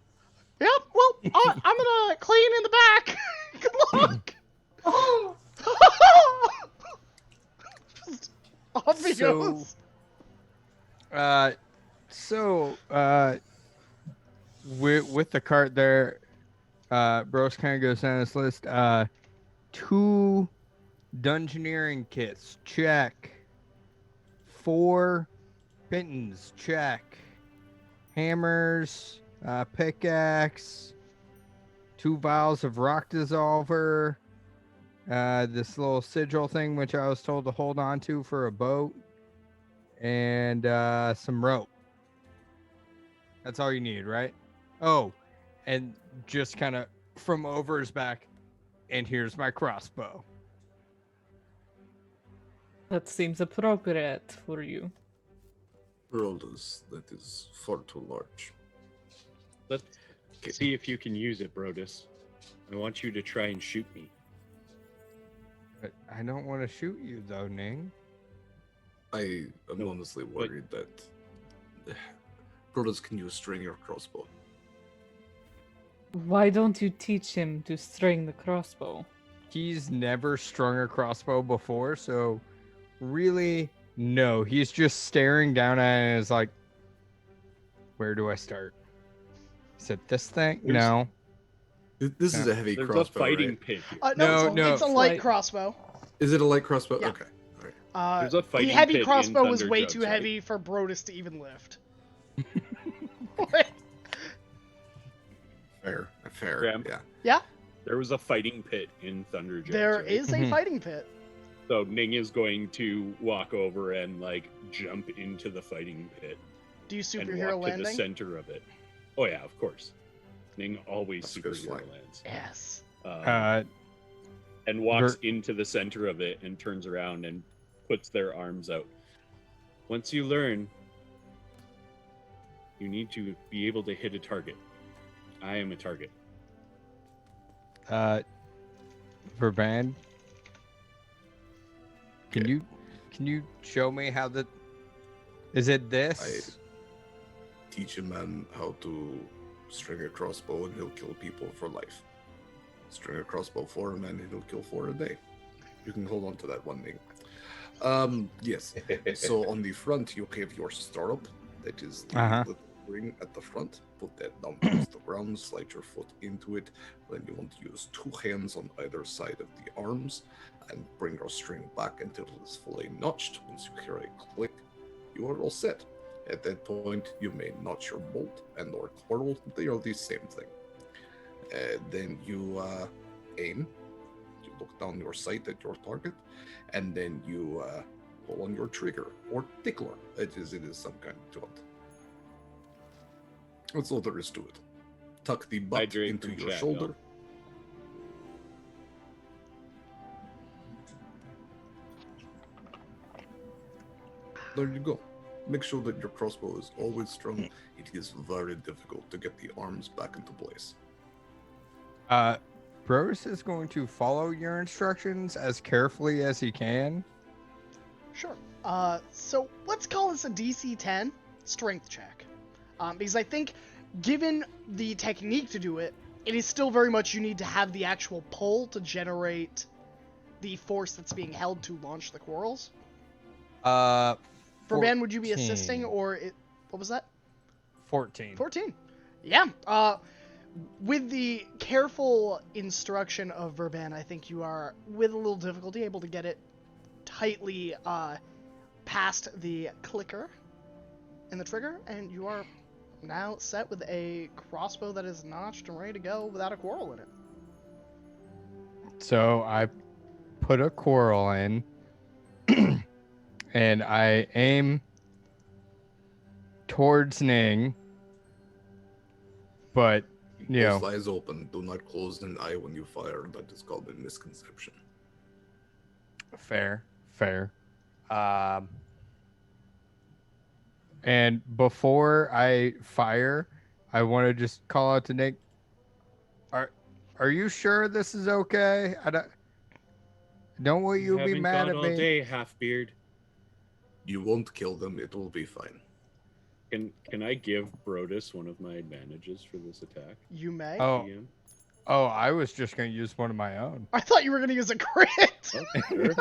yep, well, I'm gonna clean in the back. Good luck. Just off he goes. With the cart there, Bros kind of goes down this list. 2 dungeoneering kits, check. 4 Bintons, check. Hammers, pickaxe, 2 vials of rock dissolver, this little sigil thing which I was told to hold on to for a boat, and some rope. That's all you need, right? Oh, and just kind of from over his back, and here's my crossbow. That seems appropriate for you. Brodus, that is far too large. See if you can use it, Brodus. I want you to try and shoot me. But I don't want to shoot you, though, Ning. I am No, honestly worried that Brodus can use string or crossbow. Why don't you teach him to string the crossbow? He's never strung a crossbow before, so really, no. He's just staring down at it and is like, where do I start? Is it this thing? There's- No. This is a heavy There's crossbow, a fighting right? pit here. No, it's a light Light. crossbow. Is it a light crossbow? Yeah. Okay. All right. There's a The fighting heavy pit in crossbow was way Thunderjugs, too right? heavy for Brodus to even lift. Fair. Graham? Yeah. Yeah, There was a fighting pit in Thunderjugs. there right? is a Mhm. fighting pit. So Ning is going to walk over and like jump into the fighting pit Do you and superhero walk to the landing? center of it. Oh yeah, of course. Ning always That's a good superhero flight. lands. Yes. And walks into the center of it and turns around and puts their arms out. Once you learn, you need to be able to hit a target. I am a target. Verban, can you show me how the? Is it this? Teach a man how to string a crossbow and he'll kill people for life. String a crossbow for him and he'll kill for a day. You can hold on to that one thing. Yes. So on the front you have your startup. That is the little ring at the front. Put that down towards the ground, slide your foot into it. Then you want to use 2 hands on either side of the arms and bring your string back until it is fully notched. Once you hear a click, you are all set. At that point, you may notch your bolt and or quarrel. They are the same thing. Then you aim. You look down your sight at your target, and then you pull on your trigger or tickler. It is some kind of taunt. That's all there is to it. Tuck the butt Hydrate into from your chat, shoulder. y'all. There you go. Make sure that your crossbow is always strung. It is very difficult to get the arms back into place. Brodus is going to follow your instructions as carefully as he can. Sure. So let's call this a DC 10 strength check. Because I think, given the technique to do it, it is still very much you need to have the actual pull to generate the force that's being held to launch the quarrels. Verban, would you be assisting, 14. or what was that? 14. 14. Yeah. With the careful instruction of Verban, I think you are, with a little difficulty, able to get it tightly past the clicker and the trigger, and you are now set with a crossbow that is notched and ready to go without a quarrel in it. So I put a quarrel in, and I aim towards Ning, but you Both know, eyes open. Do not close an eye when you fire. That is called a misconception. fair. And before I fire, I want to just call out to Nick. Are you sure this is okay? I don't want you to be Haven't mad gone at all me. day, Half-Beard. You won't kill them. It will be fine. Can I give Brodus one of my advantages for this attack? You may. Oh, DM? I was just gonna use one of my own. I thought you were going to use a crit. Oh, sure.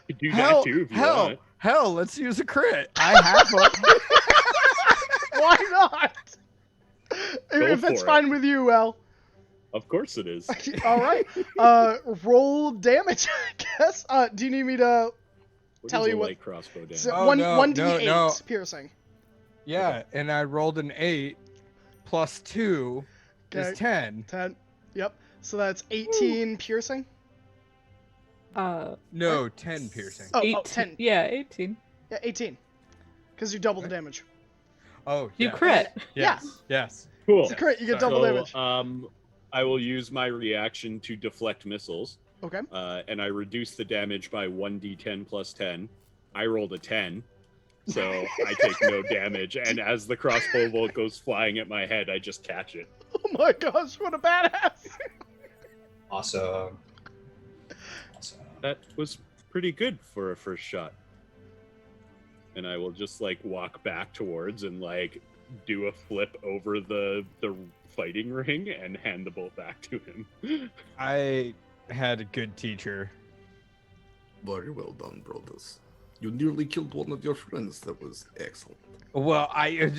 You could do Hell, that too if you want. hell, let's use a crit. I have one. Why not? If for that's it. fine with you, well. Of course it is. All right. Roll damage, I guess. Do you need me to What tell is you a what- light crossbow damage? so Oh, one no, 1d8 no. piercing? Yeah, and I rolled an 8 plus 2 Okay. is 10. 10. Yep. So that's 18 piercing. No, 10 piercing. Oh, 18. 10. Yeah, 18. Yeah, 18. Because you double the damage. Oh, You yeah. crit. Yes, yes. Cool. It's a crit. You get Sorry. double damage. I will use my reaction to deflect missiles, Okay. and I reduce the damage by 1d10 plus 10. I rolled a 10, so I take no damage. And as the crossbow bolt goes flying at my head, I just catch it. Oh my gosh, what a badass! Awesome. That was pretty good for a first shot. And I will just like walk back towards and like do a flip over the fighting ring and hand the bolt back to him. I had a good teacher. Very well done, brothers. You nearly killed one of your friends. That was excellent. Well, I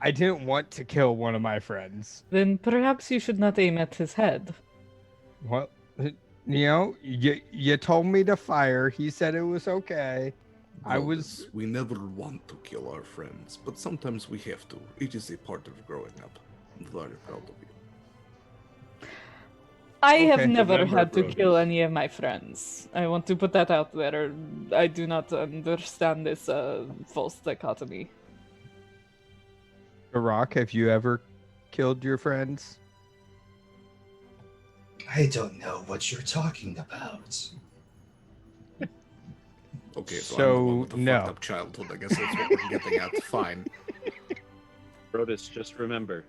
didn't want to kill one of my friends. Then perhaps you should not aim at his head. Well, you told me to fire. He said it was okay. Brothers, we never want to kill our friends, but sometimes we have to. It is a part of growing up. I'm very proud of you. I have Okay. never Remember, had to brothers. kill any of my friends. I want to put that out there. I do not understand this false dichotomy. Rock, have you ever killed your friends? I don't know what you're talking about. Okay, so, So, I'm the one with the no. fucked up childhood. I guess that's what we're getting at. Fine. Brodus, just remember.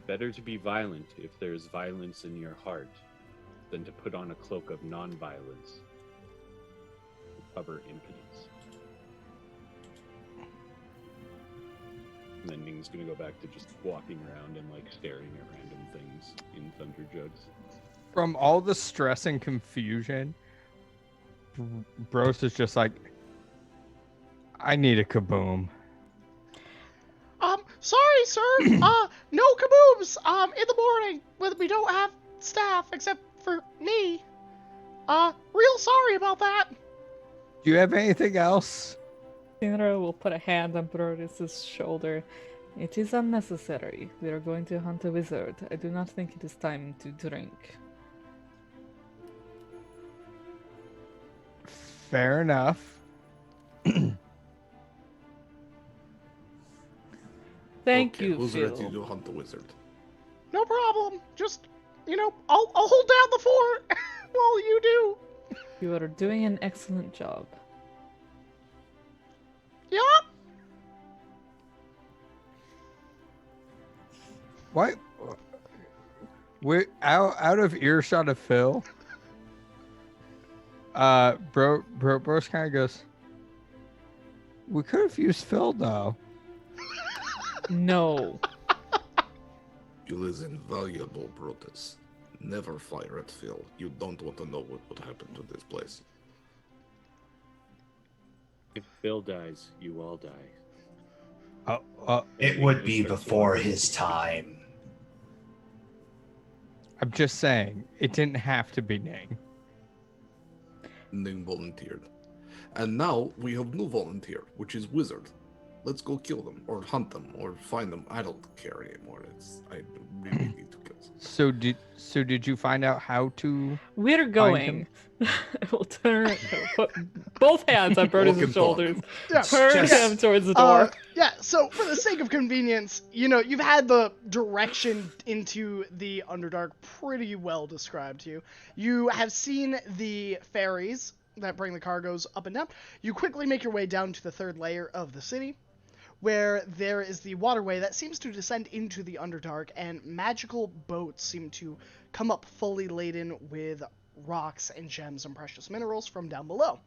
Better to be violent if there's violence in your heart than to put on a cloak of non-violence to cover impotence. And then Ning's gonna go back to just walking around and like staring at random things in Thunder Jugs. From all the stress and confusion, Bros is just like, I need a kaboom. Sorry, sir. No kabooms. In the morning, we don't have staff except for me. Real sorry about that. Do you have anything else? Sinra will put a hand on Brodus' shoulder. It is unnecessary. We are going to hunt a wizard. I do not think it is time to drink. Fair enough. Thank Okay, you, who's Phil. ready to hunt the wizard? No problem. Just, I'll hold down the fort while you do. You are doing an excellent job. Yeah. What? We're out of earshot of Phil. Bros kind of goes, we could have used Phil though. No. Phil is invaluable, Brutus. Never fire at Phil. You don't want to know what would happen to this place. If Phil dies, you all die. It would be before his time. I'm just saying, it didn't have to be Ning. Ning volunteered. And now we have new volunteer, which is wizard. Let's go kill them, or hunt them, or find them. I don't care anymore. I really need to kill them. So did you find out how to? We're going. I will turn, put both hands on Walk Brodus' and shoulders, Yeah. turn Just- him towards the door. Yeah, so for the sake of convenience, you've had the direction into the Underdark pretty well described to you. You have seen the ferries that bring the cargoes up and down. You quickly make your way down to the third layer of the city, where there is the waterway that seems to descend into the Underdark, and magical boats seem to come up fully laden with rocks and gems and precious minerals from down below.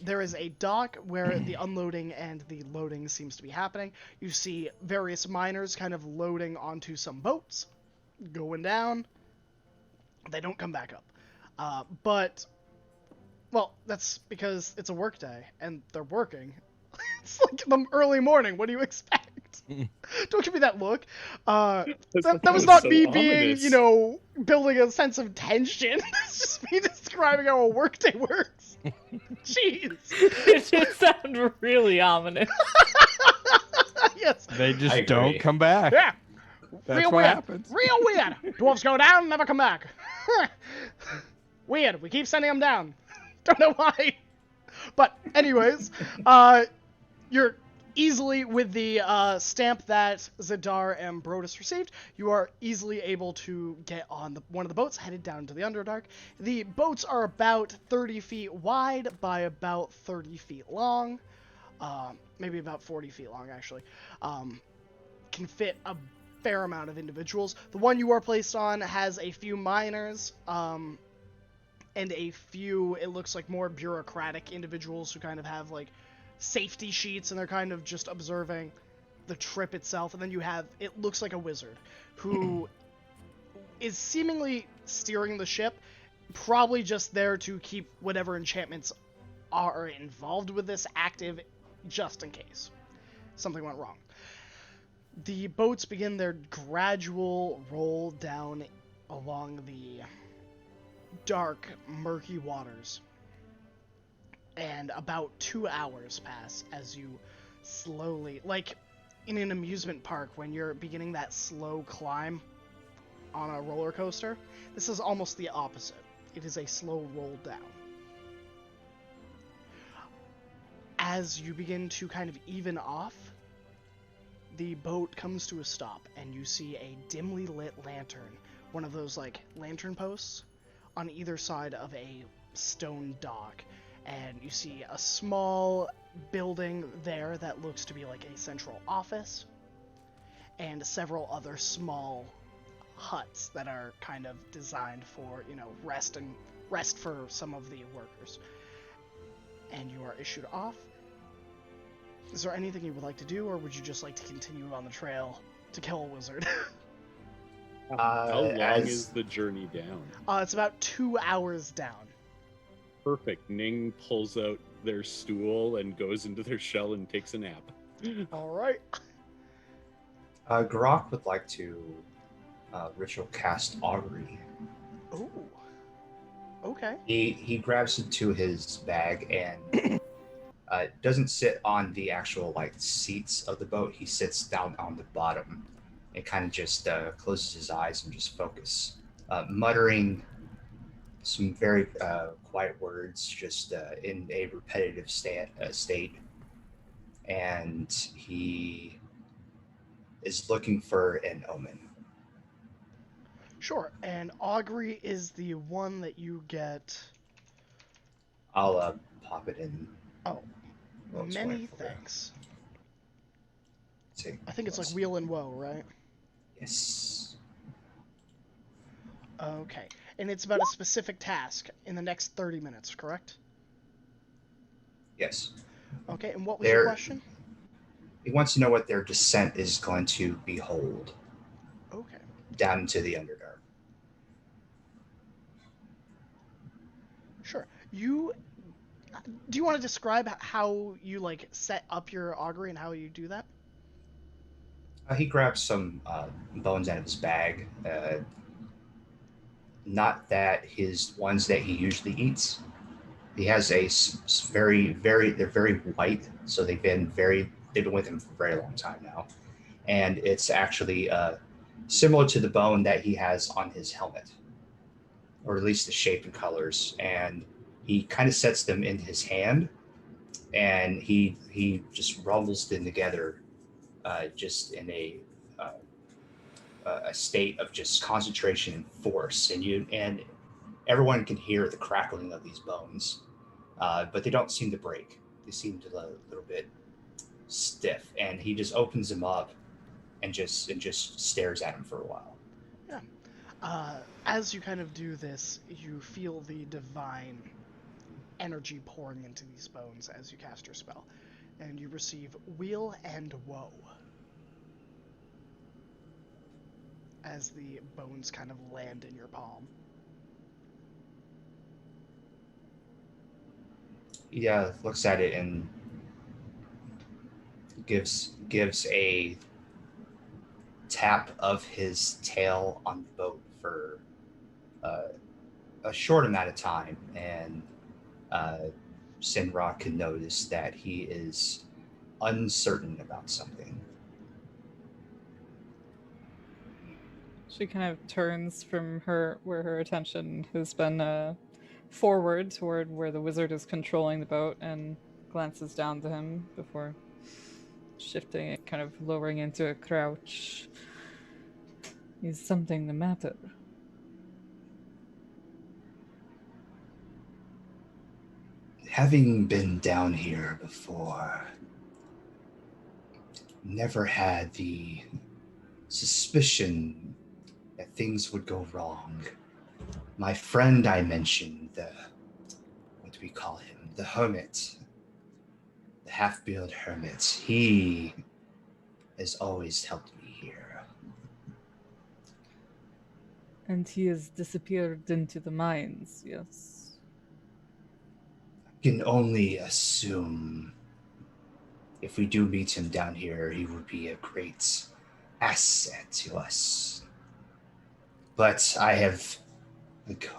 There is a dock where the unloading and the loading seems to be happening. You see various miners kind of loading onto some boats, going down. They don't come back up. Well, that's because it's a work day, and they're working. It's like the early morning. What do you expect? Don't give me that look. That was not so me ominous. being, building a sense of tension. It's just me describing how a workday works. Jeez. It just sounded really ominous. Yes. They I just agree. don't come back. Yeah. That's Real what weird. happens. Real weird. Dwarves go down, never come back. Weird. We keep sending them down. Don't know why. But anyways, you're easily, with the stamp that Zadar and Brodus received, you are easily able to get on one of the boats headed down to the Underdark. The boats are about 30 feet wide by about 30 feet long. Maybe about 40 feet long, actually. Can fit a fair amount of individuals. The one you are placed on has a few miners, and a few, it looks like, more bureaucratic individuals who kind of have, like, safety sheets, and they're kind of just observing the trip itself. And then you have, it looks like a wizard who is seemingly steering the ship, probably just there to keep whatever enchantments are involved with this active, just in case something went wrong. The boats begin their gradual roll down along the dark, murky waters. And about 2 hours pass as you slowly, like in an amusement park when you're beginning that slow climb on a roller coaster. This is almost the opposite. It is a slow roll down. As you begin to kind of even off, the boat comes to a stop, and you see a dimly lit lantern, one of those like lantern posts, on either side of a stone dock. And you see a small building there that looks to be like a central office, and several other small huts that are kind of designed for, you know, rest for some of the workers. And you are issued off. Is there anything you would like to do, or would you just like to continue on the trail to kill a wizard? How long is the journey down? It's about 2 hours down. Perfect. Ning pulls out their stool and goes into their shell and takes a nap. All right. Grok would like to ritual cast augury. Ooh. Okay. He grabs into his bag and doesn't sit on the actual like seats of the boat. He sits down on the bottom and kind of just closes his eyes and just focus, muttering some very quiet words, just in a repetitive state. And he is looking for an omen. Sure. And augury is the one that you get. I'll pop it in. Oh, Well, many for that. thanks. See, I think it's like Wheel and Woe, right? Yes. Okay. And it's about a specific task in the next 30 minutes, correct? Yes. Okay, and what was your question? He wants to know what their descent is going to behold. Okay. Down into the Underdark. Sure. Do you want to describe how you like set up your augury and how you do that? He grabs some bones out of his bag. Not that his ones that he usually eats. He has a they're very white, so they've been with him for a very long time now. And it's actually similar to the bone that he has on his helmet, or at least the shape and colors. And he kind of sets them in his hand, and he just rumbles them together, just in a state of just concentration and force. And everyone can hear the crackling of these bones, but they don't seem to break. They seem to a little bit stiff. And he just opens them up and just stares at him for a while. Yeah. As you kind of do this, you feel the divine energy pouring into these bones as you cast your spell, and you receive Wheel and Woe as the bones kind of land in your palm. He looks at it and gives a tap of his tail on the boat for a short amount of time, and Sinra can notice that he is uncertain about something. She kind of turns from where her attention has been forward toward where the wizard is controlling the boat, and glances down to him before shifting it, kind of lowering into a crouch. Is something the matter? Having been down here before, never had the suspicion that things would go wrong. My friend I mentioned, what do we call him? The hermit. The half-build hermit. He has always helped me here. And he has disappeared into the mines, yes. Can only assume if we do meet him down here, he would be a great asset to us. But I have,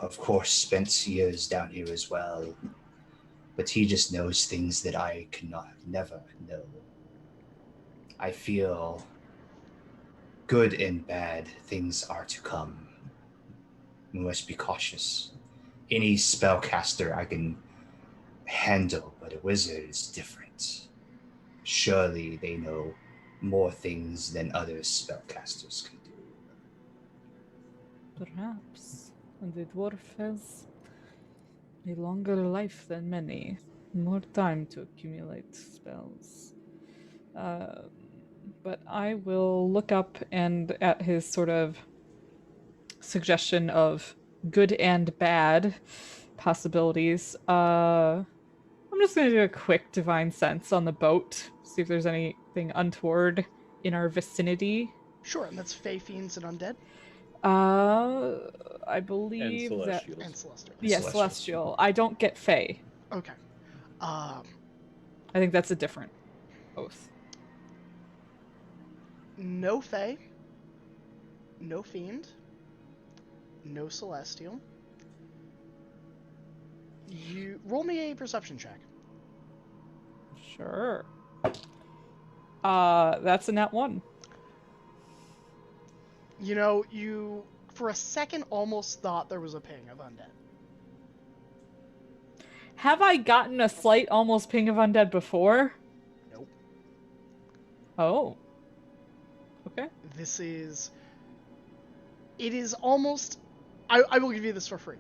of course, spent years down here as well. But he just knows things that I never know. I feel good and bad things are to come. We must be cautious. Any spellcaster I can handle, but a wizard is different. Surely they know more things than other spellcasters can do. Perhaps. And the dwarf has a longer life than many. More time to accumulate spells. But I will look up and at his sort of suggestion of good and bad possibilities. I'm just going to do a quick divine sense on the boat, see if there's anything untoward in our vicinity. Sure, and that's Fey, Fiends, and Undead. I believe And that... Celestials. And Celestial. Yeah, Celestials. Celestial. I don't get Fey. Okay. I think that's a different oath. No Fey. No Fiend. No Celestial. You roll me a perception check. Sure. That's a nat 1. You know, you for a second almost thought there was a ping of undead. Have I gotten a slight almost ping of undead before? Nope. Oh. Okay. It is almost, I will give you this for free.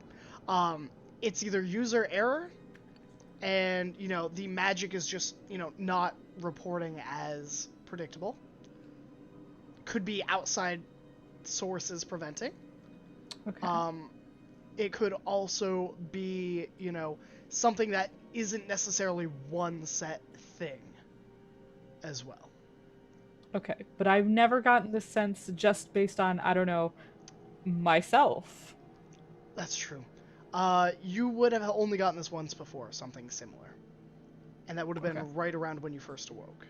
It's either user error, and, you know, the magic is just, you know, not reporting as predictable. Could be outside sources preventing. Okay. It could also be, you know, something that isn't necessarily one set thing as well. Okay. But I've never gotten this sense just based on, I don't know, myself. That's true. You would have only gotten this once before, something similar. And that would have been Okay. right around when you first awoke.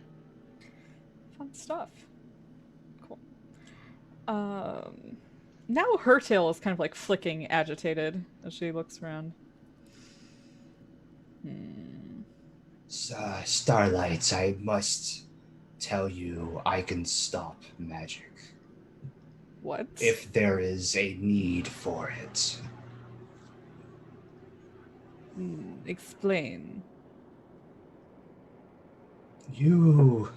Fun stuff. Cool. Now her tail is kind of like flicking agitated as she looks around. Starlight, I must tell you, I can stop magic. What? If there is a need for it. Explain. You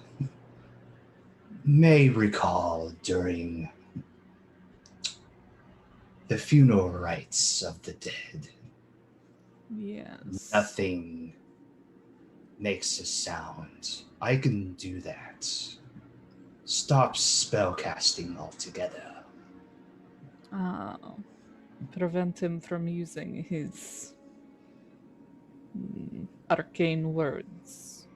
may recall during the funeral rites of the dead, Yes. nothing makes a sound. I can do that. Stop spellcasting altogether. Prevent him from using his arcane words.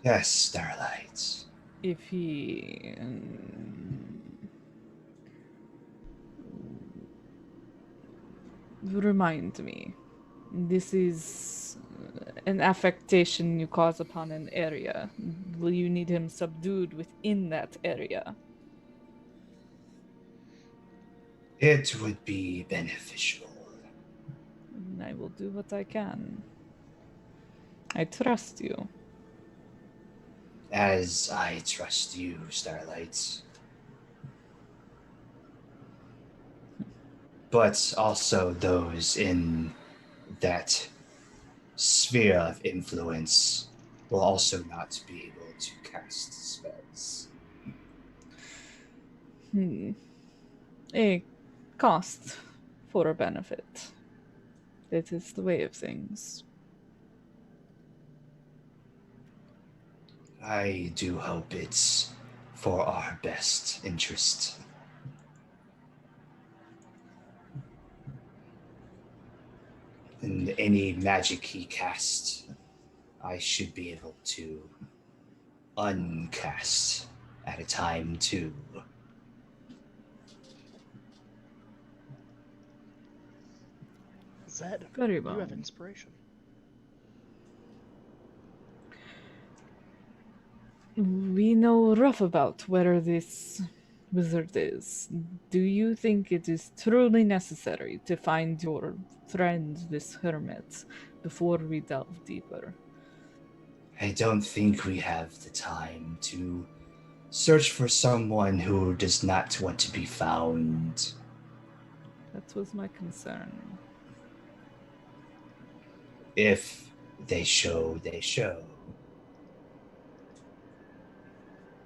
Yes, Starlight. If he remind me, this is an affectation you cause upon an area. Will you need him subdued within that area? It would be beneficial. I will do what I can. I trust you. As I trust you, Starlight. But also those in that sphere of influence will also not be able to cast spells. A cost for a benefit. It is the way of things. I do hope it's for our best interest. And any magic he casts, I should be able to uncast at a time too. Zed, Very you well. have inspiration. We know rough about where this wizard is. Do you think it is truly necessary to find your friend, this hermit, before we delve deeper? I don't think we have the time to search for someone who does not want to be found. That was my concern. If they show, they show.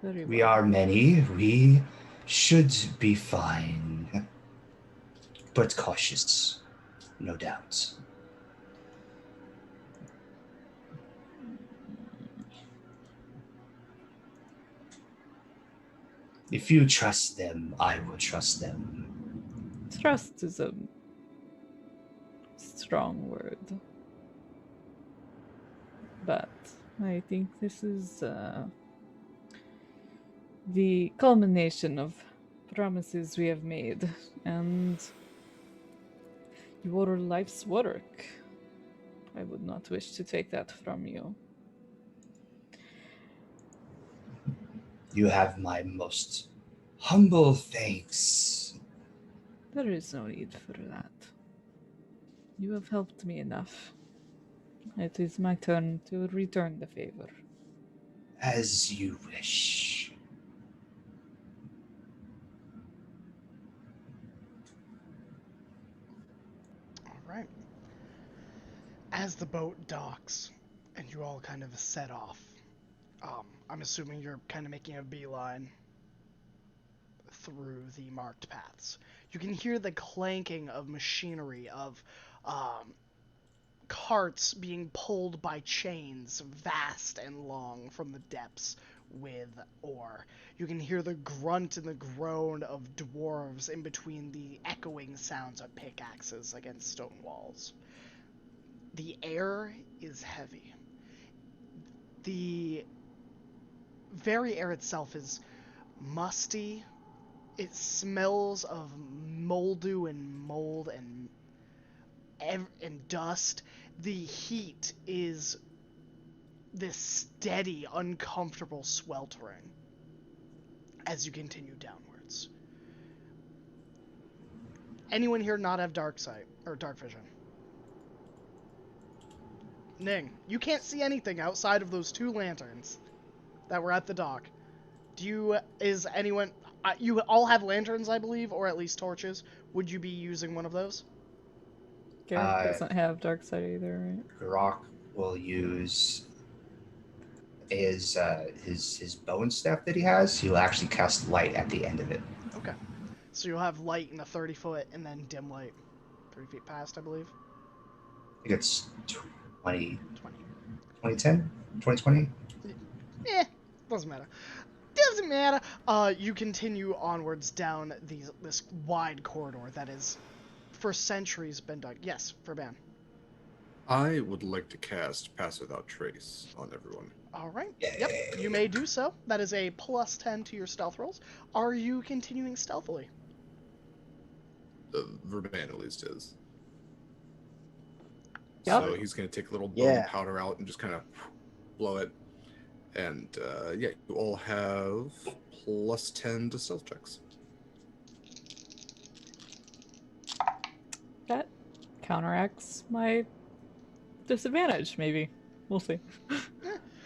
Very We well. are many. We should be fine. But cautious, no doubt. If you trust them, I will trust them. Trust is a strong word. But I think this is the culmination of promises we have made and your life's work. I would not wish to take that from you. You have my most humble thanks. There is no need for that. You have helped me enough. It is my turn to return the favor. As you wish. All right. As the boat docks and you all kind of set off, I'm assuming you're kind of making a beeline through the marked paths. You can hear the clanking of machinery, of carts being pulled by chains vast and long from the depths with ore. You can hear the grunt and the groan of dwarves in between the echoing sounds of pickaxes against stone walls. The air is heavy. The very air itself is musty. It smells of moldu and mold and dust. The heat is this steady, uncomfortable sweltering as you continue downwards. Anyone here not have dark sight or dark vision? Ning, you can't see anything outside of those two lanterns that were at the dock. Is anyone, you all have lanterns, I believe, or at least torches. Would you be using one of those? Garrick doesn't have dark side either, right? Grok will use his bone staff that he has. He'll actually cast light at the end of it. Okay. So you'll have light in the 30-foot and then dim light 30 feet past, I believe. I think it's 2010, 20. 2020. Doesn't matter. Doesn't matter. You continue onwards down this wide corridor that is, for centuries, been dug. Yes, Verban. I would like to cast Pass Without Trace on everyone. All right. Yep, you may do so. That is a plus 10 to your stealth rolls. Are you continuing stealthily? Verban at least is. Yep. So he's going to take a little bone powder out and just kind of blow it. And yeah, you all have plus 10 to stealth checks. That counteracts my disadvantage, maybe. We'll see.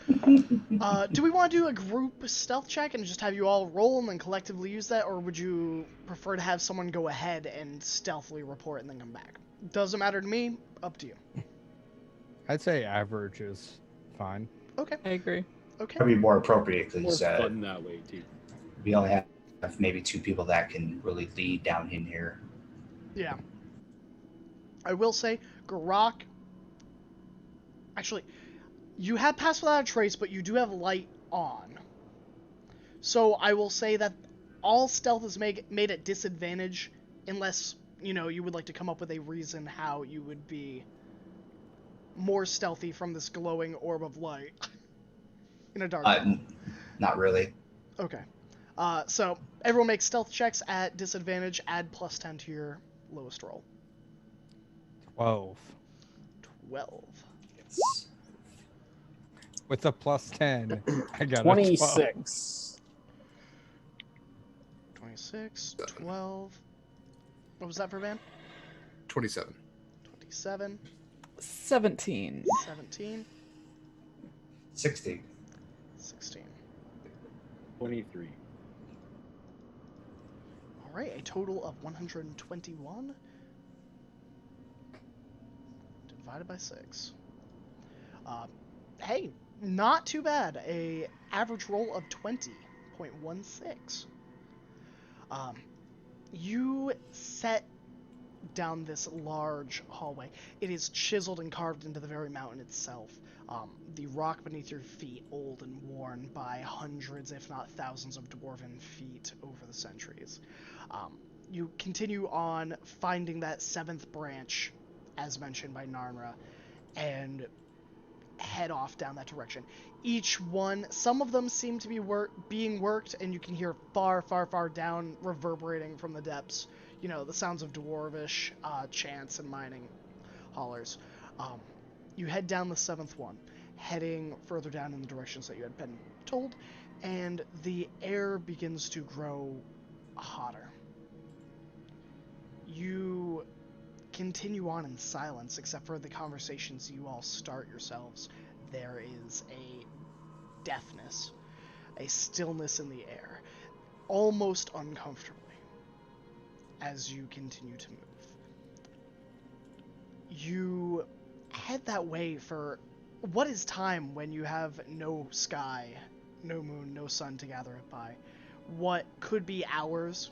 Do we want to do a group stealth check and just have you all roll and then collectively use that, or would you prefer to have someone go ahead and stealthily report and then come back? Doesn't matter to me. Up to you. I'd say average is fine. Okay. I agree. Okay. Probably more appropriate More because fun that way too. we only have maybe 2 people that can really lead down in here. Yeah. I will say, Garak. Actually, you have passed without a trace, but you do have light on. So I will say that all stealth is made at disadvantage, unless you would like to come up with a reason how you would be more stealthy from this glowing orb of light in a dark tunnel. Not really. Okay. So everyone makes stealth checks at disadvantage. Add +10 to your lowest roll. 12. 12. Yes. With a +10, I got a 12. 26. 26, 12. What was that for Van? 27. 27, 17. 17, 60. 16. 23. All right, a total of 121 divided by 6. Hey, not too bad. A average roll of 20.16. You set down this large hallway. It is chiseled and carved into the very mountain itself. The rock beneath your feet, old and worn by hundreds, if not thousands, of dwarven feet over the centuries. You continue on, finding that 7th branch, as mentioned by Narnra, and head off down that direction. Each one, some of them seem to be being worked, and you can hear far, far, far down, reverberating from the depths, the sounds of dwarvish chants and mining hollers. You head down the 7th one, heading further down in the directions that you had been told, and the air begins to grow hotter. You continue on in silence, except for the conversations you all start yourselves. There is a deafness, a stillness in the air, almost uncomfortably, as you continue to move. You head that way for what is time when you have no sky, no moon, no sun to gather it by. What could be hours,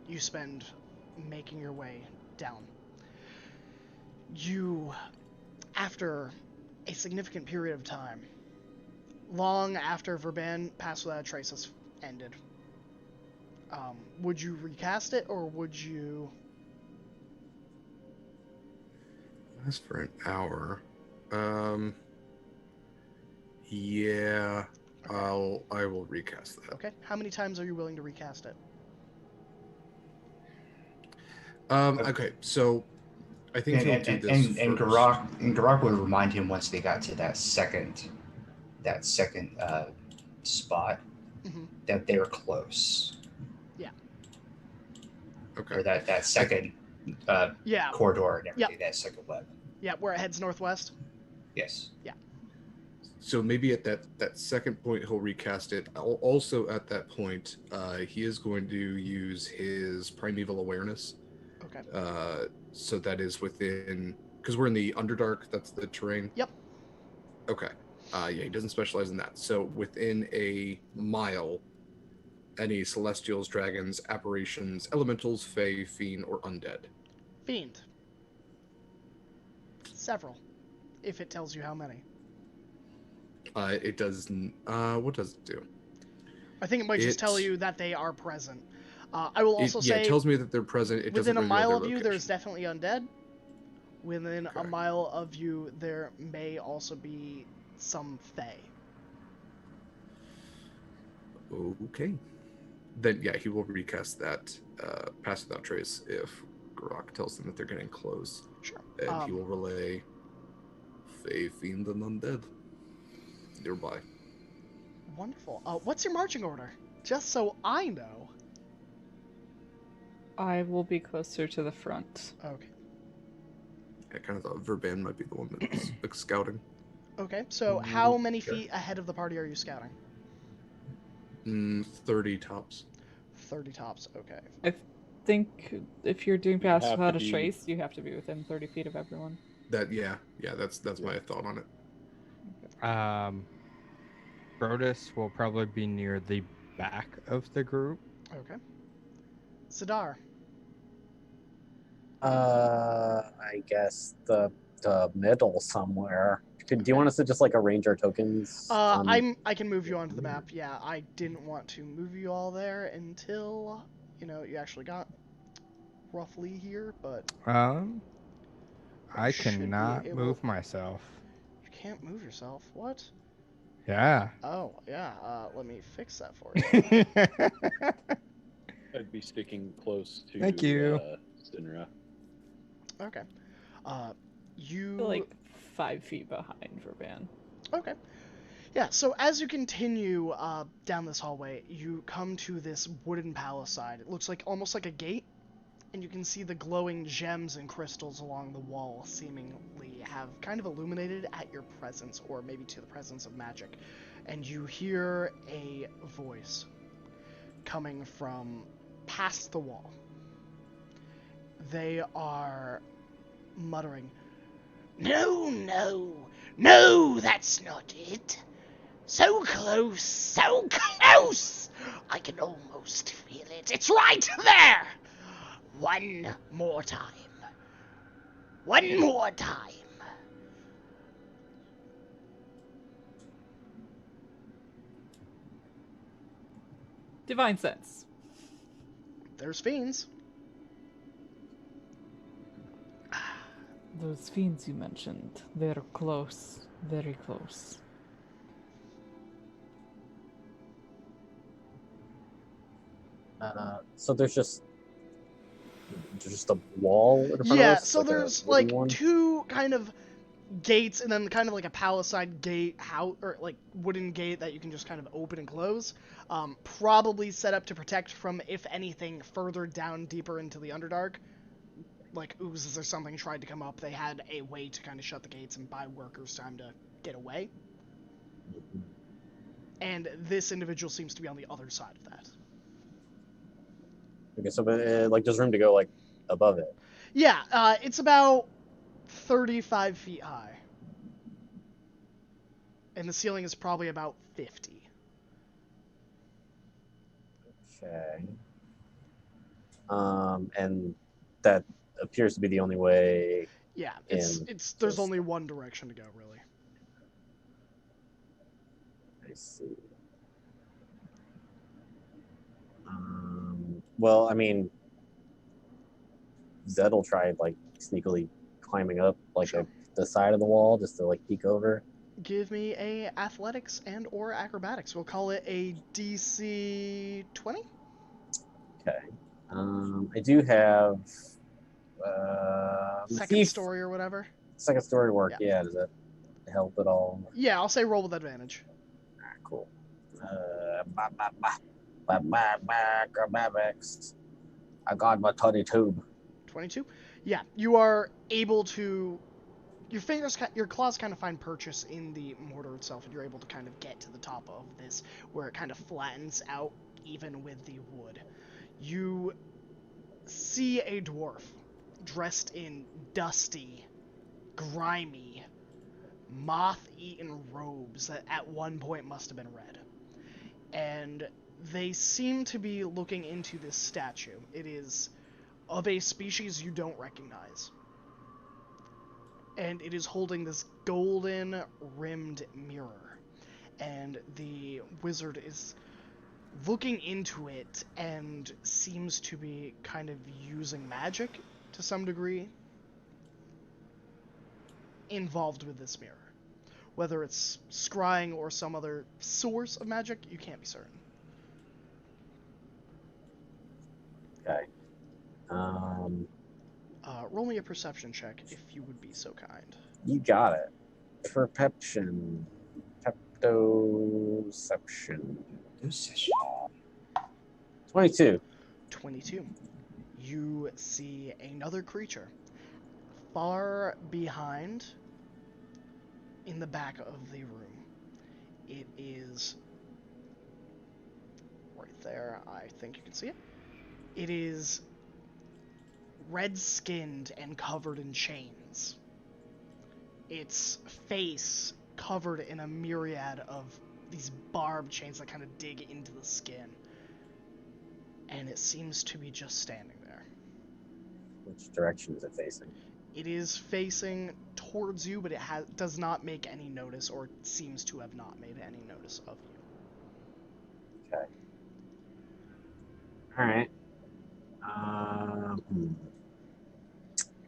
you spend making your way down. You, after a significant period of time, long after Verban Pass Without a Trace has ended, would you recast it, or would you... That's for an hour. Yeah, I will recast that. Okay, how many times are you willing to recast it? Okay, so I think he'll do this And first. Garak would remind him once they got to that second spot Mm-hmm. that they're close. Yeah. Okay. Or that second Yeah. corridor and everything, that second web. Yeah, where it heads northwest? Yes. Yeah. So maybe at that second point he'll recast it. Also at that point, he is going to use his primeval awareness. Okay. So that is within, because we're in the Underdark. That's the terrain. Yep. Okay. Yeah, he doesn't specialize in that. So within a mile, any celestials, dragons, apparitions, elementals, fae, fiend, or undead. Fiend. Several, if it tells you how many. It does. What does it do? I think it might just tell you that they are present. I will also say... it tells me that they're present. It within doesn't a reveal mile their of you, location. there's definitely undead. Within a mile of you, there may also be some fae. Okay. Then, yeah, he will recast that Pass Without Trace if Garak tells them that they're getting close. Sure. And he will relay Fae, Fiend, and Undead nearby. Wonderful. What's your marching order? Just so I know. I will be closer to the front. Okay. I kind of thought Verban might be the one that's like scouting. Okay, so how many feet ahead of the party are you scouting? 30 tops. 30 tops, okay. I think if you're doing Pass have Without to a be- Trace, you have to be within 30 feet of everyone. That's my thought on it. Brodus will probably be near the back of the group. Okay. Sidar. I guess the middle somewhere. Do you want us to just like arrange our tokens? I can move you onto the map. Yeah, I didn't want to move you all there until you actually got roughly here, but I should be cannot able- move myself. you can't move yourself. What? Yeah. Oh yeah. Let me fix that for you. I'd be sticking close to Thank you. Sinra. Okay. I You feel like 5 feet behind for Van. Okay. Yeah, so as you continue down this hallway, you come to this wooden palisade. It looks like almost like a gate, and you can see the glowing gems and crystals along the wall seemingly have kind of illuminated at your presence, or maybe to the presence of magic. And you hear a voice coming from past the wall. They are muttering, "No, no, no, that's not it. So close, so close! I can almost feel it. It's right there! One more time. One more time." Divine sense. There's fiends. Those fiends you mentioned, they're close, very close. So there's just a wall in front of Yeah, us? so like a there's wooden like one? two kind of gates, and then kind of like a palisade gate, or like wooden gate that you can just kind of open and close. Probably set up to protect from, if anything, further down deeper into the Underdark. Like oozes or something tried to come up, they had a way to kind of shut the gates and buy workers time to get away. And this individual seems to be on the other side of that. Okay, so like there's room to go like above it. Yeah, it's about 35 feet high. And the ceiling is probably about 50. Okay. And that appears to be the only way. Yeah, And there's just- only one direction to go, really. I see. Well, I mean, Zed'll try like sneakily climbing up like Sure. the side of the wall just to like peek over. Give me a athletics and or acrobatics. We'll call it a DC 20. Okay. I do have Second thief. story or whatever. Second story work. Yeah. Yeah. Does that help at all? Yeah, I'll say roll with advantage. Cool. Acrobatics. I got my toddy tube. 22. Yeah, you are able to. Your claws kind of find purchase in the mortar itself, and you're able to kind of get to the top of this, where it kind of flattens out even with the wood. You see a dwarf dressed in dusty, grimy, moth-eaten robes that at one point must have been red. And they seem to be looking into this statue. It is of a species you don't recognize. And it is holding this golden rimmed mirror. And the wizard is looking into it and seems to be kind of using magic to some degree involved with this mirror. Whether it's scrying or some other source of magic, you can't be certain. Okay. Roll me a perception check if you would be so kind. You got it. Perception. Peptoception. 22. 22. You see another creature far behind in the back of the room. It is right there. I think you can see it. It is red-skinned and covered in chains. Its face covered in a myriad of these barbed chains that kind of dig into the skin. And it seems to be just standing there. Which direction is it facing? It is facing towards you, but it does not make any notice, or seems to have not made any notice of you. Okay. All right.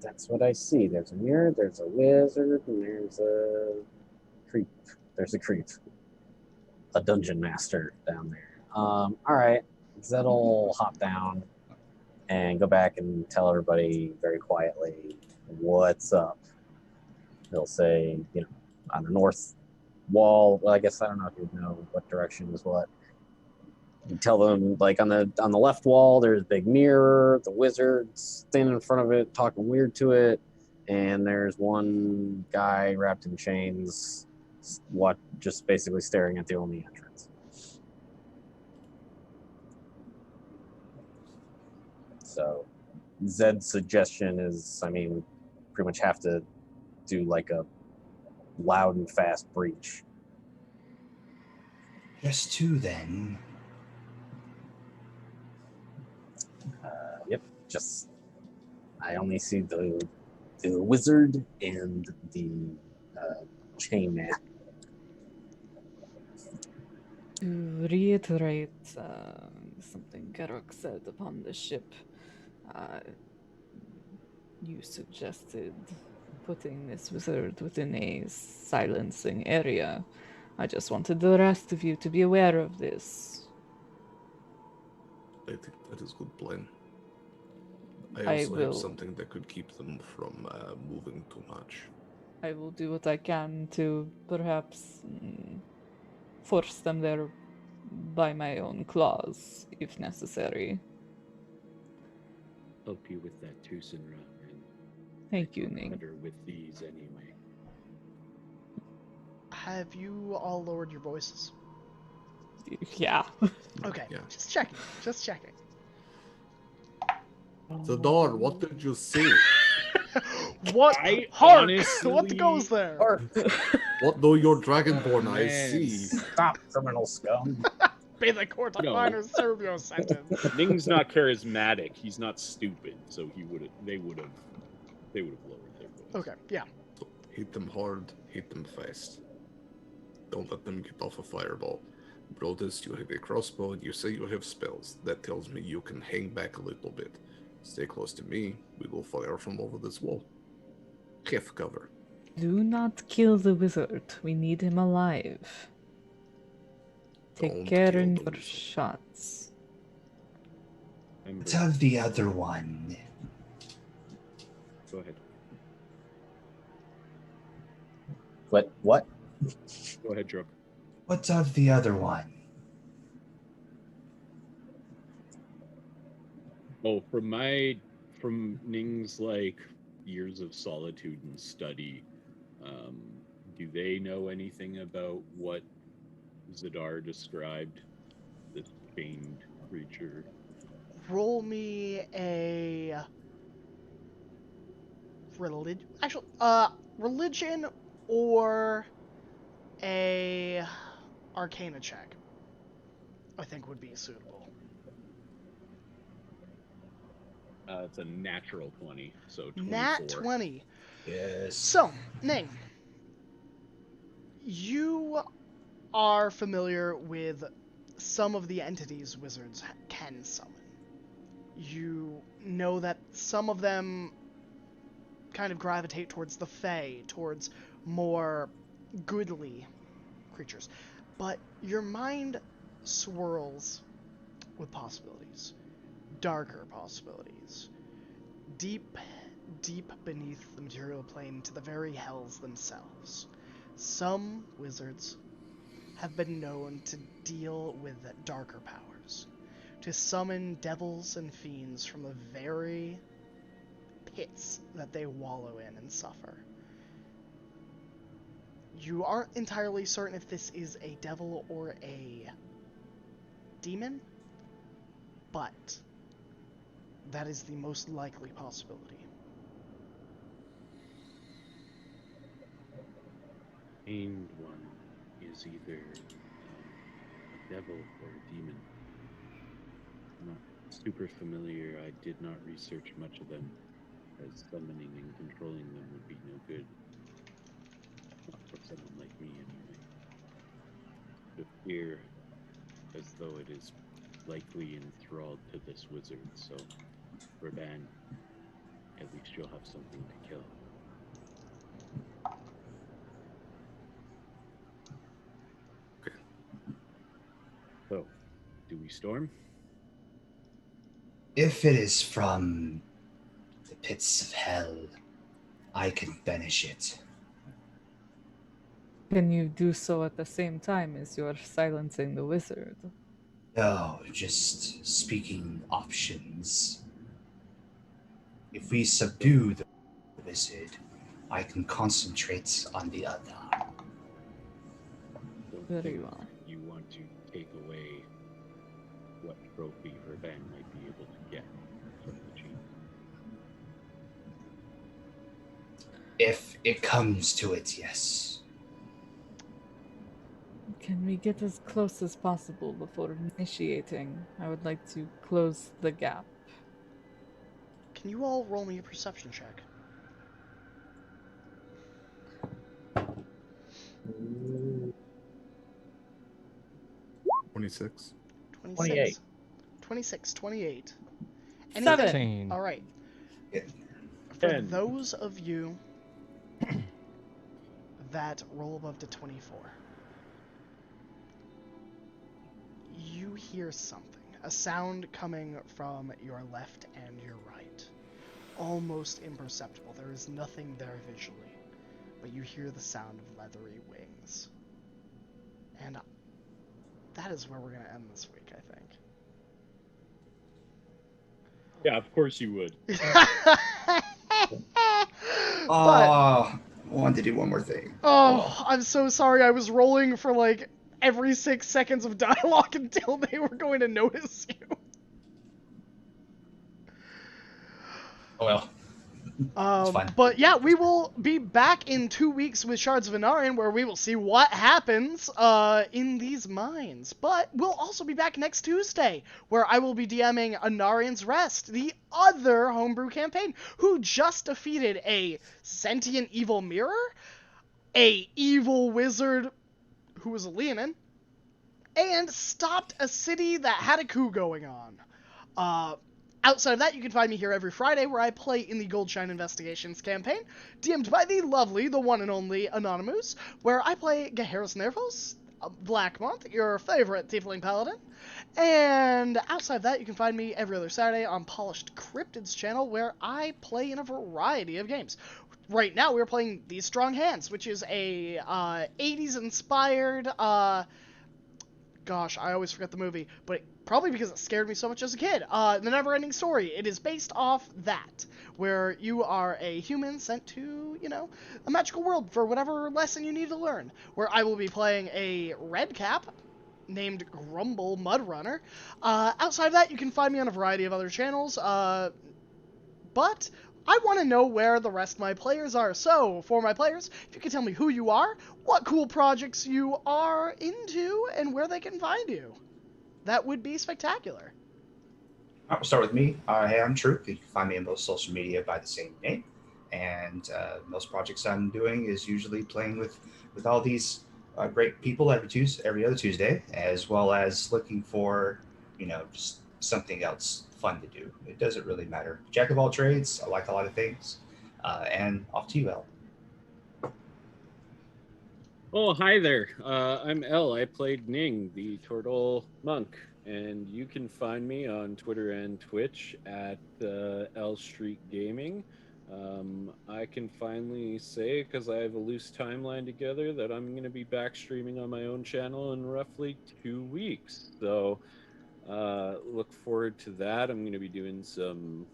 That's what I see. There's a mirror, there's a wizard, and there's a creep. There's a creep. A dungeon master down there. All right. Zed'll hop down and go back and tell everybody very quietly what's up. He'll say, on the north wall. Well, I guess I don't know if you know what direction is what. You tell them, like, on the left wall, there's a big mirror. The wizard's standing in front of it, talking weird to it, and there's one guy wrapped in chains, just basically staring at the only entrance. So, Zed's suggestion is, pretty much have to do like a loud and fast breach. Just two, then. Yep, just I only see the wizard and the chain man. To reiterate something Garruk said upon the ship, you suggested putting this wizard within a silencing area. I just wanted the rest of you to be aware of this. I think that is a good plan. I I also will- have something that could keep them from moving too much. I will do what I can to perhaps force them there by my own claws, if necessary. Help you with that too, Sinra. And Thank you, Ning. better with these anyway. Have you all lowered your voices? Yeah. Okay, Yeah. just checking. The door, what did you say? What? I Hark! honestly- What goes there? What do your dragonborn eyes Man. see? Stop, criminal scum. May the court of No. minors serve your sentence. Ning's not charismatic. He's not stupid, so they would have lowered their voice. Okay, yeah. So hit them hard, hit them fast. Don't let them get off a fireball. Brodus, you have a crossbow and you say you have spells. That tells me you can hang back a little bit. Stay close to me. We will fire from over this wall. Have cover. Do not kill the wizard. We need him alive. Take Don't care kill in the your wizard. shots. What's of the other one? Go ahead. What? Go ahead, Drook. What's of the other one? Oh, from Ning's years of solitude and study, do they know anything about what Zadar described, this chained creature? Roll me a religion or a arcana check. I think would be suitable. It's a natural 20, so 24. Nat 20. Yes. So, Ning, you are familiar with some of the entities wizards can summon. You know that some of them kind of gravitate towards the Fae, towards more goodly creatures. But your mind swirls with possibilities. Darker possibilities. Deep beneath the material plane to the very hells themselves. Some wizards have been known to deal with darker powers, to summon devils and fiends from the very pits that they wallow in and suffer. You aren't entirely certain if this is a devil or a demon, but that is the most likely possibility. named one is either a devil or a demon. I'm not super familiar. I did not research much of them, as summoning and controlling them would be no good. Not for someone like me, anyway. To appear as though it is likely enthralled to this wizard, so Raban, at least you'll have something to kill. Okay. So, do we storm? If it is from the pits of hell, I can banish it. Can you do so at the same time as you're silencing the wizard? No, just speaking options. If we subdue the wizard, I can concentrate on the other. Don't Very think well. you want to take away what trophy Raban might be able to get from the chief. If it comes to it, yes. Can we get as close as possible before initiating? I would like to close the gap. Can you all roll me a perception check? 26. 26. 26, 28. Anything? 17. All right. Yeah. For 10. those of you that roll above the 24, you hear something. A sound coming from your left and your right. Almost imperceptible. There is nothing there visually. But you hear the sound of leathery wings. And that is where we're going to end this week, I think. Yeah, of course you would. I wanted to do one more thing. I'm so sorry. I was rolling for like every 6 seconds of dialogue until they were going to notice you. Oh well. It's fine. But yeah, we will be back in 2 weeks with Shards of Anarion, where we will see what happens in these mines. But we'll also be back next Tuesday, where I will be DMing Anarion's Rest, the other homebrew campaign, who just defeated a sentient evil mirror, a evil wizard who was a Leonin, and stopped a city that had a coup going on. Outside of that, you can find me here every Friday, where I play in the Goldshine Investigations campaign, DM'd by the lovely, the one and only Anonymous, where I play Gaheris Nervos, Blackmont, your favorite Tiefling Paladin. And outside of that, you can find me every other Saturday on Polished Cryptids channel, where I play in a variety of games. Right now, we're playing These Strong Hands, which is a 80s-inspired... gosh, I always forget the movie, but probably because it scared me so much as a kid. The Neverending Story. It is based off that, where you are a human sent to, a magical world for whatever lesson you need to learn. Where I will be playing a red cap named Grumble Mudrunner. Outside of that, you can find me on a variety of other channels. But I want to know where the rest of my players are. So, for my players, if you could tell me who you are, what cool projects you are into, and where they can find you, that would be spectacular. We'll start with me. Hey, I'm Truth. You can find me on most social media by the same name. And most projects I'm doing is usually playing with all these great people every other Tuesday, as well as looking for, just something else fun to do. It doesn't really matter. Jack of all trades. I like a lot of things. And off to you, El. Oh, hi there. I'm El. I played Ning, the turtle monk, and you can find me on Twitter and Twitch at L Street Gaming. I can finally say, because I have a loose timeline together, that I'm going to be back streaming on my own channel in roughly 2 weeks. So look forward to that. I'm going to be doing some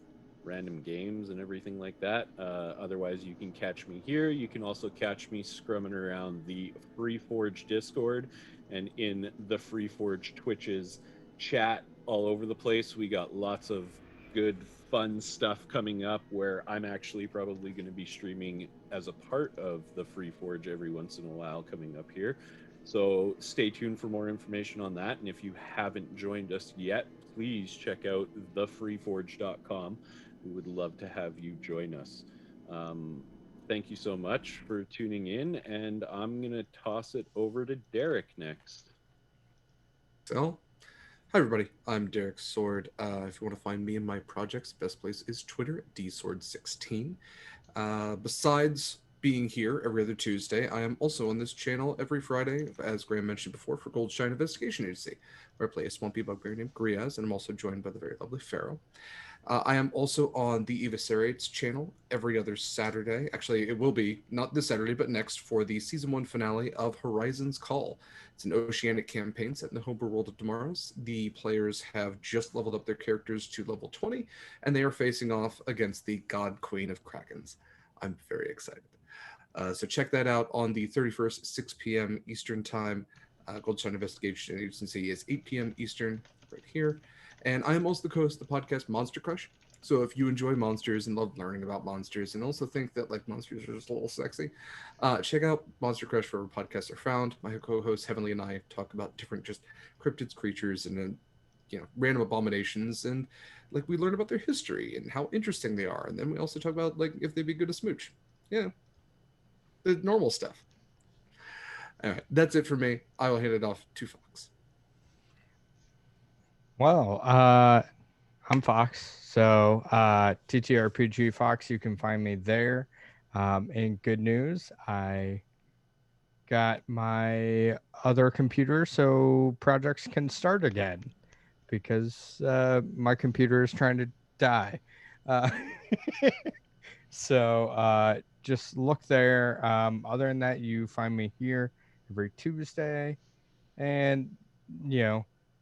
random games and everything like that. Otherwise, you can catch me here. You can also catch me scrumming around the FreeForge Discord and in the FreeForge Twitches chat all over the place. We got lots of good, fun stuff coming up where I'm actually probably going to be streaming as a part of the Free Forge every once in a while coming up here. So stay tuned for more information on that. And if you haven't joined us yet, please check out thefreeforge.com. We would love to have you join us. Thank you so much for tuning in, and I'm going to toss it over to Derek next. So, hi everybody, I'm Derek Sword. If you want to find me and my projects, best place is Twitter, dsword16. Besides being here every other Tuesday, I am also on this channel every Friday, as Graham mentioned before, for Goldshine Investigation Agency, where I play a swampy bugbear named Griaz, and I'm also joined by the very lovely Pharaoh. I am also on the Eviscerates channel every other Saturday. Actually, it will be not this Saturday, but next for the season 1 finale of Horizon's Call. It's an oceanic campaign set in the homebrew world of Damaros. The players have just leveled up their characters to level 20, and they are facing off against the God Queen of Krakens. I'm very excited. So check that out on the 31st, 6 p.m. Eastern Time. Goldshine Investigation Agency is 8 p.m. Eastern, right here. And I am also the host of the podcast Monster Crush. So if you enjoy monsters and love learning about monsters and also think that like monsters are just a little sexy, check out Monster Crush wherever podcasts are found. My co-host Heavenly and I talk about different just cryptids, creatures, and random abominations, and like we learn about their history and how interesting they are. And then we also talk about like if they'd be good to smooch. Yeah, the normal stuff. All right, that's it for me. I will hand it off to Fox. Well, I'm Fox. So, TTRPG Fox, you can find me there. In good news, I got my other computer so projects can start again because my computer is trying to die. So just look there. Other than that, you find me here every Tuesday. And,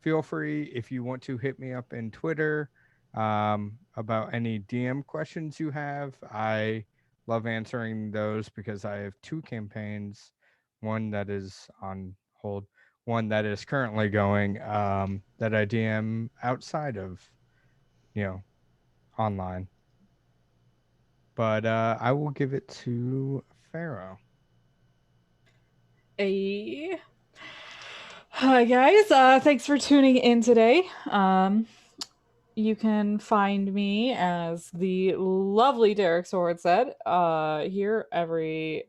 feel free if you want to hit me up in Twitter about any DM questions you have. I love answering those because I have 2 campaigns, one that is on hold, one that is currently going that I DM outside of, online. But I will give it to Pharaoh. Hey. Hi guys, thanks for tuning in today. You can find me, as the lovely Derek Sword said, here every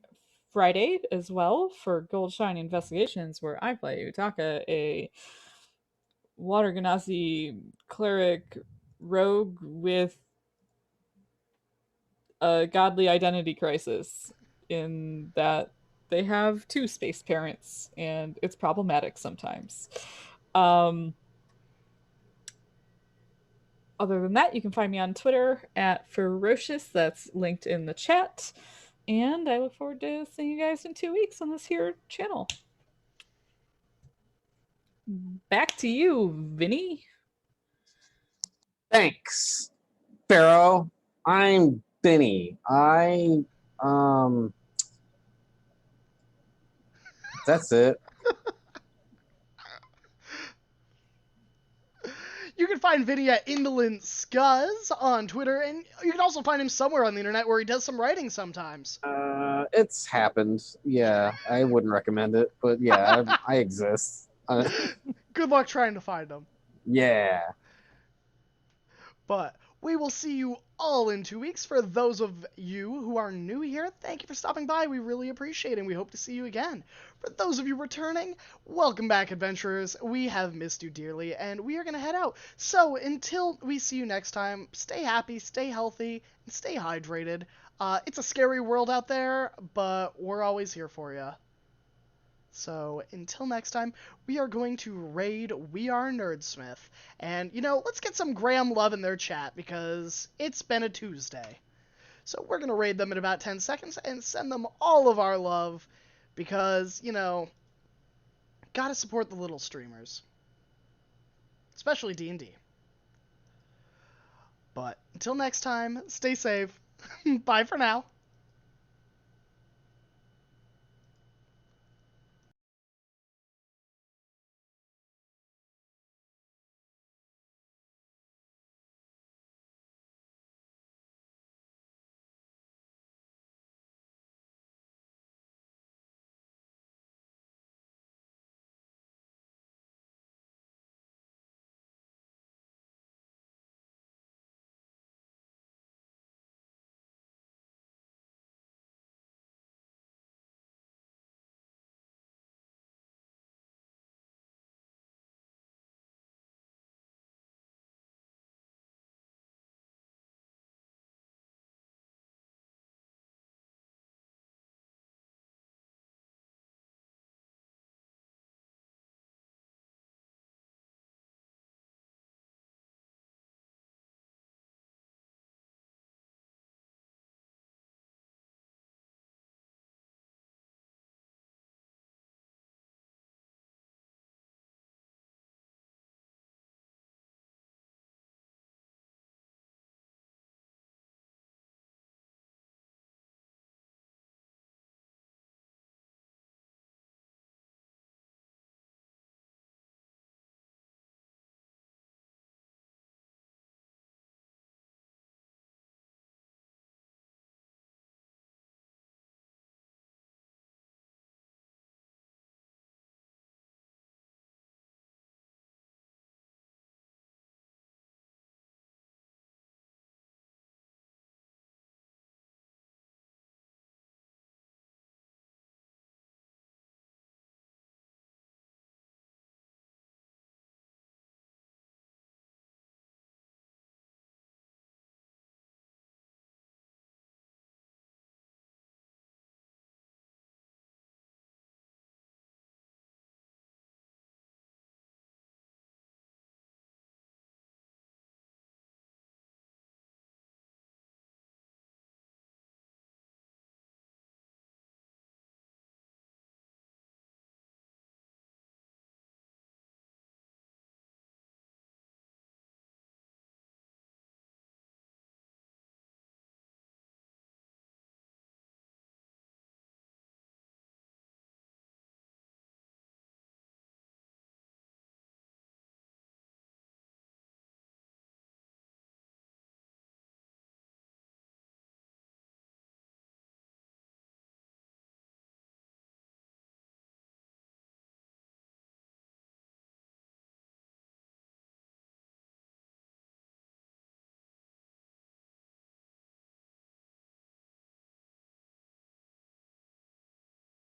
Friday as well for Goldshine Investigations, where I play Utaka, a Water Genasi cleric rogue with a godly identity crisis, in that they have 2 space parents and it's problematic sometimes. Other than that, you can find me on Twitter at Ferocious. That's linked in the chat. And I look forward to seeing you guys in 2 weeks on this here channel. Back to you, Vinny. Thanks, Pharaoh. I'm Benny. That's it. You can find Vinny at Indolent Scuzz on Twitter, and you can also find him somewhere on the internet where he does some writing sometimes. It's happened. Yeah, I wouldn't recommend it, but yeah, I exist. Good luck trying to find him. Yeah. But we will see you all in 2 weeks. For those of you who are new here, thank you for stopping by. We really appreciate it, and we hope to see you again. For those of you returning, welcome back, adventurers. We have missed you dearly, and we are going to head out. So until we see you next time, stay happy, stay healthy, and stay hydrated. It's a scary world out there, but we're always here for you. So, until next time, we are going to raid We Are Nerdsmith. And, let's get some Graham love in their chat, because it's been a Tuesday. So we're going to raid them in about 10 seconds and send them all of our love, because, gotta support the little streamers. Especially D&D. But, until next time, stay safe. Bye for now.